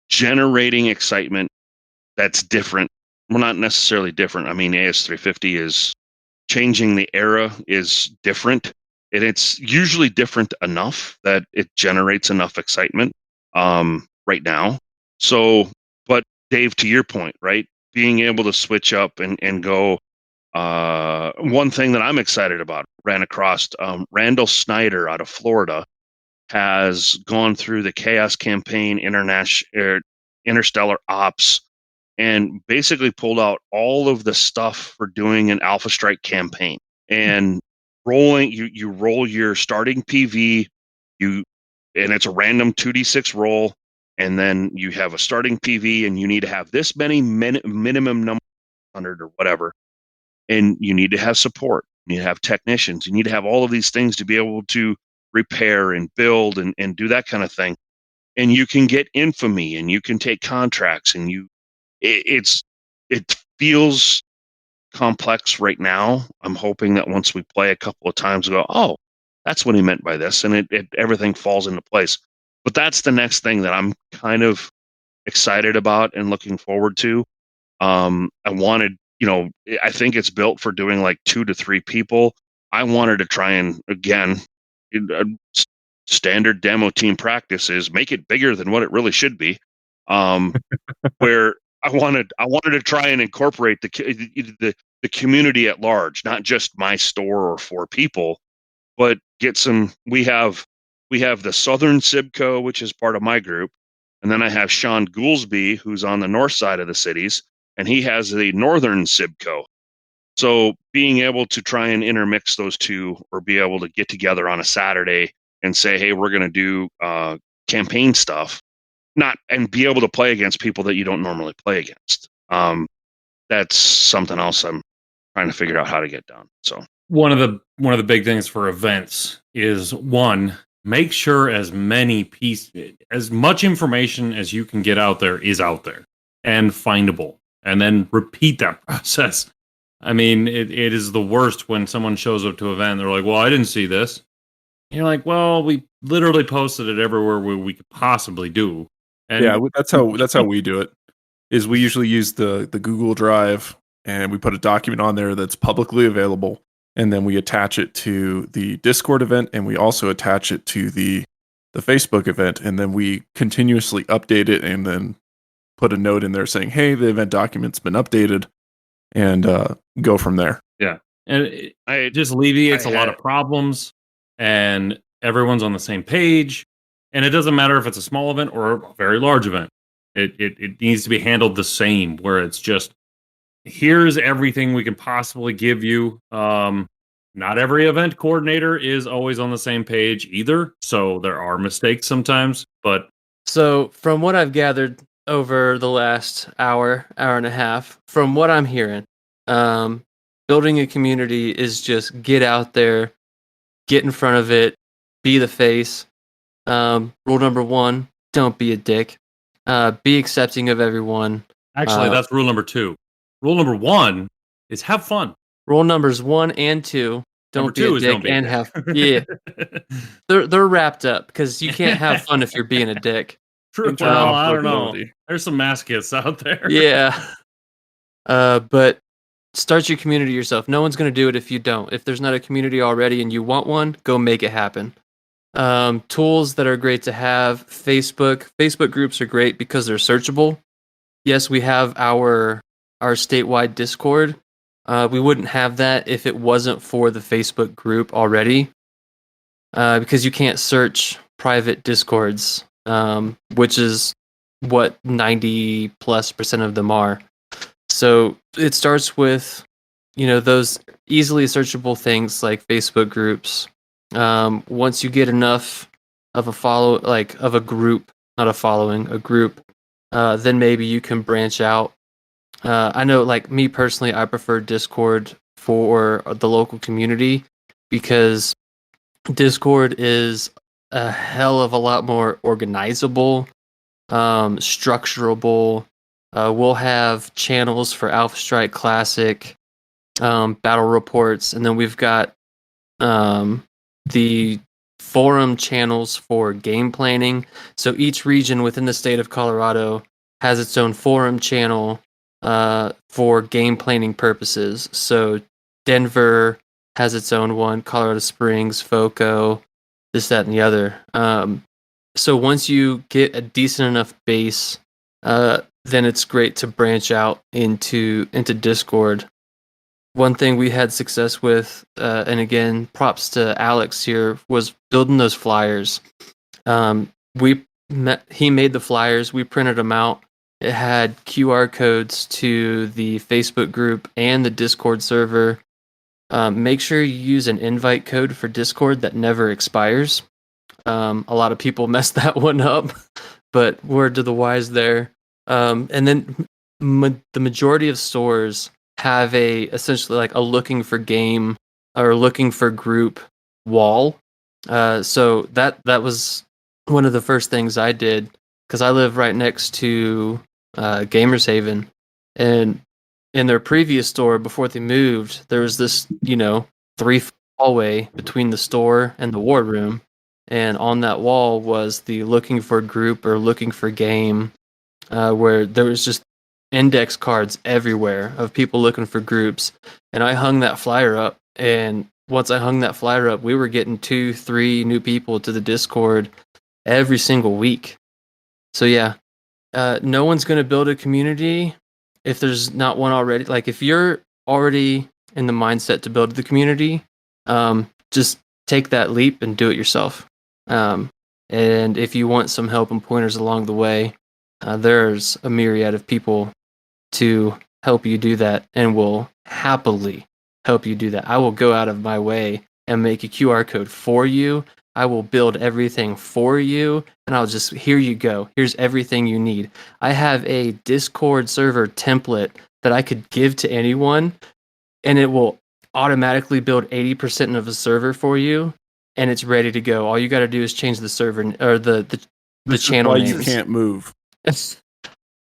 Generating excitement that's different. Well, not necessarily different. I mean, AS 350 is changing the era is different. And it's usually different enough that it generates enough excitement right now. So, but Dave, to your point, right? Being able to switch up and go, one thing that I'm excited about, ran across Randall Snyder out of Florida has gone through the Chaos Campaign, Interstellar Ops, and basically pulled out all of the stuff for doing an Alpha Strike campaign. And rolling, you roll your starting PV, and it's a random 2d6 roll, and then you have a starting PV, and you need to have this many minimum number, 100 or whatever, and you need to have support, you need to have technicians, you need to have all of these things to be able to repair and build and do that kind of thing. And you can get infamy, and you can take contracts, and it feels complex right now. I'm hoping that once we play a couple of times, we go, oh, that's what he meant by this, and everything falls into place. But that's the next thing that I'm kind of excited about and looking forward to. I think it's built for doing like 2 to 3 people. I wanted to try and, again, standard demo team practice is make it bigger than what it really should be. Where I wanted to try and incorporate the community at large, not just my store or 4 people, but get some. We have the Southern Sibco, which is part of my group, and then I have Sean Goolsby, who's on the north side of the cities, and he has the Northern Sibco. So being able to try and intermix those two, or be able to get together on a Saturday and say, hey, we're going to do campaign stuff, and be able to play against people that you don't normally play against. That's something else I'm trying to figure out how to get done. So one of the big things for events is, one, make sure as much information as you can get out there is out there and findable. and then repeat that process. I mean, it is the worst when someone shows up to an event. They're like, well, I didn't see this. And you're like, well, we literally posted it everywhere we could possibly do. And yeah, that's how we do it. Is we usually use the Google Drive, and we put a document on there that's publicly available, and then we attach it to the Discord event, and we also attach it to the Facebook event, and then we continuously update it, and then put a note in there saying, hey, the event document's been updated, and go from there. Yeah. And it just alleviates a lot of problems, and everyone's on the same page. And it doesn't matter if it's a small event or a very large event. It needs to be handled the same, where it's just, here's everything we can possibly give you. Not every event coordinator is always on the same page either, so there are mistakes sometimes. But so from what I've gathered over the last hour and a half, from what I'm hearing, building a community is just get out there, get in front of it, be the face. Rule number 1, don't be a dick. Be accepting of everyone. Actually, that's rule number 2. Rule number 1 is have fun. Rule numbers 1 and 2, don't be a dick and have yeah. They're wrapped up because you can't have fun if you're being a dick. True. Well, I don't know. There's some masochists out there. Yeah. But start your community yourself. No one's going to do it if you don't. If there's not a community already and you want one, go make it happen. Tools that are great to have. Facebook groups are great because they're searchable. Yes, we have our statewide Discord. We wouldn't have that if it wasn't for the Facebook group already, because you can't search private Discords, which is what 90+% of them are. So it starts with, those easily searchable things like Facebook groups. Once you get enough of a group, not a following, a group, then maybe you can branch out. I know, like me personally, I prefer Discord for the local community because Discord is a hell of a lot more organizable, structurable. We'll have channels for Alpha Strike Classic, battle reports, and then we've got the forum channels for game planning. So each region within the state of Colorado has its own forum channel for game planning purposes. So Denver has its own one, Colorado Springs, FOCO, this, that, and the other. So once you get a decent enough base, then it's great to branch out into Discord. One thing we had success with, and again, props to Alex here, was building those flyers. He made the flyers, we printed them out. It had QR codes to the Facebook group and the Discord server. Make sure you use an invite code for Discord that never expires. A lot of people mess that one up, but word to the wise there. And then the majority of stores have essentially like a looking for game or looking for group wall. So that was one of the first things I did, because I live right next to Gamers Haven, and in their previous store before they moved, there was this 3-foot hallway between the store and the war room, and on that wall was the looking for group or looking for game, where there was just index cards everywhere of people looking for groups. And I hung that flyer up, and once I hung that flyer up, we were getting 2-3 new people to the Discord every single week. So yeah, no one's going to build a community if there's not one already. Like, if you're already in the mindset to build the community, just take that leap and do it yourself. And if you want some help and pointers along the way, there's a myriad of people to help you do that, and will happily help you do that. I will go out of my way and make a QR code for you. I will build everything for you, and I'll just, here you go. Here's everything you need. I have a Discord server template that I could give to anyone, and it will automatically build 80% of a server for you, and it's ready to go. All you got to do is change the server or the channel why names. You can't move.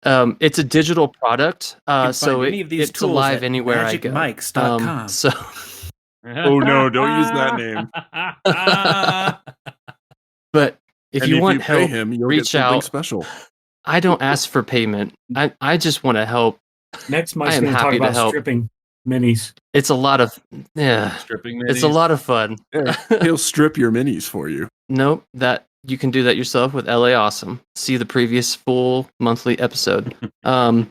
It's a digital product, can so find any of these it's tools alive at anywhere I go. magicmics.com. So Oh, no, don't use that name. but if And you want pay help, him, you'll get reach something out. special. I don't ask for payment. I just want to help. Next, I Mike's am going to talk happy to about help. stripping minis. It's a lot of Stripping it's a minis. lot of fun. Yeah, he'll strip your minis for you. Nope, that you can do that yourself with LA Awesome. See the previous full monthly episode. But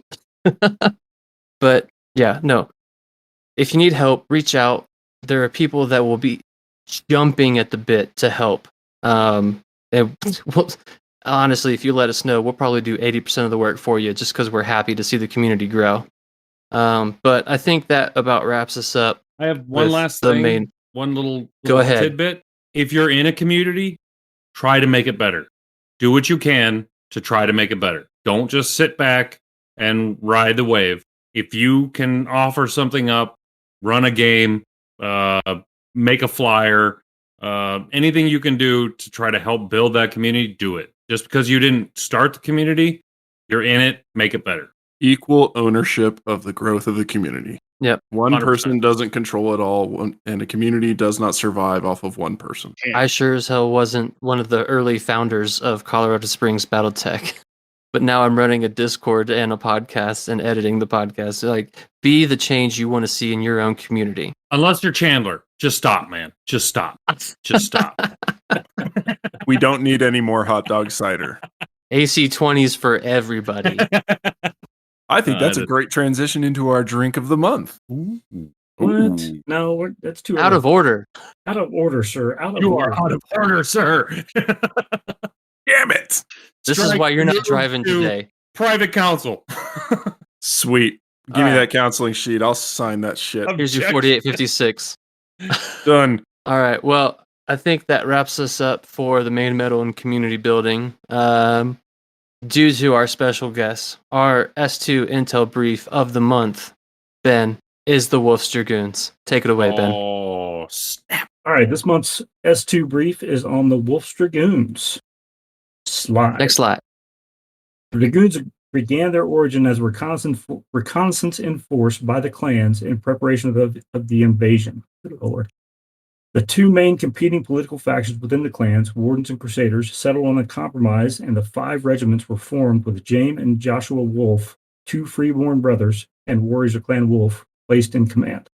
yeah, no. If you need help, reach out. There are people that will be jumping at the bit to help. Honestly, if you let us know, we'll probably do 80% of the work for you just because we're happy to see the community grow. But I think that about wraps us up. I have one with last the thing. One little Go ahead. tidbit. If you're in a community, try to make it better. Do what you can to try to make it better. Don't just sit back and ride the wave. If you can offer something up, run a game, make a flyer, anything you can do to try to help build that community, do it. Just because you didn't start the community, you're in it, make it better. Equal ownership of the growth of the community. Yep. One 100%. person doesn't control it all, and a community does not survive off of one person. I sure as hell wasn't one of the early founders of Colorado Springs BattleTech. But now I'm running a Discord and a podcast and editing the podcast. Like, be the change you want to see in your own community. Unless you're Chandler, just stop, man. Just stop. Just stop. We don't need any more hot dog cider. AC20s for everybody. I think that's a great transition into our drink of the month. What? No, that's too Out early. of order. Out of order, sir. Out of You order. are out of order, sir. Damn it! This is Strike why you're not move driving to today. Private counsel. Sweet. Give me All right. that counseling sheet. I'll sign that shit. Here's your Objection. 4856. Done. All right. Well, I think that wraps us up for the main metal and community building. Due to our special guest, our S2 Intel brief of the month, Ben, is the Wolf's Dragoons. Take it away, Ben. Oh, snap. All right, this month's S2 brief is on the Wolf's Dragoons. Slide. Next slide. The Dragoons began their origin as reconnaissance in force by the clans in preparation of the invasion. Good Lord. The two main competing political factions within the clans, Wardens and Crusaders, settled on a compromise, and the 5 regiments were formed with James and Joshua Wolf, 2 freeborn brothers and warriors of Clan Wolf, placed in command.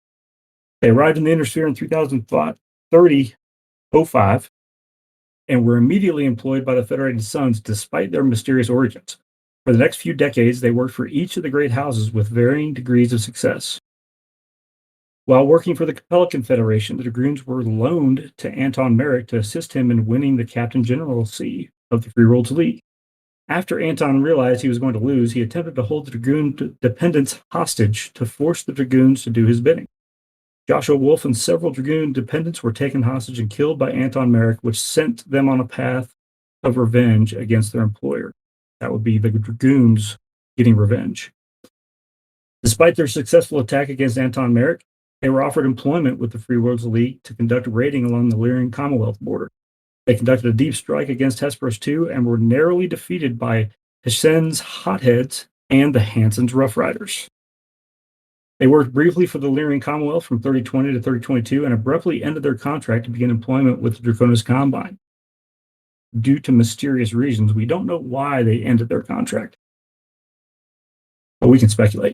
They arrived in the Inner Sphere in 3005 and were immediately employed by the Federated Sons despite their mysterious origins. For the next few decades, they worked for each of the great houses with varying degrees of success. While working for the Capella Confederation, the Dragoons were loaned to Anton Merrick to assist him in winning the Captain Generalcy of the Free Worlds League. After Anton realized he was going to lose, he attempted to hold the Dragoon dependents hostage to force the Dragoons to do his bidding. Joshua Wolf and several Dragoon dependents were taken hostage and killed by Anton Merrick, which sent them on a path of revenge against their employer. That would be the Dragoons getting revenge. Despite their successful attack against Anton Merrick, they were offered employment with the Free Worlds League to conduct raiding along the Lyrian Commonwealth border. They conducted a deep strike against Hesperus II and were narrowly defeated by Hessen's Hotheads and the Hanson's Rough Riders. They worked briefly for the Lyrian Commonwealth from 3020 to 3022 and abruptly ended their contract to begin employment with the Draconis Combine. Due to mysterious reasons, we don't know why they ended their contract, but we can speculate.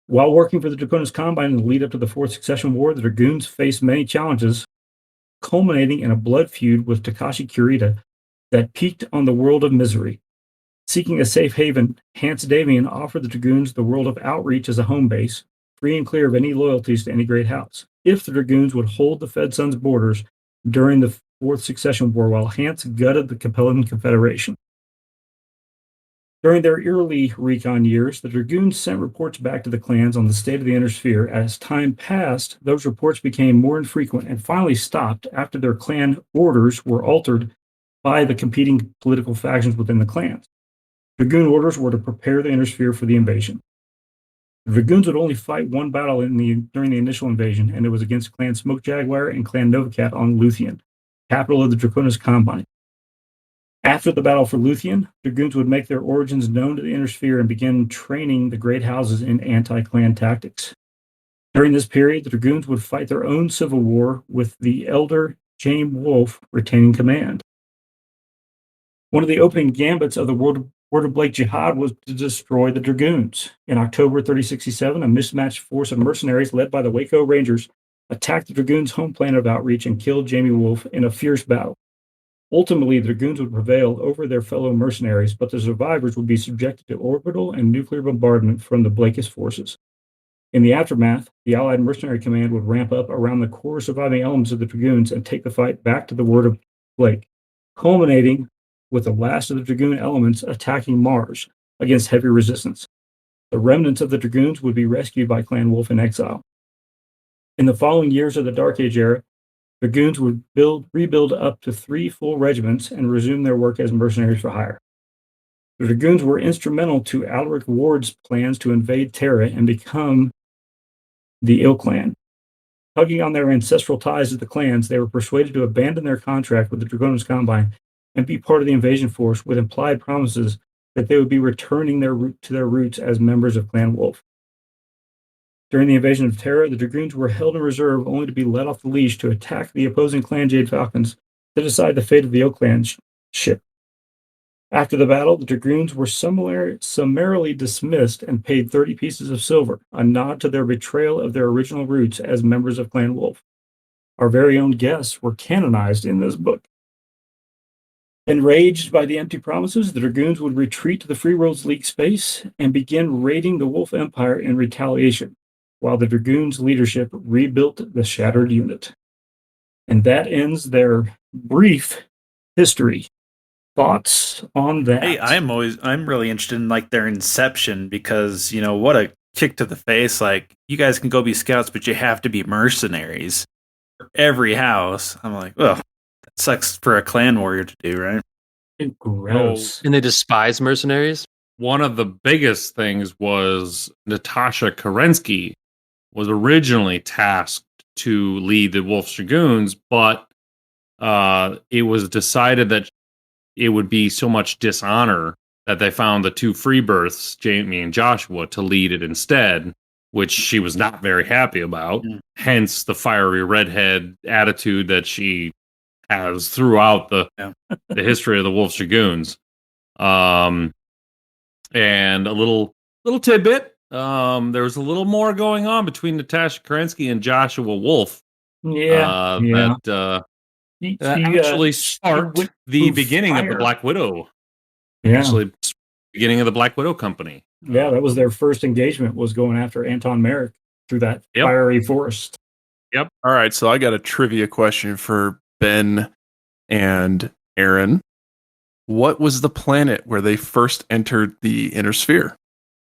While working for the Draconis Combine in the lead up to the Fourth Succession War, the Dragoons faced many challenges, culminating in a blood feud with Takashi Kurita that peaked on the World of Misery. Seeking a safe haven, Hans Davian offered the Dragoons the World of Outreach as a home base, free and clear of any loyalties to any great house, if the Dragoons would hold the Fed Sun's borders during the Fourth Succession War while Hans gutted the Capellan Confederation. During their early recon years, the Dragoons sent reports back to the clans on the state of the Inner Sphere. As time passed, those reports became more infrequent and finally stopped after their clan orders were altered by the competing political factions within the clans. Dragoon orders were to prepare the Inner Sphere for the invasion. The Dragoons would only fight one battle during the initial invasion, and it was against Clan Smoke Jaguar and Clan Novacat on Luthien, capital of the Draconis Combine. After the battle for Luthien, Dragoons would make their origins known to the Inner Sphere and begin training the Great Houses in anti-clan tactics. During this period, the Dragoons would fight their own civil war, with the elder James Wolfe retaining command. One of the opening gambits of the Word of Blake Jihad was to destroy the Dragoons. In October 3067, a mismatched force of mercenaries led by the Waco Rangers attacked the Dragoons' home planet of outreach and killed Jamie Wolfe in a fierce battle. Ultimately, the Dragoons would prevail over their fellow mercenaries, but the survivors would be subjected to orbital and nuclear bombardment from the Blakist forces. In the aftermath, the Allied Mercenary Command would ramp up around the core surviving elements of the Dragoons and take the fight back to the Word of Blake, culminating with the last of the Dragoon elements attacking Mars against heavy resistance. The remnants of the Dragoons would be rescued by Clan Wolf in exile. In the following years of the Dark Age era, Dragoons would rebuild up to 3 full regiments and resume their work as mercenaries for hire. The Dragoons were instrumental to Alaric Ward's plans to invade Terra and become the Ill Clan. Tugging on their ancestral ties to the clans, they were persuaded to abandon their contract with the Dragonis Combine and be part of the invasion force, with implied promises that they would be returning to their roots as members of Clan Wolf. During the invasion of Terra, the Dragoons were held in reserve only to be let off the leash to attack the opposing Clan Jade Falcons to decide the fate of the Ill Clan ship. After the battle, the Dragoons were summarily dismissed and paid 30 pieces of silver, a nod to their betrayal of their original roots as members of Clan Wolf. Our very own guests were canonized in this book. Enraged by the empty promises, the Dragoons would retreat to the Free Worlds League space and begin raiding the Wolf Empire in retaliation, while the Dragoons' leadership rebuilt the shattered unit. And that ends their brief history. Thoughts on that? Hey, I'm really interested in like their inception, because what a kick to the face. Like, you guys can go be scouts, but you have to be mercenaries for every house. I'm like, well, that sucks for a clan warrior to do, right? Gross. And they despise mercenaries? One of the biggest things was Natasha Kerensky was originally tasked to lead the Wolf's Dragoons, but it was decided that it would be so much dishonor that they found the 2 free births, Jamie and Joshua, to lead it instead, which she was not very happy about. Hence the fiery redhead attitude that she has throughout the history of the Wolf's Dragoons. And a little tidbit. There was a little more going on between Natasha Kerensky and Joshua Wolf. That actually sparked the beginning of the Black Widow. Yeah. Actually, beginning of the Black Widow Company. Yeah, that was their first engagement, was going after Anton Merrick through that fiery forest. Yep. All right, so I got a trivia question for Ben and Aaron. What was the planet where they first entered the Inner Sphere?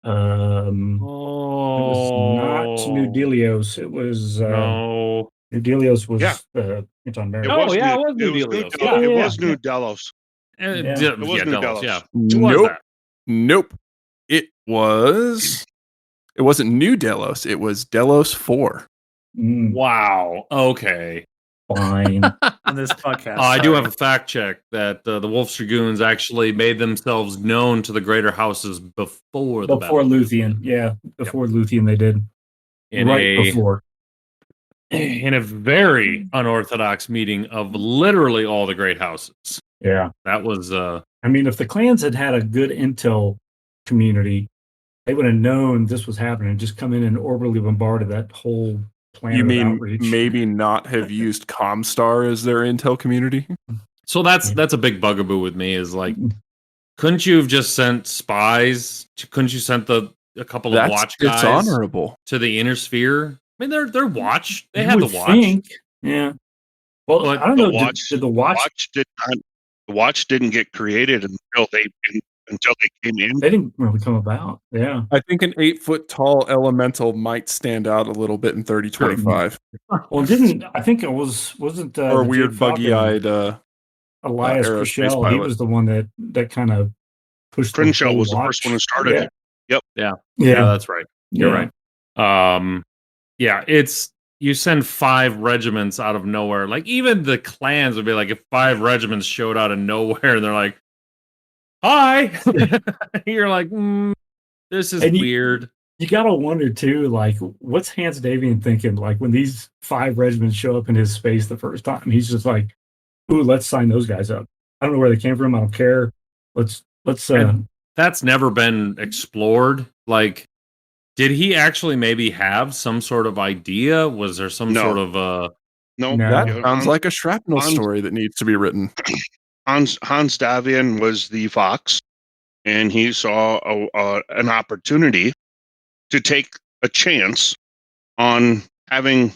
It was not New Delios. It was No. New Delios was Yeah. Anton Merrick. It was New Delios. It was New Delos. It was New Delos. Yeah. Nope. It wasn't New Delos. It was Delos 4. Wow. Okay. Fine. On this podcast. I do have a fact check that the Wolf's Dragoons actually made themselves known to the greater houses before the battle. Luthien. Yeah, before Luthien they did. Before. In a very unorthodox meeting of literally all the great houses. Yeah. That was I mean, if the clans had had a good intel community, they would have known this was happening and just come in and orbitally bombarded that whole planet. You mean outreach. maybe not have used Comstar as their intel community? So that's a big bugaboo with me, is like, couldn't you have just sent spies? Couldn't you sent a couple of watch guys? It's honorable to the Inner Sphere. I mean, they're watch. They You had the would watch. think. Yeah. Well, But I don't know. Watch, Did the watch? the watch didn't get created until they came in. They didn't really come about. Yeah. I think an 8-foot tall elemental might stand out a little bit in 3025. Well, I think it wasn't Or a the weird Jade Falcon, buggy-eyed Elias aerospace Crishell. He pilot. was the one that kind of pushed. Crenshaw was the watch. first one who started it. Yep. Yeah, Yeah. that's right. You're right. Yeah, it's, you send 5 regiments out of nowhere. Like, even the clans would be like, if 5 regiments showed out of nowhere, and they're like, hi. You're like, this is And weird. You gotta wonder too, like, what's Hans Davian thinking? Like, when these 5 regiments show up in his space the first time, he's just like, "Ooh, let's sign those guys up. I don't know where they came from. I don't care. Let's." And that's never been explored. Like, did he actually maybe have some sort of idea? Was there some No. sort of No, No. That sounds like a shrapnel story that needs to be written. Hans Davian was the fox, and he saw an opportunity to take a chance on having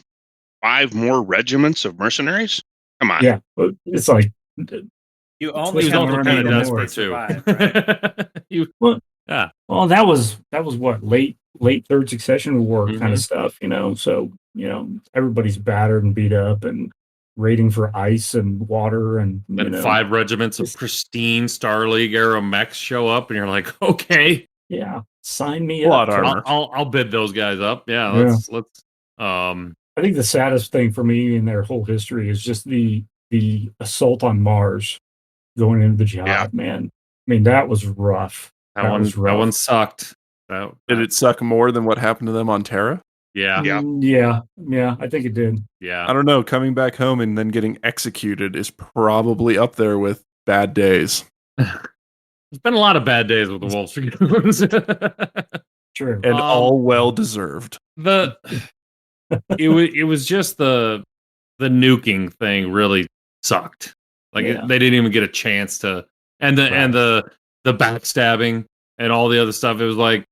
5 more regiments of mercenaries. Come on. Yeah, but it's like You Twist only he was Haven't also run kind of any more. desperate too. Survive, right? well, Yeah. well, that was what late third succession war kind Mhm. of stuff, So everybody's battered and beat up and raiding for ice and water and And 5 regiments of it's- pristine Star League era mechs show up, and you're like, okay, yeah, sign me Plot up. armor. I'll bid those guys up. Yeah, Yeah. let's. I think the saddest thing for me in their whole history is just the assault on Mars going into the jihad. Yeah. Man, I mean that was rough. That one sucked. Did it suck more than what happened to them on Terra? Yeah, Yeah, I think it did. yeah. I don't know. Coming back home and then getting executed is probably up there with bad days. There's been a lot of bad days with the Wolves Dragoons. True. And all well deserved. It was just the nuking thing really sucked. Like Yeah. they didn't even get a chance to, and the backstabbing and all the other stuff. It was like,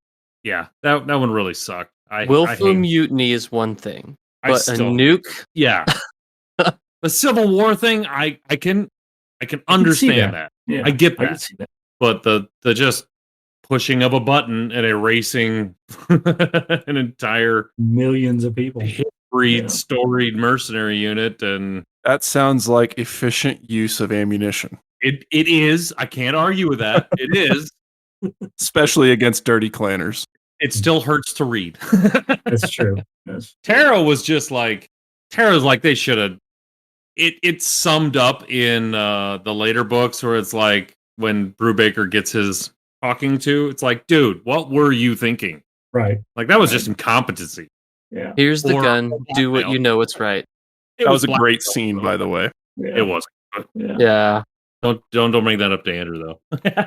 yeah, that one really sucked. Willful mutiny is one thing, but a nuke. yeah. The Civil War thing, I can understand that. Yeah, I get I can that. see that. But the just pushing of a button and erasing an entire Millions of people. breed storied mercenary unit, and That sounds like efficient use of ammunition, it is. I can't argue with that. It is. especially against dirty clanners. It still hurts to read. That's true. Yes. Terra was just like Terra's like they should have. It's summed up in the later books where it's like when Brubaker gets his talking to. It's like, dude, what were you thinking? Right. Like that was just incompetency. Yeah. Here's the Or gun. Do what blackmail. you know it's right. That was a black- great scene, by the way. Yeah. It was. Yeah. Yeah. Don't bring that up to Andrew though.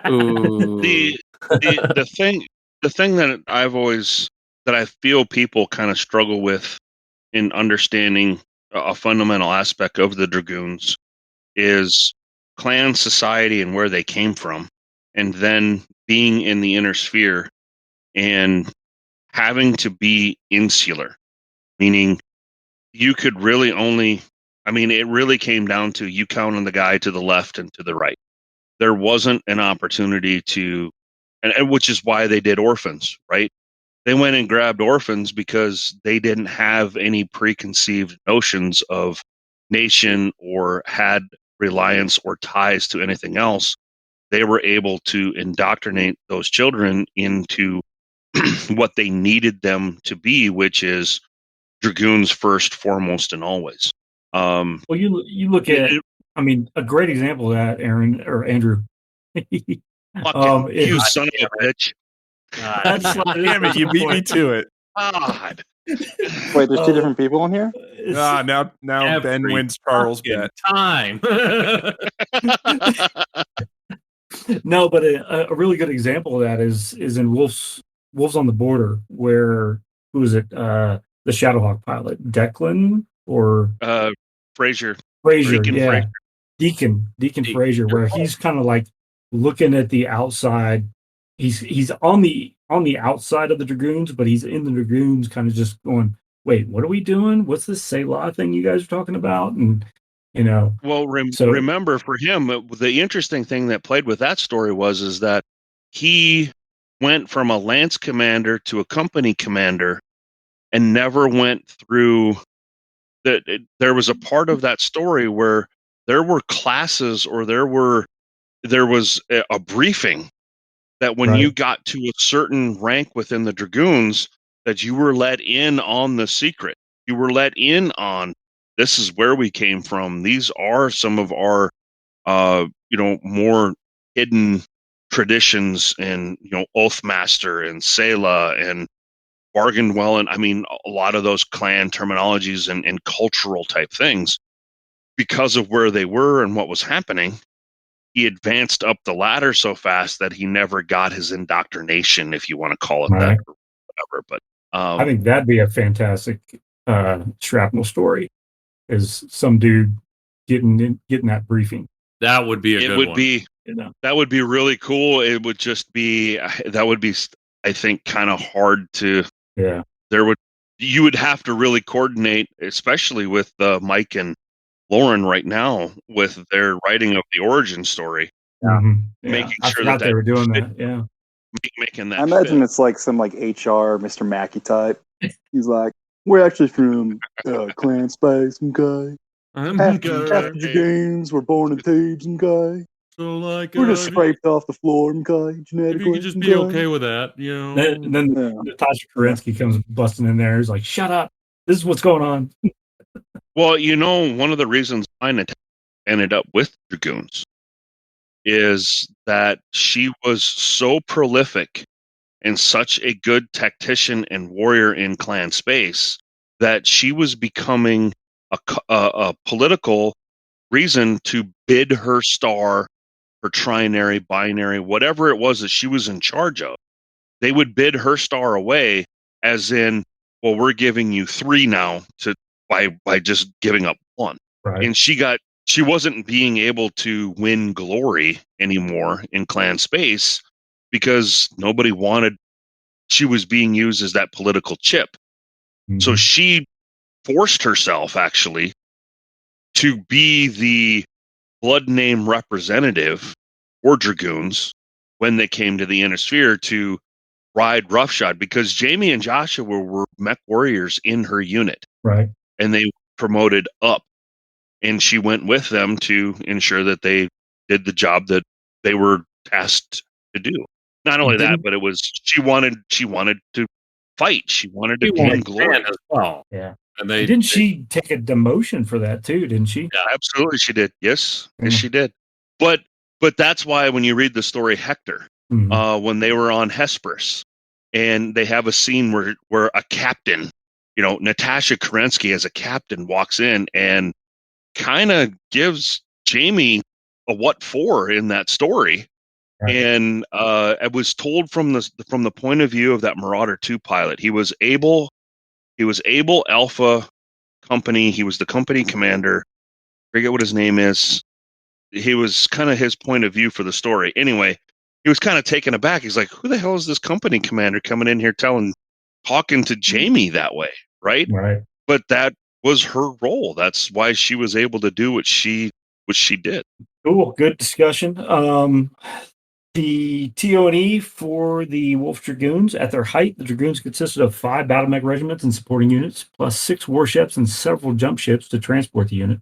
Ooh. The thing that I feel people kind of struggle with in understanding a fundamental aspect of the Dragoons is clan society and where they came from, and then being in the inner sphere and having to be insular, meaning you could really only, it really came down to you counting the guy to the left and to the right. There wasn't an opportunity to, and which is why they did orphans, right? They went and grabbed orphans because they didn't have any preconceived notions of nation or had reliance or ties to anything else. They were able to indoctrinate those children into what they needed them to be, which is Dragoons first, foremost, and always. Well, you look at, a great example of that, Aaron or Andrew. You son of a bitch. That's Damn it, you beat me to it. God. Wait, there's 2 different people in here? Now Ben Every wins Charles' fucking bet. time. No, but a really good example of that is in Wolves on the Border, where who is it? The Shadowhawk pilot, Declan or Frazier. Frazier, Deacon yeah, Frazier. Deacon Frazier, where he's kind of like looking at the outside. He's on the outside of the Dragoons, but he's in the Dragoons, kind of just going, "Wait, what are we doing? What's this Selah thing you guys are talking about?" And Well, remember for him, the interesting thing that played with that story is that he went from a lance commander to a company commander and never went through that. There was a part of that story where there were classes or there was a briefing that when you got to a certain rank within the Dragoons, that you were let in on the secret. You were let in on, this is where we came from. These are some of our, more hidden traditions and Oathmaster and Selah and Bargain Well, and I mean a lot of those clan terminologies and cultural type things, because of where they were and what was happening. He advanced up the ladder so fast that he never got his indoctrination, if you want to call it that, or whatever. But I think that'd be a fantastic shrapnel story. Is some dude getting that briefing? That would be a good one. That would be really cool. It would just be I think kind of hard to. Yeah. You would have to really coordinate, especially with Mike and Lauren right now with their writing of the origin story. Making sure that they were doing that. Yeah. Making that. I imagine it's like some like HR Mr. Mackey type. He's like, we're actually from Clan Space, okay? Half the games were born in Thebes, okay? So like, we're just scraped off the floor, okay? Genetically, if you could just be okay with that, Then Natasha Kerensky comes busting in there. He's like, "Shut up! This is what's going on." Well, one of the reasons I ended up with Dragoons is that she was so prolific and such a good tactician and warrior in Clan Space that she was becoming a political reason to bid her star, her trinary, binary, whatever it was that she was in charge of. They would bid her star away, as in, well, we're giving you 3 now by just giving up 1. Right. And she wasn't being able to win glory anymore in Clan Space because nobody wanted. She was being used as that political chip. Mm-hmm. So she forced herself actually to be the blood name representative for Dragoons when they came to the Inner Sphere to ride roughshod, because Jamie and Joshua were mech warriors in her unit. Right. And they promoted up, and she went with them to ensure that they did the job that they were tasked to do. Not only that, but it was she wanted to fight. She wanted to gain glory as well. Yeah. And didn't she take a demotion for that too? Didn't she? Yeah, absolutely, she did. Yes, yes, she did. But that's why when you read the story Hector, when they were on Hesperus, and they have a scene where a captain, Natasha Kerensky as a captain walks in and kind of gives Jamie a what for in that story. Right. And it was told from the point of view of that Marauder 2 pilot. He was able Alpha Company. He was the company commander. I forget what his name is. He was kind of his point of view for the story. Anyway, he was kind of taken aback. He's like, who the hell is this company commander coming in here talking to Jamie that way? Right. But that was her role. That's why she was able to do what she did. Cool. Good discussion. The TO&E for the Wolf Dragoons, at their height, the Dragoons consisted of 5 battle mech regiments and supporting units, plus 6 warships and several jump ships to transport the unit.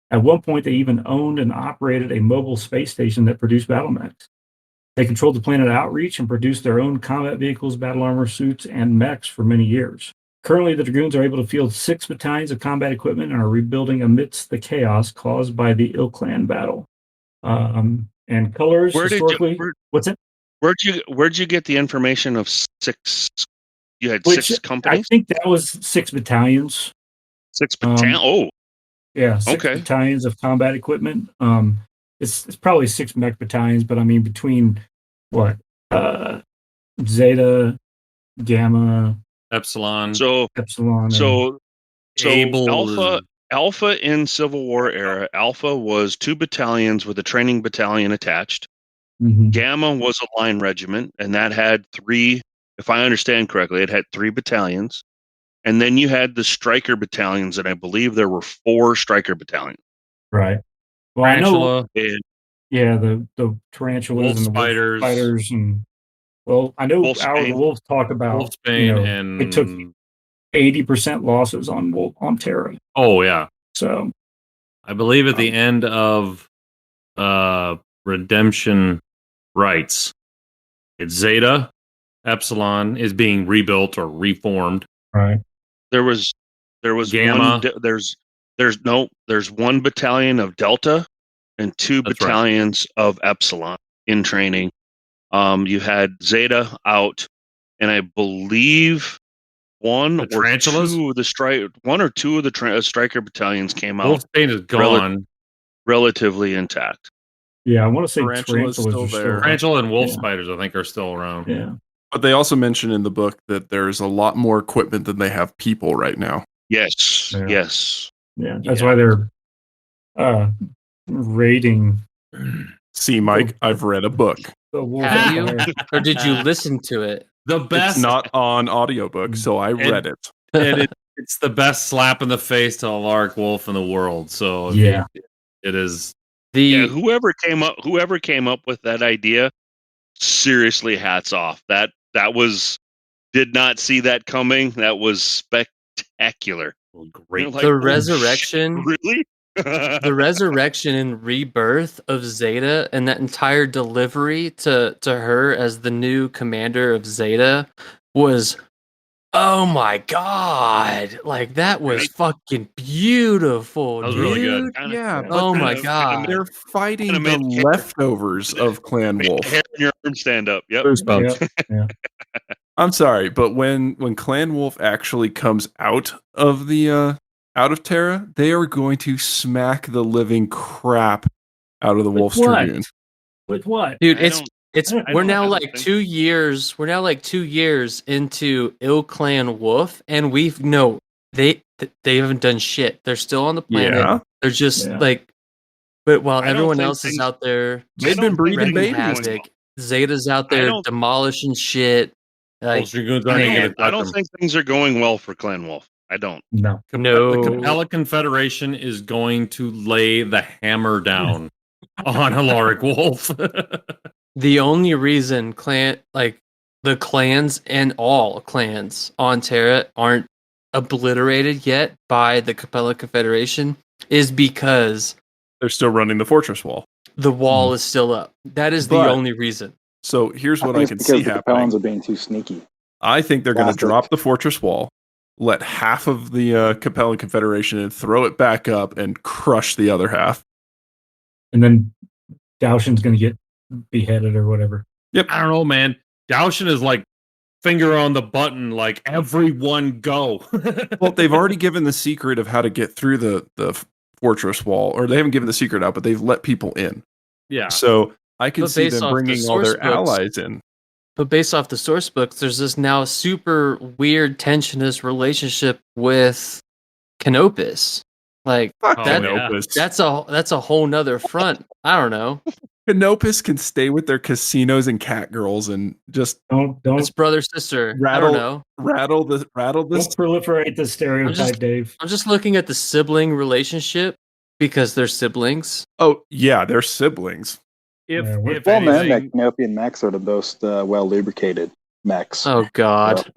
At one point, they even owned and operated a mobile space station that produced battle mechs. They controlled the planet Outreach and produced their own combat vehicles, battle armor suits, and mechs for many years. Currently, the Dragoons are able to field 6 battalions of combat equipment and are rebuilding amidst the chaos caused by the Ilklan battle. And colors historically. What's it? Where'd you get the information of 6? You had 6 companies. I think that was 6 battalions. 6 battalions. Yeah, 6 battalions of combat equipment. It's probably 6 mech battalions, but I mean between what? Zeta, Gamma, Epsilon. Epsilon. So Alpha in Civil War era, Alpha was 2 battalions with a training battalion attached. Mm-hmm. Gamma was a line regiment, and that had 3, if I understand correctly, it had 3 battalions. And then you had the striker battalions, and I believe there were 4 striker battalions. Right. Well, Tarantula. The tarantulas wolf and the spiders. Spiders, and I know our Wolves talk about and they took 80% losses on Terra. Oh yeah. So I believe at the end of Redemption Rights, it's Zeta, Epsilon is being rebuilt or reformed. Right. There was Gamma. There's 1 battalion of Delta and 2 battalions of Epsilon in training. You had Zeta out, and I believe one or two of the striker battalions came out. Wolfsbane is gone. Relatively intact. Yeah, I want to say Tarantula's tarantulas still are there. Tarantula and wolf Yeah. spiders, I think, are still around. Yeah. But they also mention in the book that there's a lot more equipment than they have people right now. Yes. Yeah. Yes. Yeah. That's why they're raiding. See, Mike, I've read a book. The wolf Have you? empire. Or did you listen to it? The best. It's not on audiobook, so I read it. And it's the best slap in the face to Alaric Wolf in the world. So Yeah. it is. Whoever came up with that idea, seriously, hats off. That was, did not see that coming. That was spectacular. Great. Like, The resurrection. Really? The resurrection and rebirth of Zeta and that entire delivery to her as the new commander of Zeta was, oh my god, like that was fucking beautiful. That was dude. really good. Yeah, but Oh my god. they're fighting Kinda the made hair- leftovers of Clan Wolf. Hair in your arm stand up. Yep. Yeah. Yeah. I'm sorry, but when Clan Wolf actually comes out of the out of Terra, they are going to smack the living crap out of the Wolf's what? Dragoon. With what? Dude, I we're don't now have like anything. 2 years. We're now like 2 years into Ill Clan Wolf, and they haven't done shit. They're still on the planet. Yeah. They're just Yeah. like, but while I don't everyone think else is things- out there, They've been breeding wreaking babies. havoc, Zeta's out I there don't- demolishing shit. Like, Wolf's Dragoons aren't even going to I touch don't them. think things are going well for Clan Wolf. I don't. No. no, The Capella Confederation is going to lay the hammer down on Alaric Wolf. the only reason the clans and all clans on Terra aren't obliterated yet by the Capella Confederation is because They're still running the fortress wall. the wall is still up. That is the But- only reason. So here's what I think can it's see because the happening. Capellans are being too sneaky. I think they're going to Blasted. drop the fortress wall, let half of the Capellan Confederation in, throw it back up, and crush the other half. And then Daoshin's going to get beheaded or whatever. I don't know, man. Daoshin is like finger on the button, like everyone go. Well, they've already given the secret of how to get through the fortress wall, or they haven't given the secret out, but they've let people in. Yeah. So I can But see based them off the bringing all source their books- allies in. But based off the source books, there's this now super weird tensionist relationship with Canopus. Like Oh, Canopus. that's a whole nother front. I don't know. Canopus can stay with their casinos and cat girls and just Don't It's brother sister. I Rattle- don't know. rattle this. don't proliferate the stereotype, Dave. I'm just looking at the sibling relationship because they're siblings. Oh yeah, they're siblings. If, Yeah, if Well, man, anything, that Canopian mechs are the most well lubricated mechs. Oh God.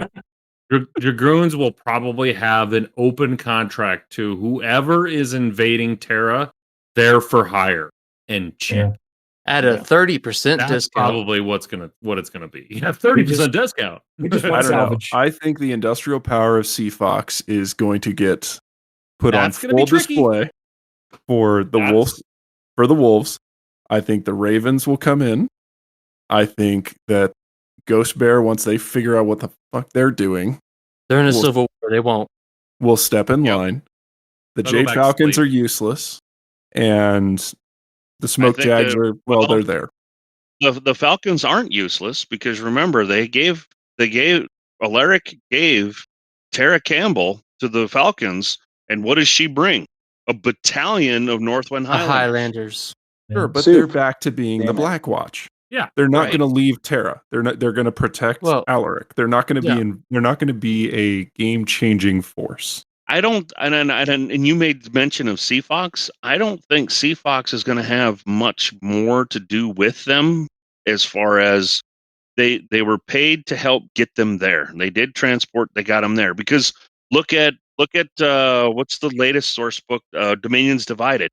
Dragoons will probably have an open contract to whoever is invading Terra, they're for hire and cheap. Yeah. At a 30% That's discount. probably what it's gonna be. You have 30% discount. we just I want don't know. salvage. I think the industrial power of Sea Fox is going to get put That's on gonna be full tricky. display for the That's- wolves. For the wolves, I think the Ravens will come in. I think that Ghost Bear, once they figure out what the fuck they're doing, They're in a Well- civil war. They won't. will step in Yep. line. The They'll go Jade back to Falcons sleep. are useless, and the Smoke think Jags that- are they're there. The Falcons aren't useless because remember Alaric gave Tara Campbell to the Falcons, and what does she bring? A battalion of Northwind The Highlanders. Highlanders. Sure, but Soup. they're back to being the Damn it. Black Watch. Yeah, They're not right. going to leave Terra. They're going to protect Well, Alaric. They're not going to yeah. be in. They're not going to be a game-changing force. I don't, and you made mention of Sea Fox. I don't think Sea Fox is going to have much more to do with them as far as they were paid to help get them there. They did transport. They got them there because look at what's the latest source book? Dominions Divided.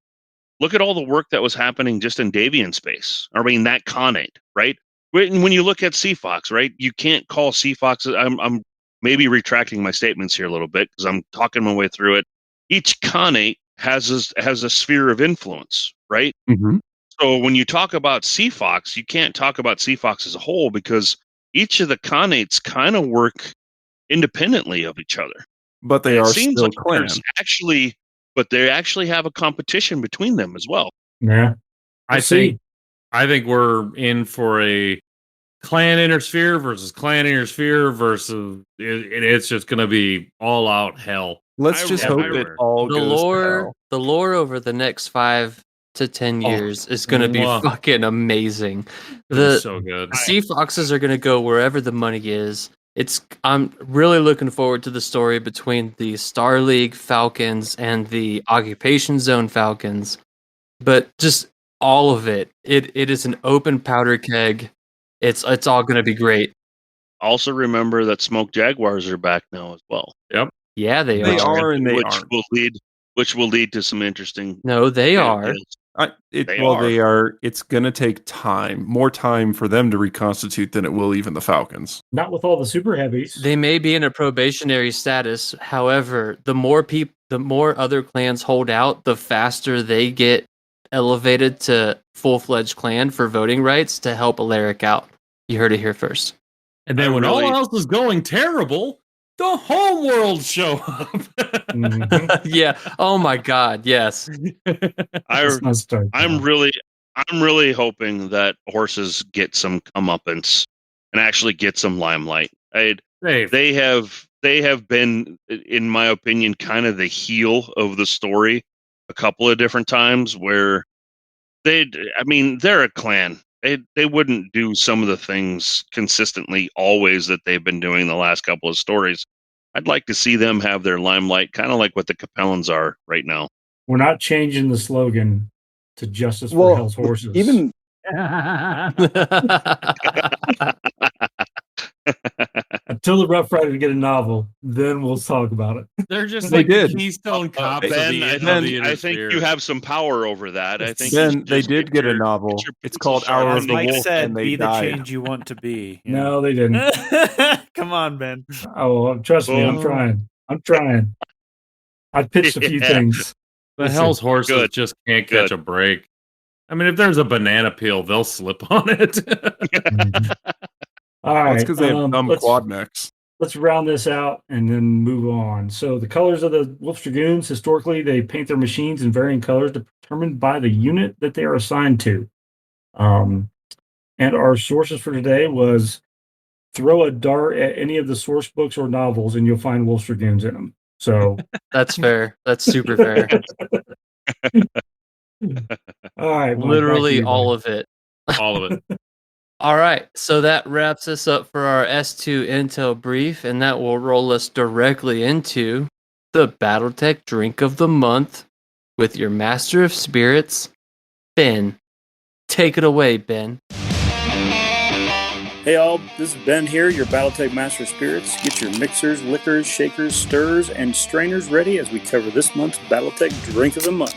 Look at all the work that was happening just in Davian space. I mean that Khanate, right? When you look at Sea Fox, right? You can't call Sea Fox. I'm maybe retracting my statements here a little bit because I'm talking my way through it. Each Khanate has a sphere of influence, right? Mm-hmm. So when you talk about Sea Fox, you can't talk about Sea Fox as a whole because each of the Khanates kind of work independently of each other. But they And it are seems still like clan. there's actually, but they actually have a competition between them as well. Yeah. I We'll see. think we're in for a clan intersphere versus clan intersphere versus it's just going to be all out hell. Let's just hope it everywhere. all The goes to lore, hell. the lore over the next 5 to 10 years is going to be mwah. fucking amazing. It's The so good. Sea Foxes are going to go wherever the money is. I'm really looking forward to the story between the Star League Falcons and the Occupation Zone Falcons. But just all of it. It is an open powder keg. It's all going to be great. Also, remember that Smoke Jaguars are back now as well. Yeah, they They are. are and they which aren't. will lead to some interesting. No, they are. deals. They are. It's going to take time, more time for them to reconstitute than it will even the Falcons. Not with all the super heavies. They may be in a probationary status. However, the more other clans hold out, the faster they get elevated to full-fledged clan for voting rights to help Alaric out. You heard it here first. And then I when really- all else is going terrible, the home world show up. Mhm. Yeah. Oh my God. Yes. Let's not start I'm that. really hoping that horses get some comeuppance and actually get some limelight. Dave, They have been, in my opinion, kind of the heel of the story a couple of different times where they're a clan. They wouldn't do some of the things consistently always that they've been doing the last couple of stories. I'd like to see them have their limelight, kind of like what the Capellans are right now. We're not changing the slogan to Justice for Well, Hell's Horses. even until the Rough Riders get a novel, then we'll talk about it. they're just They like the did. Keystone Cops of Ben, the, I of think, the I think Intersphere. you have some power over that. I think Ben, you they just did get a your- novel. your It's pencil called sharp Hour As of the Mike Wolf, said, and they be the died. change you want to be. you No, they didn't. know? Come on, Ben. Oh, trust me, I'm Oh. trying. I'm trying. I pitched a few Yeah. things. The We'll see. Hell's Horses Good. just can't catch a break. I mean, if there's a banana peel, they'll slip on it. Mhm. All That's right. because they have dumb quad necks. Let's round this out and then move on. So the colors of the Wolf's Dragoons, historically, they paint their machines in varying colors determined by the unit that they are assigned to. And our sources for today was throw a dart at any of the source books or novels and you'll find Wolf's Dragoons in them. So That's fair. That's super fair. all right. Mike, Literally back to you, all buddy. of it. All of it. All right, so that wraps us up for our S2 Intel brief, and that will roll us directly into the BattleTech Drink of the Month with your Master of Spirits, Ben. Take it away, Ben. Hey all, this is Ben here, your BattleTech Master of Spirits. Get your mixers, liquors, shakers, stirs, and strainers ready as we cover this month's BattleTech Drink of the Month.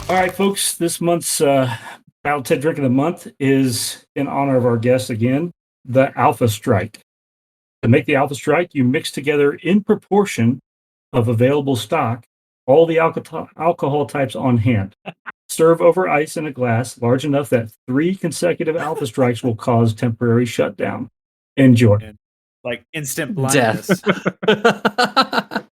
All right, folks, this month's BattleTech Drink of the Month is in honor of our guest again, the Alpha Strike. To make the Alpha Strike, you mix together in proportion of available stock all the alcohol types on hand. Serve over ice in a glass large enough that 3 consecutive Alpha Strikes will cause temporary shutdown. Enjoy. Like instant blindness. Death.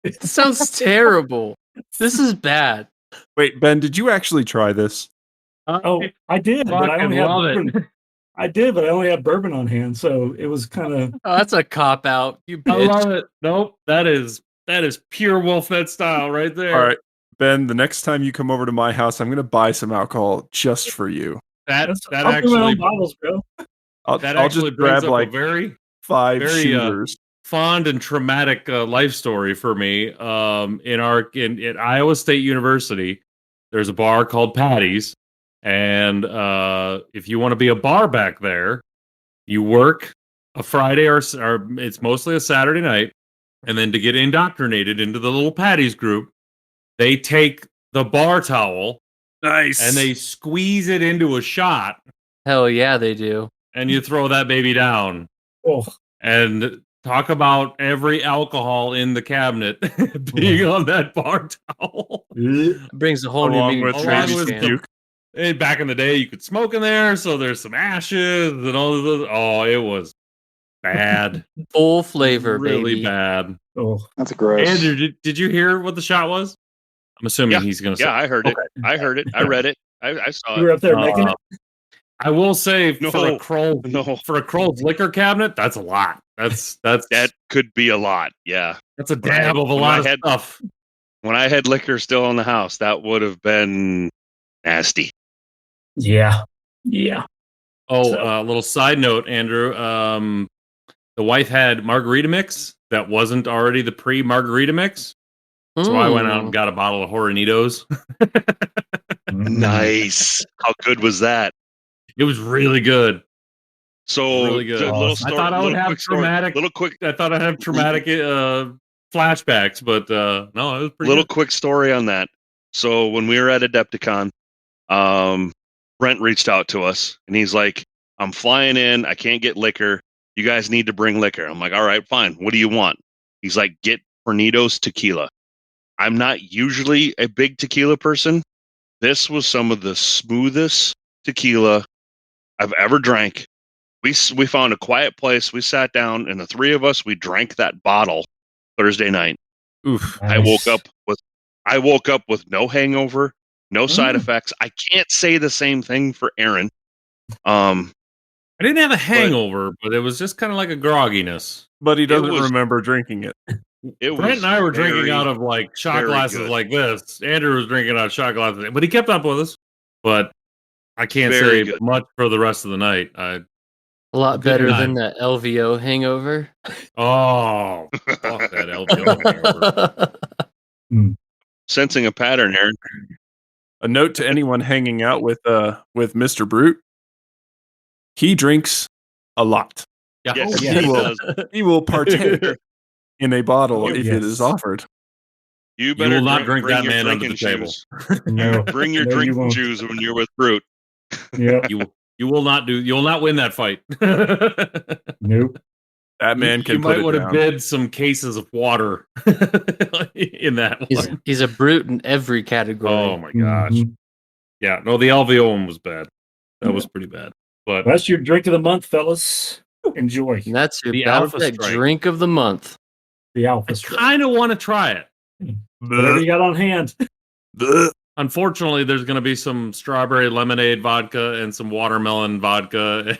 It sounds terrible. This is bad. Wait, Ben, did you actually try this? Oh, I did, but I Fucking only have love it. bourbon. I did, but I only have bourbon on hand, so it was kind of Oh, that's a cop out. You I bitch. love it. Nope, that is pure Wolfnet style right there. All right, Ben, the next time you come over to my house, I'm going to buy some alcohol just for you. That I'll bring my own actually bottles, bro. I'll actually just grab brings up like a very 5 very, shooters. fond and traumatic life story for me. In Iowa State University, there's a bar called Patty's, and if you want to be a bar back there, you work a Friday or it's mostly a Saturday night, and then to get indoctrinated into the little Patty's group, they take the bar towel Nice. and they squeeze it into a shot, Hell yeah, they do. and you throw that baby down. Oh, And Talk about every alcohol in the cabinet being on that bar towel. Brings a whole new Along meaning with to maybe trash some can. puke. And back in the day, you could smoke in there, so there's some ashes and all of those. Oh, it was bad. Full flavor, really baby. bad. Oh, That's gross. Andrew, did you hear what the shot was? I'm assuming he's going to say. Yeah, I heard it. I heard it. I read it. I saw you were it. up there making it. I will say No, for a Krull's liquor cabinet, that's a lot. That could be a lot. Yeah. that's a dab of a when lot I of had- stuff. When I had liquor still in the house, that would have been nasty. Yeah. Yeah. Oh, So- little side note, Andrew. The wife had margarita mix that wasn't already the pre-margarita mix, so I went out and got a bottle of Hornitos. Nice. How good was that? It was really good. So Really good. Little Awesome. story, I thought I would little have quick story- traumatic. Little quick I thought I'd have traumatic flashbacks, but no, it was pretty little good. quick story on that. So when we were at Adepticon, Brent reached out to us and he's like, I'm flying in. I can't get liquor. You guys need to bring liquor. I'm like, all right, fine. What do you want? He's like, get Hornitos tequila. I'm not usually a big tequila person. This was some of the smoothest tequila I've ever drank. We found a quiet place. We sat down, and the three of us, we drank that bottle Thursday night. Oof. I woke up with no hangover, no side effects. I can't say the same thing for Aaron. I didn't have a hangover, but it was just kind of like a grogginess. But he doesn't was- remember drinking it. Brent and I were drinking very- out of like shot very glasses good. like this. Andrew was drinking out of shot glasses, but he kept up with us. But I can't Very say good. much for the rest of the night. A lot Good better night. than that LVO hangover. Oh, fuck that LVO hangover. Sensing a pattern, Aaron. A note to anyone hanging out with Mr. Brute. He drinks a lot. Yeah. Yes, yeah. he Well, does. He will partake in a bottle Oh, if yes. it is offered. You better will not drink bring that your man under drinking the table. shoes. No. Bring your No, you drinking won't. shoes when you're with Brute. Yeah. You will not win that fight. Nope. That man can you put might it want to down. bid some cases of water in that He's, one. he's a brute in every category. Oh my gosh. Mhm. Yeah, no, the LVO one was bad. That was pretty bad. But That's your drink of the month, fellas. Enjoy And that's your The Alpha BattleTech Strike. drink of the month. the Alpha I Strike. kind of want to try it. Whatever you got on hand. Bleh. Unfortunately, there's going to be some strawberry lemonade vodka and some watermelon vodka.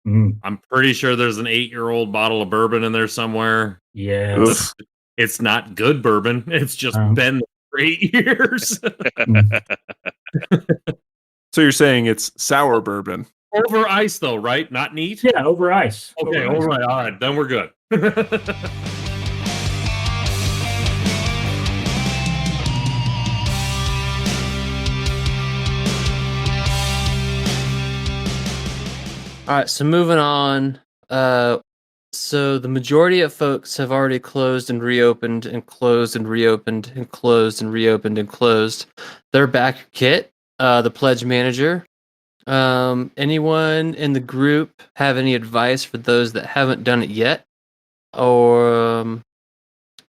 Mm. I'm pretty sure there's an 8-year-old bottle of bourbon in there somewhere. Yes. Oof. It's not good bourbon. It's just been there for 8 years. So you're saying it's sour bourbon? Over ice, though, right? Not neat? Yeah, over ice. Okay, Over ice. all right. Then we're good. All right, so moving on. So the majority of folks have already closed and reopened and closed and reopened and closed and reopened and closed their backer kit. The pledge manager. Anyone in the group have any advice for those that haven't done it yet? Or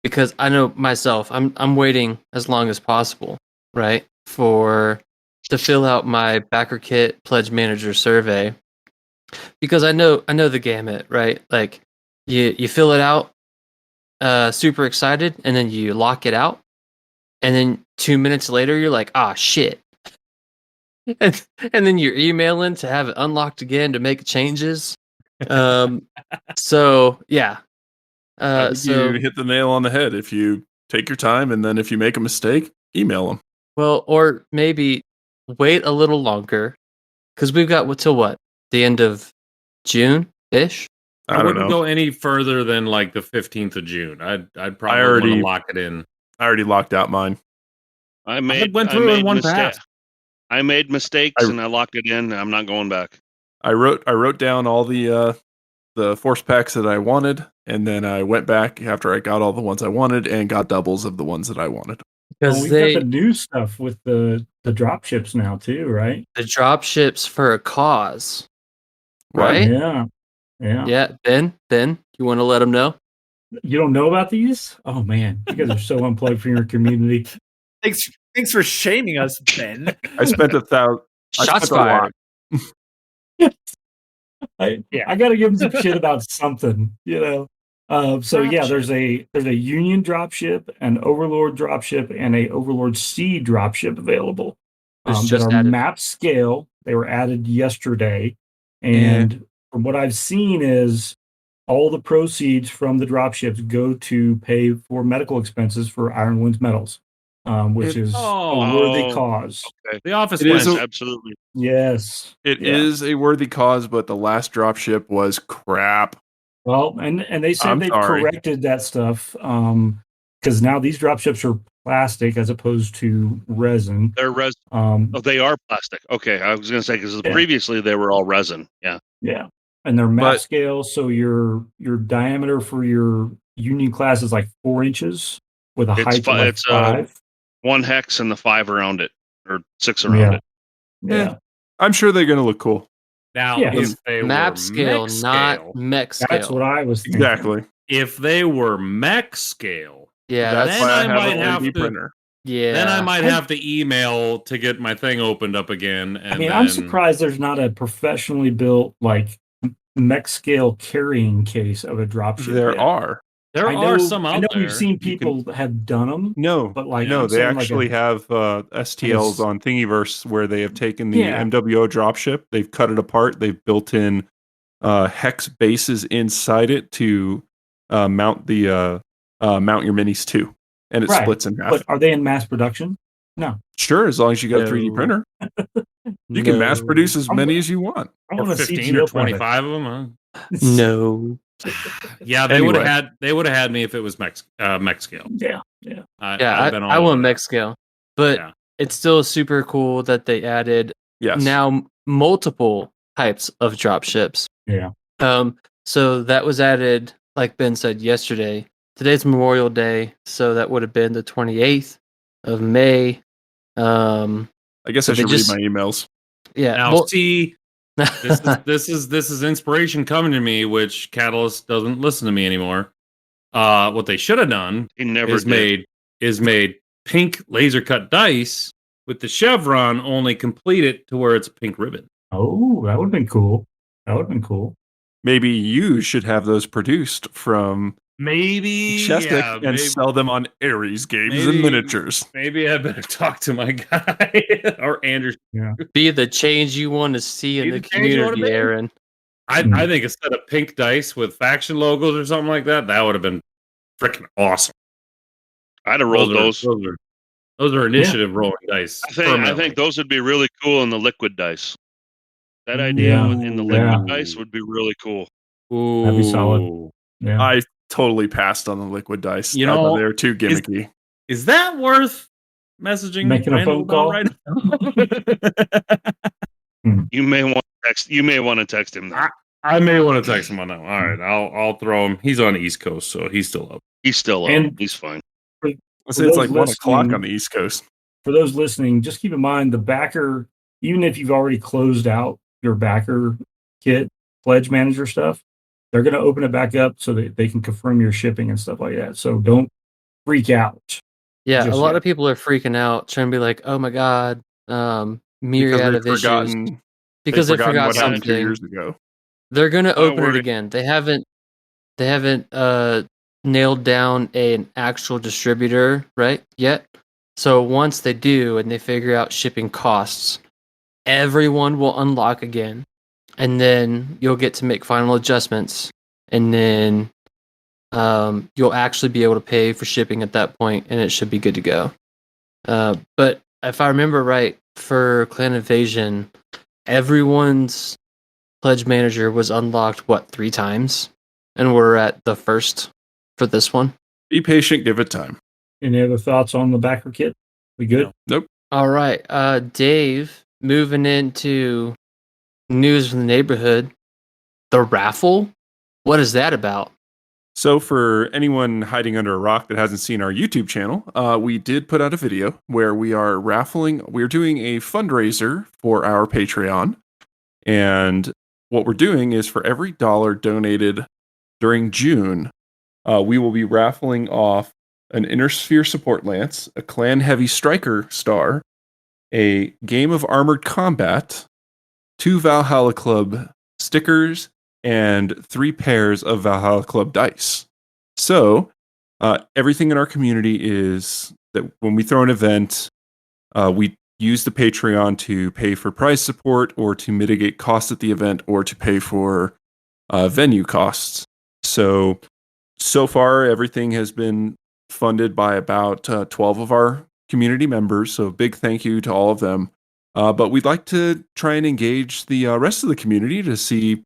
because I know myself, I'm waiting as long as possible, right, to fill out my backer kit pledge manager survey. Because I know the gamut, right? Like you fill it out, super excited, and then you lock it out, and then 2 minutes later you're like, ah, shit, and then you're emailing to have it unlocked again to make changes. So yeah, I think so you hit the nail on the head. If you take your time, and then if you make a mistake, email them. well, or maybe wait a little longer because we've got till what, the end of June ish. I I don't wouldn't know. go any further than like the 15th of June. I'd probably already- want to lock it in. I already locked out mine. I made went through in one mistake- pass. I made mistakes I- and I locked it in. And I'm not going back. I wrote down all the force packs that I wanted, and then I went back after I got all the ones I wanted and got doubles of the ones that I wanted. Because We've they got the new stuff with the drop ships now too, right? the drop ships for a cause, What? right? Yeah. Yeah, Ben, you want to let them know? You don't know about these? Oh man, you guys are so unplugged from your community. Thanks for shaming us, Ben. I spent Shots a lot. fired. I got to give them some shit about something, you know. So yeah, there's a Union dropship, an Overlord dropship, and a Overlord C dropship available that are added. map scale. They were added yesterday, and from what I've seen is all the proceeds from the dropships go to pay for medical expenses for Iron Winds medals, which is a worthy cause. Okay. The office It is plans. Absolutely. Yes, It is a worthy cause, but the last dropship was crap. well, and they said I'm they've sorry. corrected that stuff because now these dropships are plastic as opposed to resin. They're resin. They are plastic. Okay, I was going to say because previously they were all resin. Yeah. Yeah, and they're map scale, so your diameter for your Union class is like 4 inches with a height of like 5. 1 hex and the 5 around it, or 6 around it. Yeah, I'm sure they're going to look cool. Now, Yeah. if they Map were scale, mech not scale, mech scale. that's what I was thinking. Exactly. if they were mech scale, Yeah, That's then why I I have might a have 3D to. printer. yeah. Then I might have to email to get my thing opened up again. And I mean, then, I'm surprised there's not a professionally built like mech scale carrying case of a dropship. There yet. are. There I know, are some out I know there. we've seen people have done them. No, but like no, I'm they saying, like actually have STLs on Thingiverse where they have taken the Yeah. MWO dropship, they've cut it apart, they've built in hex bases inside it to mount your minis too, and it Right. splits in half. But are they in mass production? No. Sure, as long as you got a 3D No. printer, you can mass produce as I'm many gonna- as you want. I or want to see 15 or GL prep it. 25 of them. Huh? No. Yeah, they would Anyway. have had me if it was mech scale. Yeah. Yeah, I've been all I want over mech that. scale, but Yeah. it's still super cool that they added Yes. now multiple types of drop ships. Yeah. So that was added, like Ben said yesterday. Today's Memorial Day, so that would have been the 28th of May. I guess so I they should just- read my emails. Yeah. Now, well- see, this is inspiration coming to me, which Catalyst doesn't listen to me anymore. What they should have done He never is did. made pink laser cut dice with the chevron only complete it to where it's a pink ribbon. Oh, that would have been cool. That would have been cool. Maybe you should have those produced from Maybe Chestic and sell them on Ares games and maybe- miniatures. Maybe I better talk to my guy or Andrew. Be the change you want to see in Be the the change you wanna community, be. Aaron. I think instead of pink dice with faction logos or something like that, that would have been freaking awesome. I'd have rolled those. Those are initiative rolling dice. I think those would be really cool in the liquid dice. That idea in the liquid dice would be really cool. Ooh. That'd be solid. Yeah. I totally passed on the liquid dice. You I thought know, they were too gimmicky. Is that worth messaging Making a phone call? right now? You may want to text. You may want to text him. That. I may want to text him on that one. All right, I'll throw him. He's on the East Coast, so he's still up. He's still up. And- He's fine. It's like 1 o'clock on the East Coast. For those listening, just keep in mind the backer, even if you've already closed out your backer kit, pledge manager stuff, they're going to open it back up so that they can confirm your shipping and stuff like that. So don't freak out. Yeah, Just a lot yet. of people are freaking out, trying to be like, "Oh my god, myriad of issues," because they've forgotten what happened 2 something. years ago. They're going to Don't open it worry. again. They haven't nailed down an actual distributor right yet. So once they do and they figure out shipping costs, everyone will unlock again, and then you'll get to make final adjustments, and then you'll actually be able to pay for shipping at that point, and it should be good to go. But if I remember right, for Clan Invasion, everyone's pledge manager was unlocked 3 times, and we're at the first for this one. Be patient, give it time. Any other thoughts on the backer kit? We good? Nope. All right, Dave, moving into news from the neighborhood. The raffle? What is that about? So for anyone hiding under a rock that hasn't seen our YouTube channel, we did put out a video where we are raffling. We're doing a fundraiser for our Patreon. And what we're doing is for every dollar donated during June, we will be raffling off an Inner Sphere Support Lance, a Clan Heavy Striker Star, a Game of Armored Combat, 2 Valhalla Club stickers, and 3 pairs of Valhalla Club dice. So, everything in our community is that when we throw an event, we use the Patreon to pay for prize support or to mitigate costs at the event or to pay for venue costs. So far, everything has been funded by about 12 of our community members. So big thank you to all of them. But we'd like to try and engage the rest of the community to see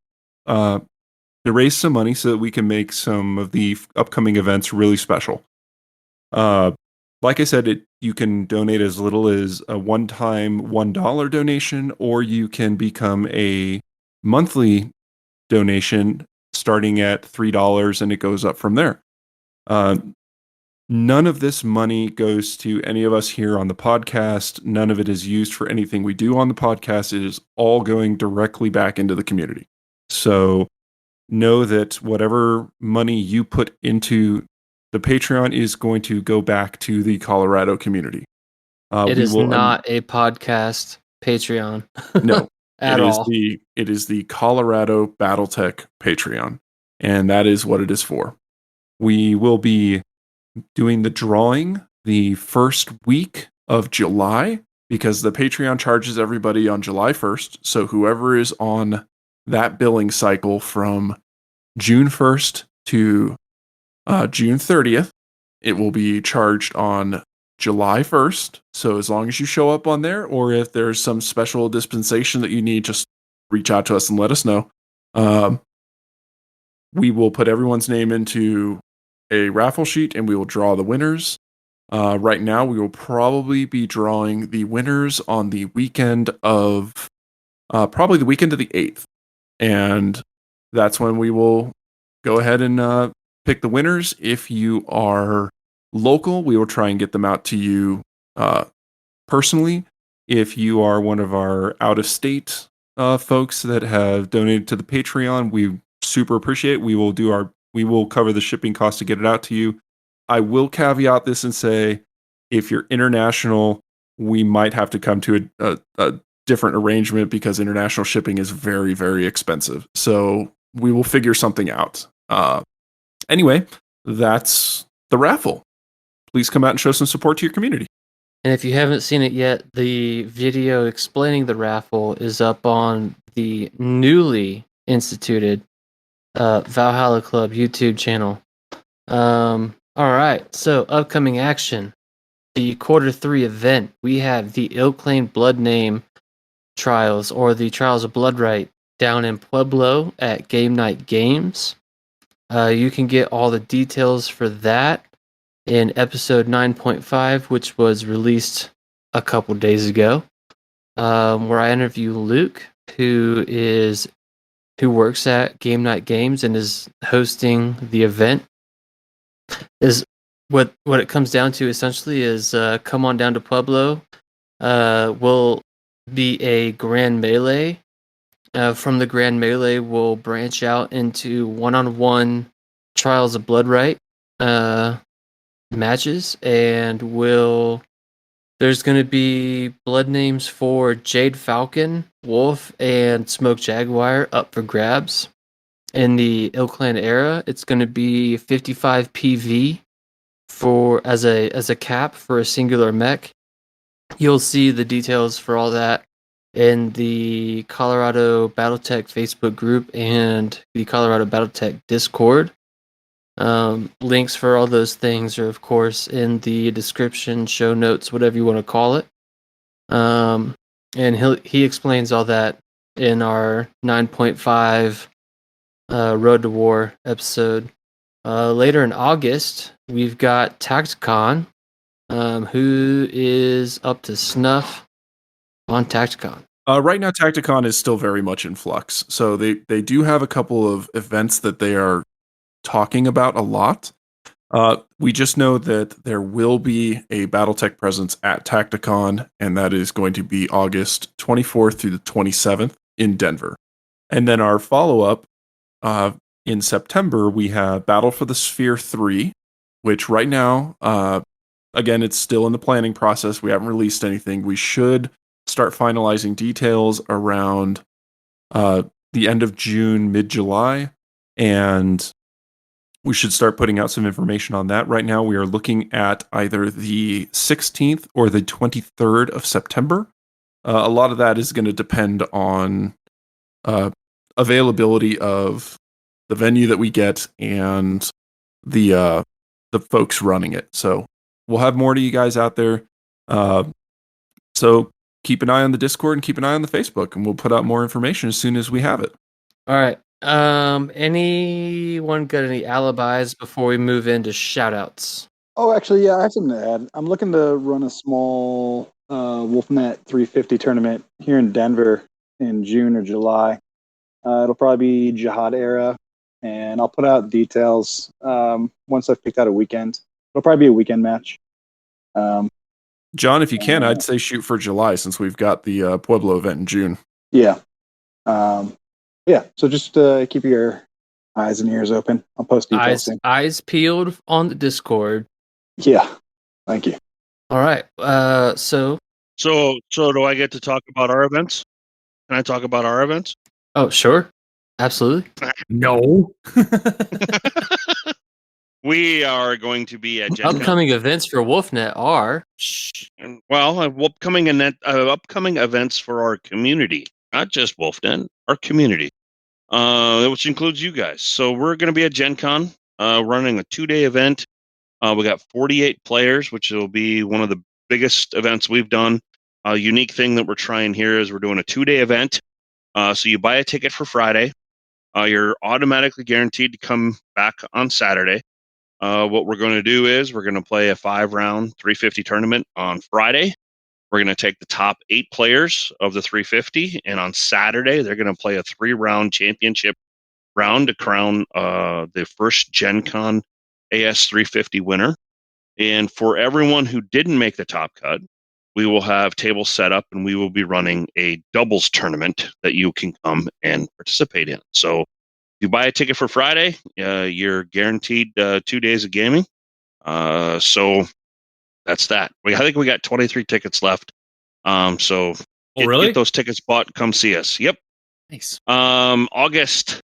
to raise some money so that we can make some of the upcoming events really special. Like I said, you can donate as little as a one-time $1 donation, or you can become a monthly donation starting at $3, and it goes up from there. None of this money goes to any of us here on the podcast. None of it is used for anything we do on the podcast. It is all going directly back into the community. So know that whatever money you put into the Patreon is going to go back to the Colorado community. It is not a podcast Patreon. No, at all. It is the Colorado BattleTech Patreon, and that is what it is for. We will be doing the drawing the first week of July because the Patreon charges everybody on July 1st. So whoever is on that billing cycle from June 1st to June 30th, it will be charged on July 1st. So as long as you show up on there, or if there's some special dispensation that you need, just reach out to us and let us know. We will put everyone's name into a raffle sheet and we will draw the winners. Right now, we will probably be drawing the winners on the weekend of, probably the weekend of the 8th. And that's when we will go ahead and pick the winners. If you are local, we will try and get them out to you personally. If you are one of our out-of-state folks that have donated to the Patreon, we super appreciate it. We will cover the shipping cost to get it out to you. I will caveat this and say, if you're international, we might have to come to a different arrangement because international shipping is very, very expensive. So we will figure something out. Anyway, that's the raffle. Please come out and show some support to your community. And if you haven't seen it yet, the video explaining the raffle is up on the newly instituted Valhalla Club YouTube channel. All right, so upcoming action. The Q3 event, we have the Ill-Claimed Blood Name Trials, or the Trials of Bloodright, down in Pueblo at Game Night Games. You can get all the details for that in episode 9.5, which was released a couple days ago, where I interview Luke, who works at Game Night Games and is hosting the event. Is what it comes down to essentially is come on down to Pueblo. Will be a grand melee. From the grand melee, we'll branch out into one-on-one Trials of Bloodright matches, and there's going to be blood names for Jade Falcon, Wolf, and Smoke Jaguar up for grabs. In the Ill Clan era, it's going to be 55 PV as a cap for a singular mech. You'll see the details for all that in the Colorado BattleTech Facebook group and the Colorado BattleTech Discord. Links for all those things are, of course, in the description, show notes, whatever you want to call it. And he explains all that in our 9.5 Road to War episode. Later in August, we've got Tacticon, who is up to snuff on Tacticon. Right now, Tacticon is still very much in flux. So they do have a couple of events that they are talking about a lot. We just know that there will be a BattleTech presence at Tacticon, and that is going to be August 24th through the 27th in Denver. And then our follow-up in September, we have Battle for the Sphere 3, which right now, again, it's still in the planning process. We haven't released anything. We should start finalizing details around the end of June, mid-July, and we should start putting out some information on that. Right now, we are looking at either the 16th or the 23rd of September. A lot of that is going to depend on availability of the venue that we get and the folks running it. So we'll have more to you guys out there. So keep an eye on the Discord and keep an eye on the Facebook, and we'll put out more information as soon as we have it. All right. Anyone got any alibis before we move into shout-outs? Oh, actually, yeah, I have something to add. I'm looking to run a small Wolfnet 350 tournament here in Denver in June or July. It'll probably be Jihad era, and I'll put out details once I've picked out a weekend. It'll probably be a weekend match. John, if you can, I'd say shoot for July since we've got the Pueblo event in June. Yeah. Yeah, so just keep your eyes and ears open. I'll post details soon. Eyes peeled on the Discord. Yeah, thank you. All right. So do I get to talk about our events? Can I talk about our events? Oh, sure. Absolutely. No. We are going to be at Gen Con. Upcoming events for Wolfnet are upcoming events for our community, not just Wolfnet, our community, which includes you guys. So we're going to be at Gen Con, running a 2-day event. We got 48 players, which will be one of the biggest events we've done. A unique thing that we're trying here is we're doing a 2-day event. So you buy a ticket for Friday. You're automatically guaranteed to come back on Saturday. What we're going to do is we're going to play a 5-round 350 tournament on Friday. We're going to take the top 8 players of the 350, and on Saturday they're going to play a 3-round championship round to crown the first Gen Con AS 350 winner. And for everyone who didn't make the top cut, we will have tables set up, and we will be running a doubles tournament that you can come and participate in. So if you buy a ticket for Friday, you're guaranteed 2 days of gaming. So that's that. I think we got 23 tickets left. So get those tickets bought. Come see us. Yep. Nice. August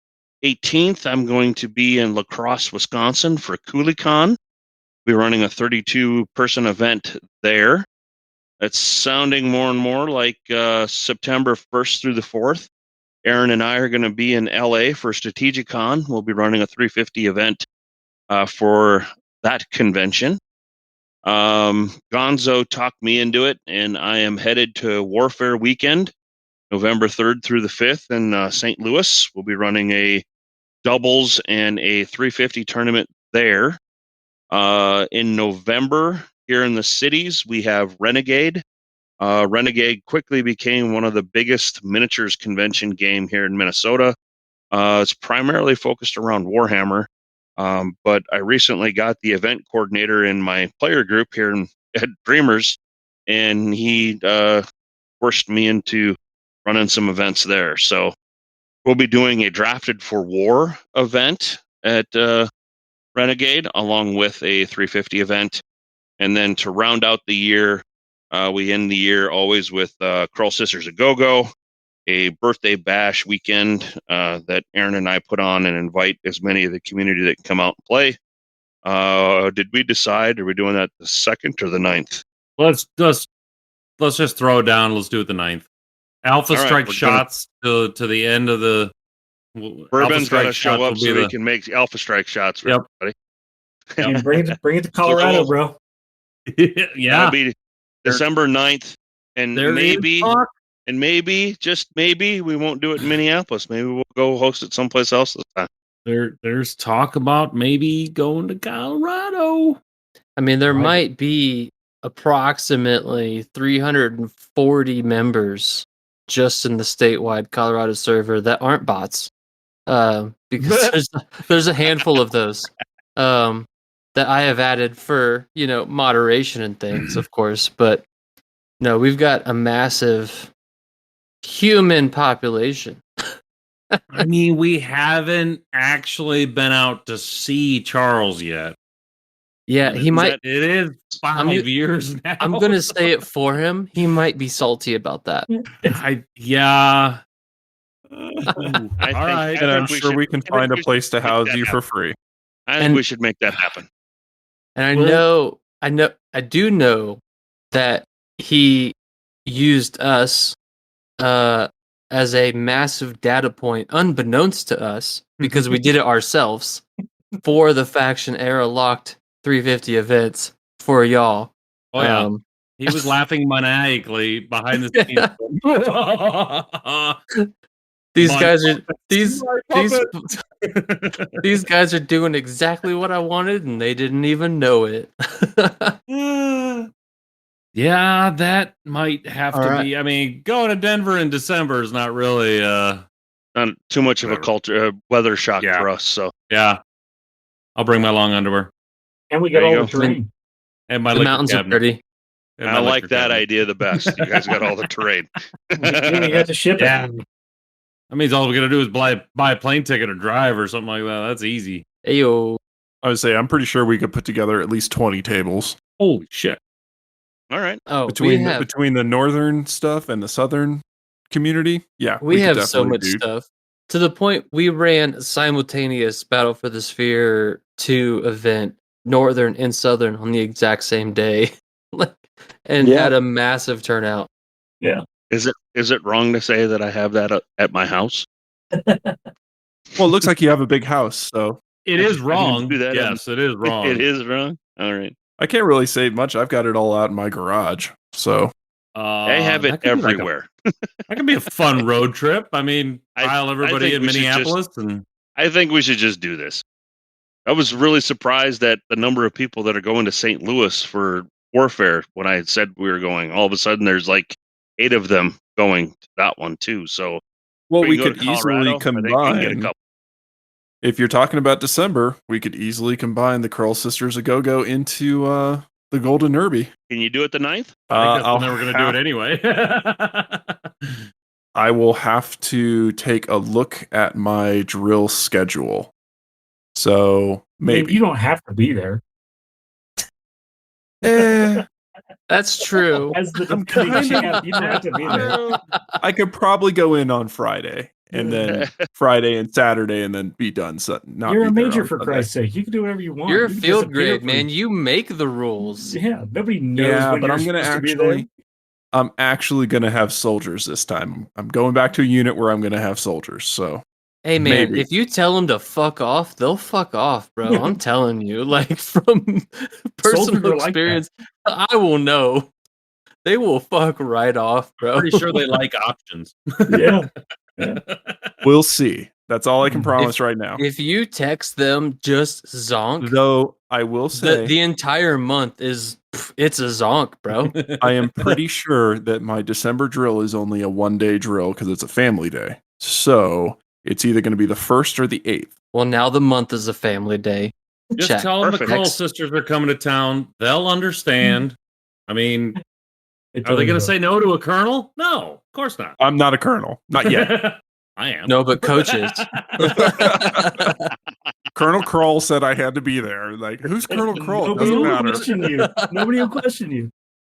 18th, I'm going to be in La Crosse, Wisconsin for CooleyCon. We're running a 32-person event there. It's sounding more and more like September 1st through the 4th. Aaron and I are going to be in LA for StrategicCon. We'll be running a 350 event for that convention. Gonzo talked me into it, and I am headed to Warfare Weekend, November 3rd through the 5th in St. Louis. We'll be running a doubles and a 350 tournament there. In November, here in the cities, we have Renegade. Renegade quickly became one of the biggest miniatures convention game here in Minnesota. It's primarily focused around Warhammer, but I recently got the event coordinator in my player group here at Dreamers, and he forced me into running some events there. So we'll be doing a Drafted for War event at Renegade, along with a 350 event. And then to round out the year, we end the year always with Krull Sisters A Go-Go, a birthday bash weekend that Aaron and I put on and invite as many of the community that can come out and play. Did we decide? Are we doing that the 2nd or the 9th? Let's just throw it down. Let's do it the 9th. Alpha strike shots to the end of the. BourBen's got to show up so he can make Alpha strike shots for everybody. And bring it to Colorado, bro. Yeah. That'll be December 9th. And maybe, just maybe, we won't do it in Minneapolis. Maybe we'll go host it someplace else this time. There's talk about maybe going to Colorado. I mean, there might be approximately 340 members just in the statewide Colorado server that aren't bots. Because there's a handful of those that I have added for, moderation and things, of course. But no, we've got a massive human population I mean, we haven't actually been out to see Charles yet. Yeah, he might. It is 5 years now. I'm gonna say it for him. He might be salty about that. Yeah. I All right. And I'm sure we can find a place to house you for free. I think we should make that happen. And I do know that he used us as a massive data point, unbeknownst to us, because we did it ourselves for the faction era locked 350 events for y'all. Oh yeah. He was laughing maniacally behind the scenes. These guys are doing exactly what I wanted, and they didn't even know it. Yeah, that might have to be. I mean, going to Denver in December is not really not too much of a weather shock for us. So yeah, I'll bring my long underwear. And we got all the terrain. And my the mountains cabinet. are pretty. I like that idea the best. You guys got all the terrain. You got to ship it. That means all we're gonna do is buy a plane ticket or drive or something like that. That's easy. Ayo. I would say I'm pretty sure we could put together at least 20 tables. Holy shit! All right. Oh, between the northern stuff and the southern community, yeah, we have so much stuff to the point we ran simultaneous Battle for the Sphere 2 event, northern and southern, on the exact same day, and had a massive turnout. Yeah. Is it wrong to say that I have that at my house? Well, it looks like you have a big house, so it is wrong. Do that yes, it is wrong. It is wrong. All right. I can't really say much. I've got it all out in my garage, so I have it everywhere. That could be a fun road trip. I mean, pile everybody in Minneapolis, and I think we should just do this. I was really surprised at the number of people that are going to St. Louis for Warfare when I said we were going. All of a sudden, there's like 8 of them going to that one too. So, well, we could easily combine. If you're talking about December, we could easily combine the Krull Sisters a Go-Go into the Golden Derby. Can you do it the 9th? I think that's when they were going to do it anyway. I will have to take a look at my drill schedule. So maybe you don't have to be there. That's true. As the champ, you don't have to be there. I could probably go in on Friday, and then Friday and Saturday, and then be done. So you're a major, for Christ's sake. You can do whatever you want. You're a field grade, man. You make the rules. Yeah, nobody knows. Yeah, when but you're I'm actually gonna have soldiers this time. I'm going back to a unit where I'm gonna have soldiers. So, hey man, if you tell them to fuck off, they'll fuck off, bro. I'm telling you, like from personal experience, I will know. They will fuck right off, bro. Pretty sure they like options. Yeah. We'll see. That's all I can promise right now. If you text them just zonk, though, I will say the entire month it's a zonk, bro. I am pretty sure that my December drill is only a 1-day drill because it's a family day. So it's either going to be the 1st or the 8th. Well, now the month is a family day. Just tell them the Krull sisters are coming to town. They'll understand. I mean, are they going to say no to a colonel? No, of course not. I'm not a colonel. Not yet. I am. No, but coaches. Colonel Krull said I had to be there. Like, who's Colonel Krull? Nobody will question you.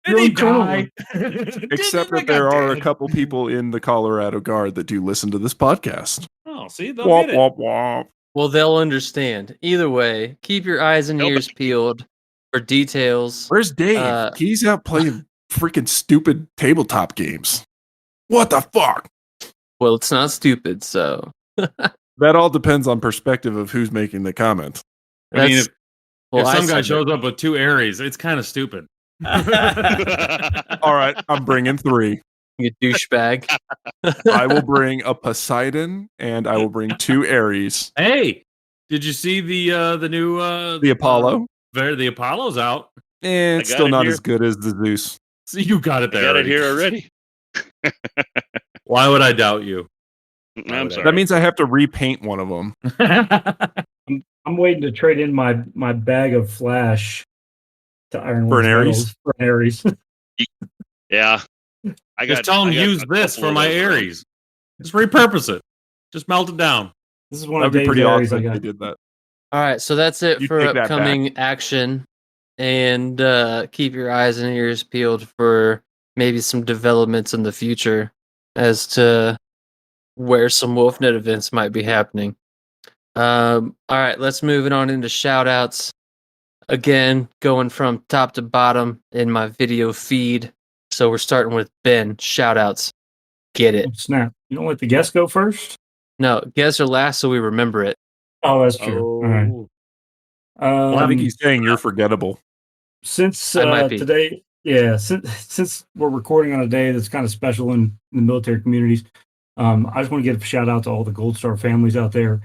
Did he die? Except that there are a couple people in the Colorado Guard that do listen to this podcast. Oh, see? They'll get it. Womp. Well, they'll understand. Either way, keep your eyes and ears peeled for details. Where's Dave? He's out playing freaking stupid tabletop games. What the fuck? Well, it's not stupid, so. That all depends on perspective of who's making the comment. I mean, if some guy shows up with 2 Aries, it's kind of stupid. All right, I'm bringing 3. You douchebag. I will bring a Poseidon, and I will bring 2 Aries. Hey, did you see the new the Apollo? The Apollo's out. It's still not as good as the Zeus. So you got it there. I got it here already. Why would I doubt you? I'm sorry. That means I have to repaint one of them. I'm waiting to trade in my bag of flash to Iron for an Aries. For an Aries. Yeah. Just tell them use this for my Aries. Just repurpose it. Just melt it down. This is one That'd of be Dave's pretty areas awesome I if they got. did that. All right, so that's it You for take that upcoming action, and keep your eyes and ears peeled for maybe some developments in the future as to where some WolfNet events might be happening. All right, let's move it on into shout outs. Again, going from top to bottom in my video feed. So we're starting with Ben. Shout outs. Get it. Oh, snap. You don't let the guests go first? No, guests are last so we remember it. Oh, that's true. All right. Oh. I think he's saying you're forgettable. Since I might be. today, since we're recording on a day that's kind of special in the military communities, I just want to give a shout out to all the Gold Star families out there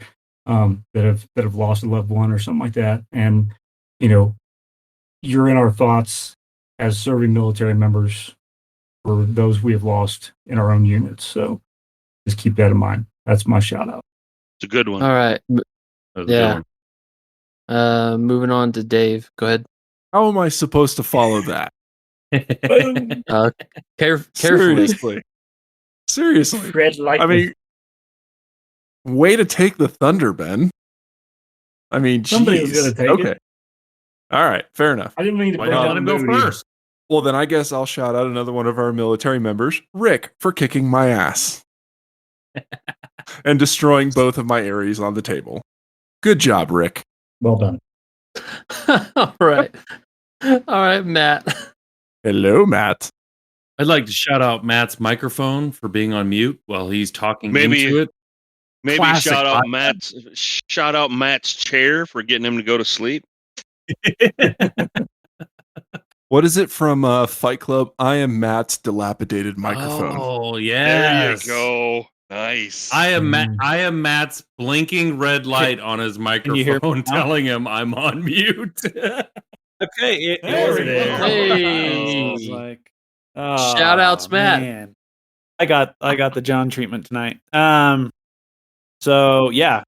that have lost a loved one or something like that. And you're in our thoughts as serving military members for those we have lost in our own units. So just keep that in mind. That's my shout out. It's a good one. All right. That was a good Yeah. one. Moving on to Dave. Go ahead. How am I supposed to follow that? Carefully. Seriously. Red light. I mean, way to take the thunder, Ben. I mean, Somebody was geez. gonna take Okay. it. All right, fair enough. I didn't mean to Why bring not down let him the go mood either. first? Well, then I guess I'll shout out another one of our military members, Rick, for kicking my ass and destroying both of my Aries on the table. Good job, Rick. Well done. All right. All right, Matt. Hello, Matt. I'd like to shout out Matt's microphone for being on mute while he's talking Maybe- into it. Maybe Classic shout out Matt's chair for getting him to go to sleep. What is it from Fight Club? I am Matt's dilapidated microphone. Oh, yeah. There you go. Nice. I am Matt's blinking red light on his you hear me microphone now? telling him I'm on mute. Okay, it There was we there. go. Hey. I was like, Shout outs, Matt. Man. I got the John treatment tonight. So yeah,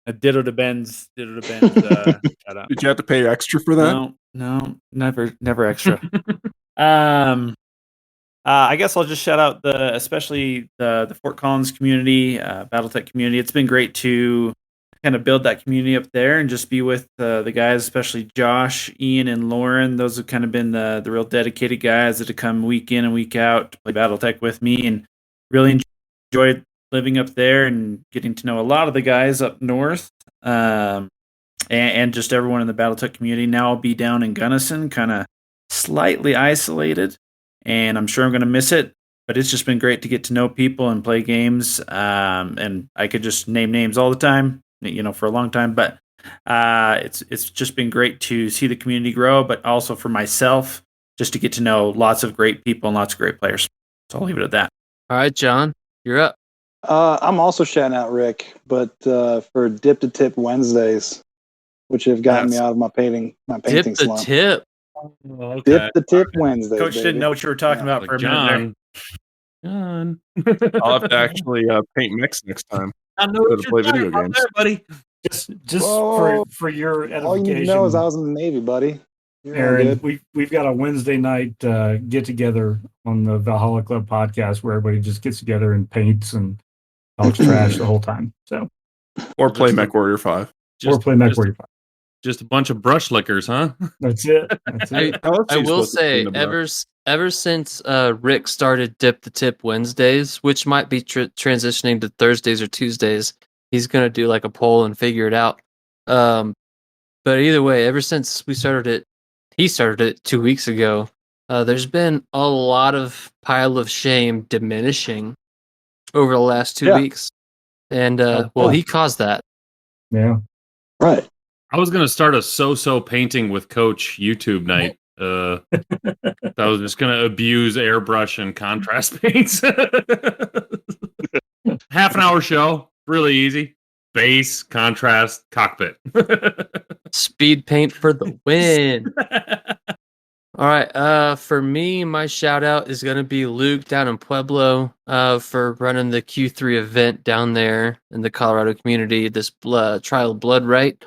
a ditto to Ben's. Shout out. Did you have to pay extra for that? No, never extra. I guess I'll just shout out especially the Fort Collins community, BattleTech community. It's been great to kind of build that community up there and just be with the guys, especially Josh, Ian, and Lauren. Those have kind of been the real dedicated guys that have come week in and week out to play BattleTech with me, and really enjoyed living up there and getting to know a lot of the guys up north. And just everyone in the BattleTech community. Now I'll be down in Gunnison, kind of slightly isolated, and I'm sure I'm going to miss it. But it's just been great to get to know people and play games. And I could just name names all the time, for a long time. But it's just been great to see the community grow, but also for myself, just to get to know lots of great people and lots of great players. So I'll leave it at that. All right, John, you're up. I'm also shouting out Rick, but for Dip to Tip Wednesdays, which have gotten me out of my painting Dip the slump. tip. Okay. Dip the Tip Wednesdays. Coach didn't baby. know what you were talking about for a minute John. I'll have to actually paint mix next time. I know Better what play you're talking video about games. there, buddy. Just Whoa. for your All you need to edification, know is I was in the Navy, buddy. You're all Aaron, good. we've got a Wednesday night get together on the Valhalla Club podcast where everybody just gets together and paints and talks trash the whole time. So Or play Mech Warrior 5. or play Mech Warrior 5. Just a bunch of brush lickers, huh? That's it. That's it. I will say, ever since Rick started Dip the Tip Wednesdays, which might be transitioning to Thursdays or Tuesdays, he's gonna do like a poll and figure it out. But either way, ever since he started it 2 weeks ago. There's been a lot of pile of shame diminishing over the last 2 weeks, and he caused that. Yeah, right. I was gonna start a so painting with Coach YouTube night. I was just gonna abuse airbrush and contrast paints. Half an hour show, really easy. Base, contrast, cockpit. Speed paint for the win. All right. For me, my shout out is going to be Luke down in Pueblo for running the Q3 event down there in the Colorado community, this Trial of Blood Right.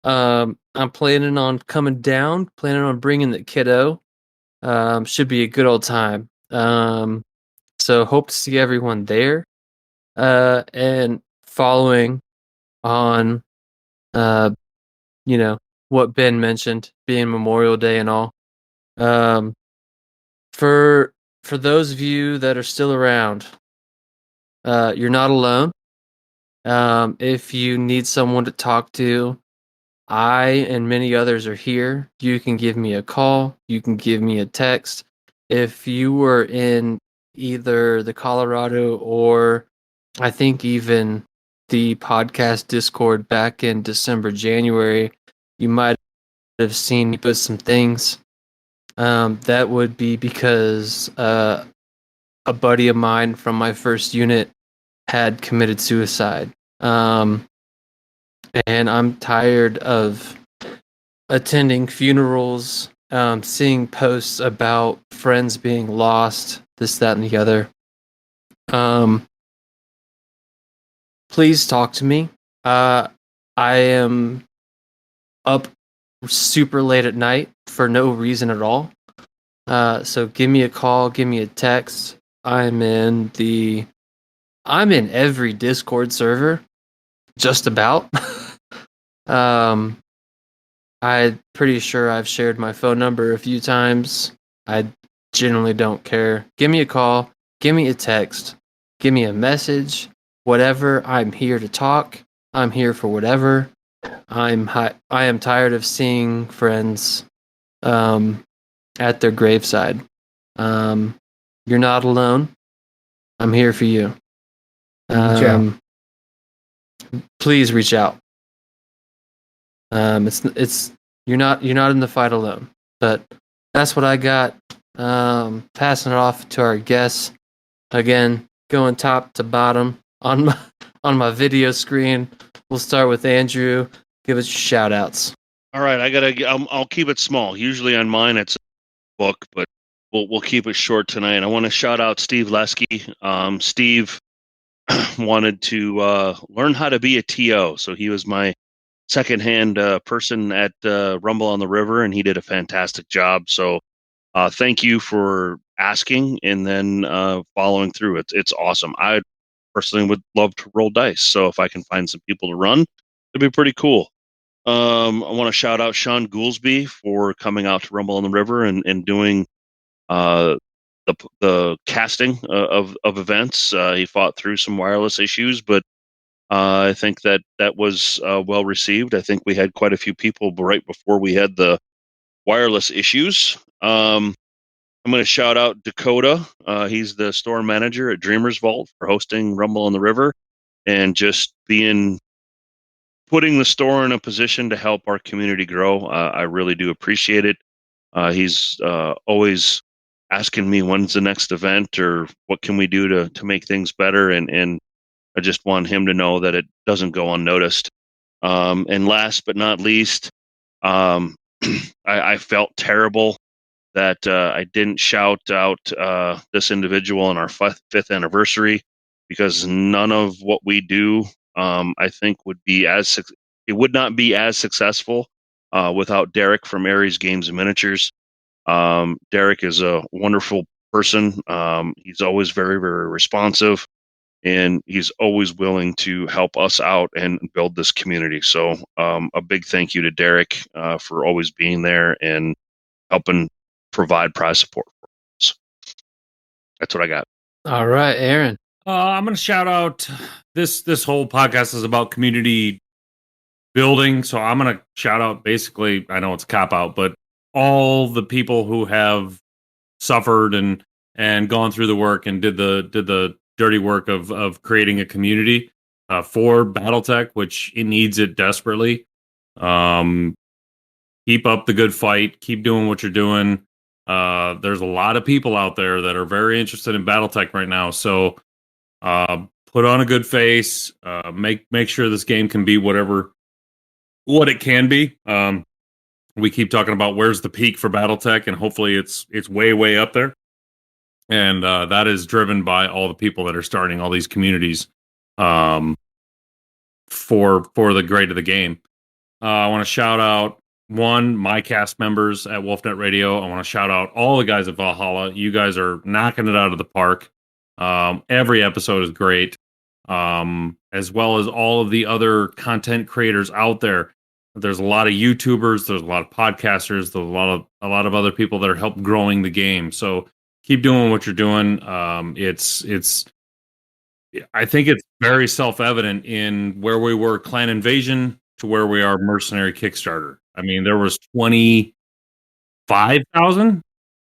I'm planning on coming down, planning on bringing the kiddo. Should be a good old time. So hope to see everyone there. And following on, you know, what Ben mentioned, being Memorial Day and all. For those of you that are still around, you're not alone. If you need someone to talk to, I and many others are here. You can give me a call. You can give me a text. If you were in either the Colorado or I think even the podcast Discord back in December, January, you might have seen me put some things. That would be because a buddy of mine from my first unit had committed suicide. And I'm tired of attending funerals, seeing posts about friends being lost, this, that, and the other. Please talk to me. I am up super late at night for no reason at all. So give me a call, give me a text. I'm in every Discord server, just about. I'm pretty sure I've shared my phone number a few times. I generally don't care. Give me a call, give me a text, give me a message, whatever. I'm here to talk. I'm here for whatever. I am tired of seeing friends at their graveside. You're not alone. I'm here for you. Please reach out. It's you're not in the fight alone. But that's what I got. Passing it off to our guests. Again, going top to bottom on my video screen. We'll start with Andrew. Give us your shout outs. All right, I'll keep it small. Usually on mine it's a book, but we'll keep it short tonight. I want to shout out Steve Lesky. Steve wanted to learn how to be a TO, so he was my secondhand person at Rumble on the River, and he did a fantastic job. So thank you for asking and then following through. It's awesome. I personally would love to roll dice, so if I can find some people to run, it'd be pretty cool. I want to shout out Sean Goolsby for coming out to Rumble on the River and doing the casting of events. He fought through some wireless issues, but I think that was well received. I think we had quite a few people right before we had the wireless issues. I'm going to shout out Dakota. He's the store manager at Dreamer's Vault for hosting Rumble on the River and just putting the store in a position to help our community grow. I really do appreciate it. He's always asking me when's the next event or what can we do to make things better. And I just want him to know that it doesn't go unnoticed. And last but not least, I felt terrible that I didn't shout out this individual on our fifth anniversary, because none of what we do, I think, would not be as successful without Derek from Aries Games and Miniatures. Derek is a wonderful person. He's always very, very responsive, and he's always willing to help us out and build this community. So a big thank you to Derek for always being there and helping provide prize support for us. That's what I got. All right, Aaron. I'm going to shout out this whole podcast is about community building. So I'm going to shout out basically, I know it's a cop out, but all the people who have suffered and gone through the work and did the dirty work of creating a community for BattleTech, which it needs it desperately. Keep up the good fight. Keep doing what you're doing. There's a lot of people out there that are very interested in BattleTech right now. So put on a good face. Make sure this game can be what it can be. We keep talking about where's the peak for BattleTech, and hopefully it's way, way up there. And that is driven by all the people that are starting all these communities for the great of the game. I want to shout out my cast members at WolfNet Radio. I want to shout out all the guys at Valhalla. You guys are knocking it out of the park. Every episode is great. as well as all of the other content creators out there. There's a lot of YouTubers, there's a lot of podcasters, there's a lot of other people that are helping growing the game. So keep doing what you're doing. I think it's very self-evident in where we were Clan Invasion to where we are Mercenary Kickstarter. I mean, there was 25,000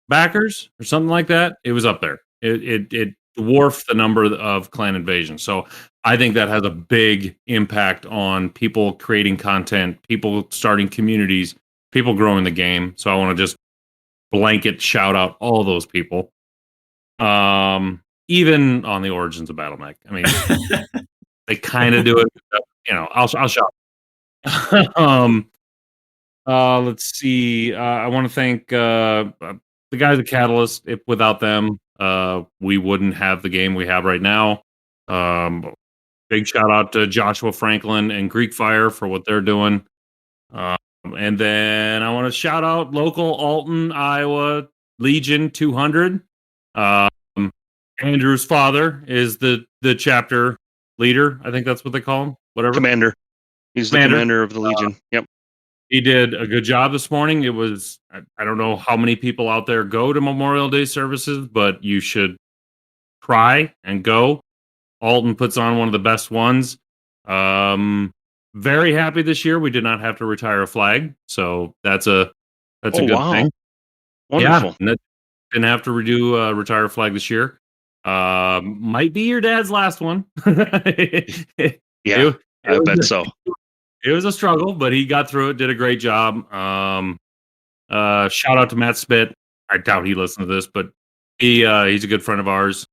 backers or something like that. It was up there. It dwarfed the number of Clan Invasion. So I think that has a big impact on people creating content, people starting communities, people growing the game. So I want to just blanket shout out all those people. Even on the origins of BattleTech. I mean, they kind of do it. I'll shout. Let's see. I want to thank the guys at Catalyst. If without them, we wouldn't have the game we have right now. Big shout out to Joshua Franklin and Greek Fire for what they're doing. And then I want to shout out local Alton, Iowa Legion 200. Andrew's father is the chapter leader. I think that's what they call him. Whatever. Commander. He's the commander of the Legion. Yep. He did a good job this morning. It was, I don't know how many people out there go to Memorial Day services, but you should try and go. Alton puts on one of the best ones. Very happy this year. We did not have to retire a flag. So that's a good thing. Wonderful. Yeah, didn't have to retire a flag this year. Might be your dad's last one. Yeah, I bet so. It was a struggle, but he got through it, did a great job. Shout out to Matt Spit. I doubt he listened to this, but he's a good friend of ours.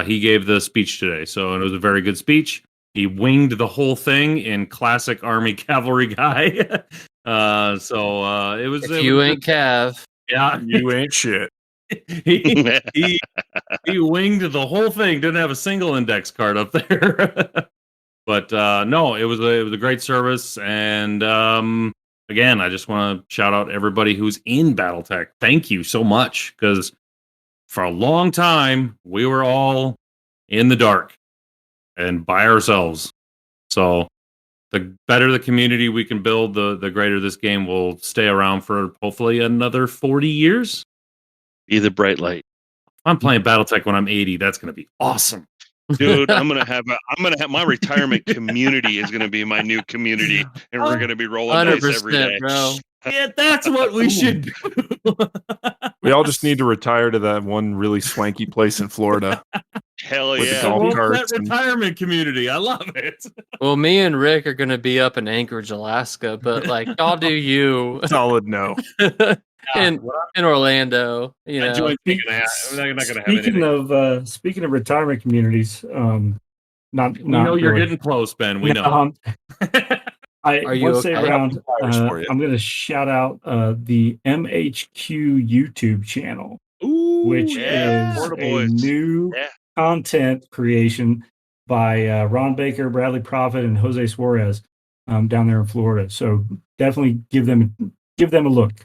He gave the speech today, so it was a very good speech. He winged the whole thing in classic Army cavalry guy. It was. If you ain't Cav, yeah, you ain't shit. he winged the whole thing. Didn't have a single index card up there. But no, it was a great service, and again, I just want to shout out everybody who's in BattleTech. Thank you so much, because for a long time we were all in the dark and by ourselves. So the better the community we can build, the greater this game will stay around for hopefully another 40 years. Be the bright light. I'm playing BattleTech when I'm 80. That's going to be awesome. Dude, I'm gonna have my retirement community is gonna be my new community, and we're gonna be rolling dice every day. Bro. Yeah, that's what we should do. We all just need to retire to that one really swanky place in Florida. Hell with the yeah! golf carts that retirement community, I love it. Well, me and Rick are gonna be up in Anchorage, Alaska, but like y'all do you Solid no. in Orlando. You know, Speaking of retirement communities, not we know you're really. getting close, Ben. We know. Are you once okay? around, for you. I'm going to shout out the MHQ YouTube channel, which yeah. is Florida a boys. new Yeah. content creation by Ron Baker, Bradley Prophet, and Jose Suarez down there in Florida. So definitely give them a look.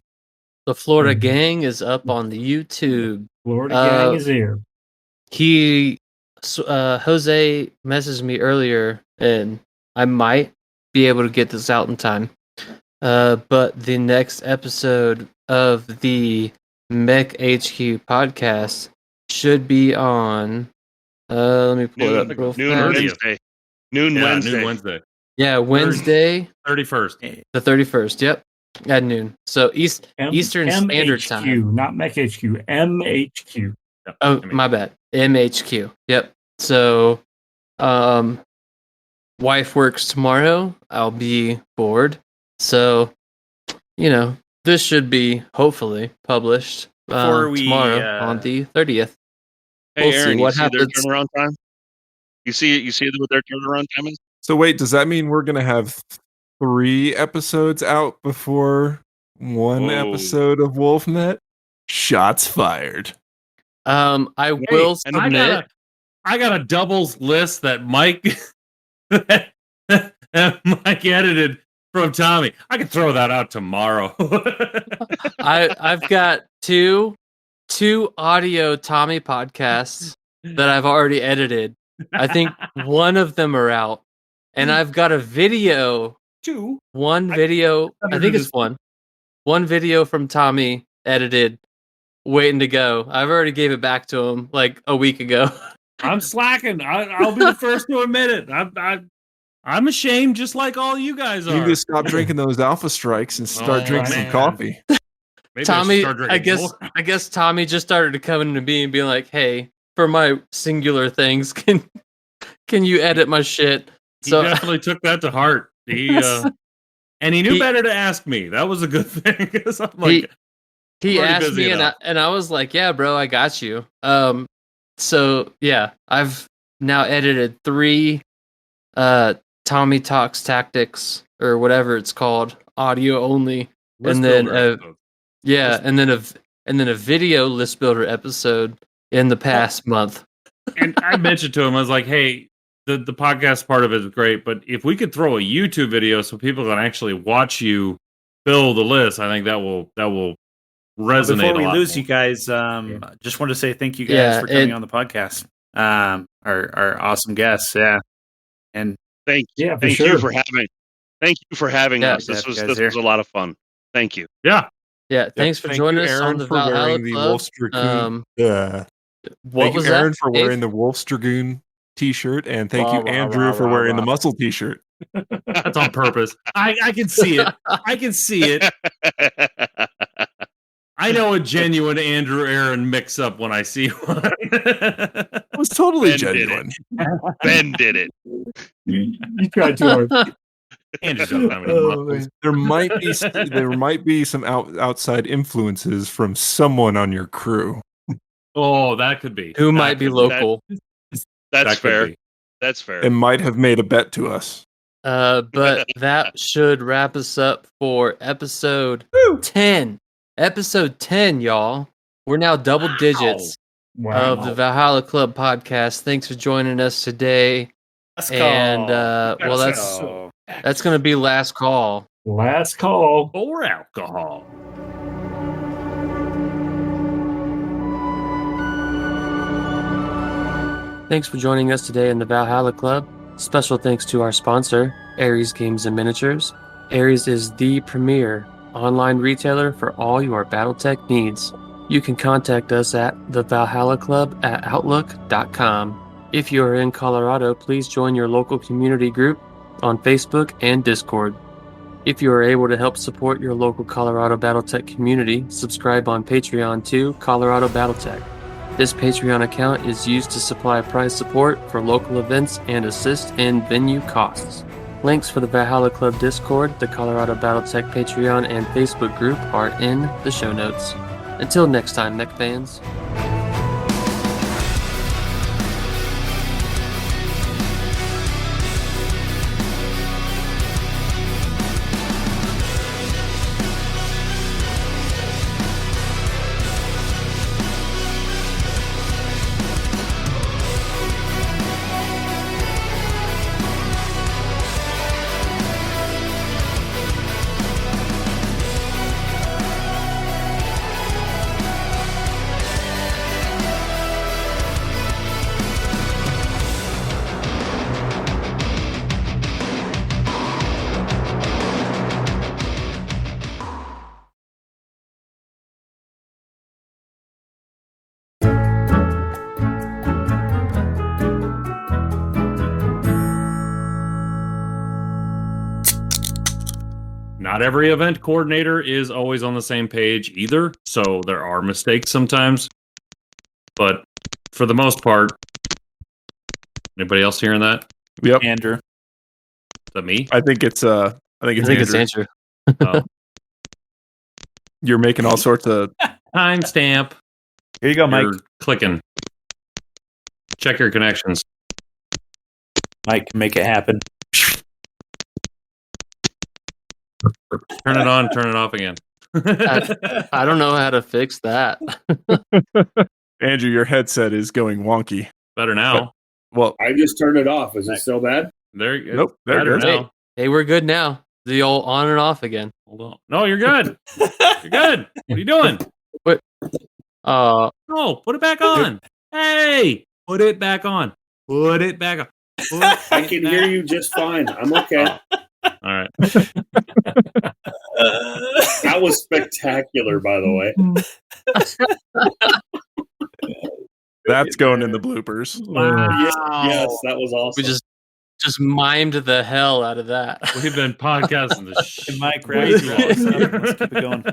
the Florida gang is up on the YouTube. Florida gang is here. Jose messaged me earlier, and I might be able to get this out in time. But the next episode of the Mech HQ podcast should be on. Let me pull it up real fast. Noon Yeah, Wednesday. noon Wednesday. Yeah, Wednesday, 31st. the 31st. Yep, at noon. So Eastern Standard Time. Not Mech HQ. MHQ. Yep. Oh, my bad. MHQ. Yep. So, wife works tomorrow. I'll be bored. So, this should be hopefully published tomorrow on the 30th. Hey, We'll Aaron, see what you see their happens. turnaround time? You see what their turnaround time is? So wait, does that mean we're gonna have 3 episodes out before one Whoa. episode of Wolfnet? Shots fired. I will and submit. I got a doubles list that Mike Mike edited from Tommy. I can throw that out tomorrow. I've got two audio Tommy podcasts that I've already edited I think one of them are out, and I've got a video. Two. One video. I think it's one. One video from Tommy edited, waiting to go. I've already gave it back to him like a week ago. I'm slacking. I'll be the first to admit it. I'm ashamed, just like all you guys are. You just stop drinking those Alpha Strikes and start drinking some man. coffee. Maybe Tommy, should start drinking more. I guess Tommy just started to come into me and be like, "Hey, for my singular things, can you edit my shit?" He definitely took that to heart. And he knew better to ask me. That was a good thing. 'Cause I'm like, he asked me, enough. and I was like, "Yeah, bro, I got you." So yeah, I've now edited 3 Tommy Talks Tactics or whatever it's called, audio only, List and then builder episodes. and then a video list builder episode in the past month. And I mentioned to him, I was like, "Hey, the podcast part of it is great, but if we could throw a YouTube video so people can actually watch you fill the list, I think that will resonate." Before we a lot lose more. you guys, just want to say thank you guys for coming on the podcast. Our awesome guests, and Thank you for having us. This was a lot of fun. Thank you. Yeah. Thanks for Thank joining you, us Aaron, on the for Valhalla wearing the Club. Wolf's Dragoon. What Thank was you, Aaron, that? for wearing the Wolf's Dragoon T-shirt, and thank you, Andrew, for wearing the Muscle T-shirt. That's on purpose. I can see it. I can see it. I know a genuine Andrew Aaron mix up when I see one. It was totally Ben genuine. Ben did it. You tried too hard. Andrew doesn't have any muscles. There might be some outside influences from someone on your crew. Oh, that could be. Who might be local? That's That could fair. be. That's fair. And might have made a bet to us. But that should wrap us up for episode 10. Episode 10, y'all. We're now double digits of the Valhalla Club podcast. Thanks for joining us today. last And call. that's going to be last call. Last call. Or alcohol. Thanks for joining us today in the Valhalla Club. Special thanks to our sponsor, Ares Games and Miniatures. Ares is the premier online retailer for all your BattleTech needs. You can contact us at thevalhallaclub@outlook.com. If you are in Colorado, please join your local community group on Facebook and Discord. If you are able to help support your local Colorado BattleTech community, subscribe on Patreon to Colorado BattleTech. This Patreon account is used to supply prize support for local events and assist in venue costs. Links for the Valhalla Club Discord, the Colorado BattleTech Patreon, and Facebook group are in the show notes. Until next time, mech fans. Not every event coordinator is always on the same page either, so there are mistakes sometimes. But for the most part, anybody else hearing that? Yep. Andrew. Is that me? I think it's I think it's Andrew. Andrew. Oh. You're making all sorts of Timestamp. Here you go, Mike. You're clicking. Check your connections. Mike can make it happen. Turn it on, turn it off again. I don't know how to fix that. Andrew, your headset is going wonky. Better now. Well, I just turned it off. Is it still bad? There, Nope, there it better is. now. Hey, we're good now. The old on and off again. Hold on. No, you're good. You're good. What are you doing? What? No, put it back on. Hey, put it back on. Put it back on. I can hear you just fine. I'm okay. All right. That was spectacular, by the way. That's going in the bloopers. Yes, that was awesome. We just mimed the hell out of that. We've been podcasting the Mike, way too long. Let's keep it going.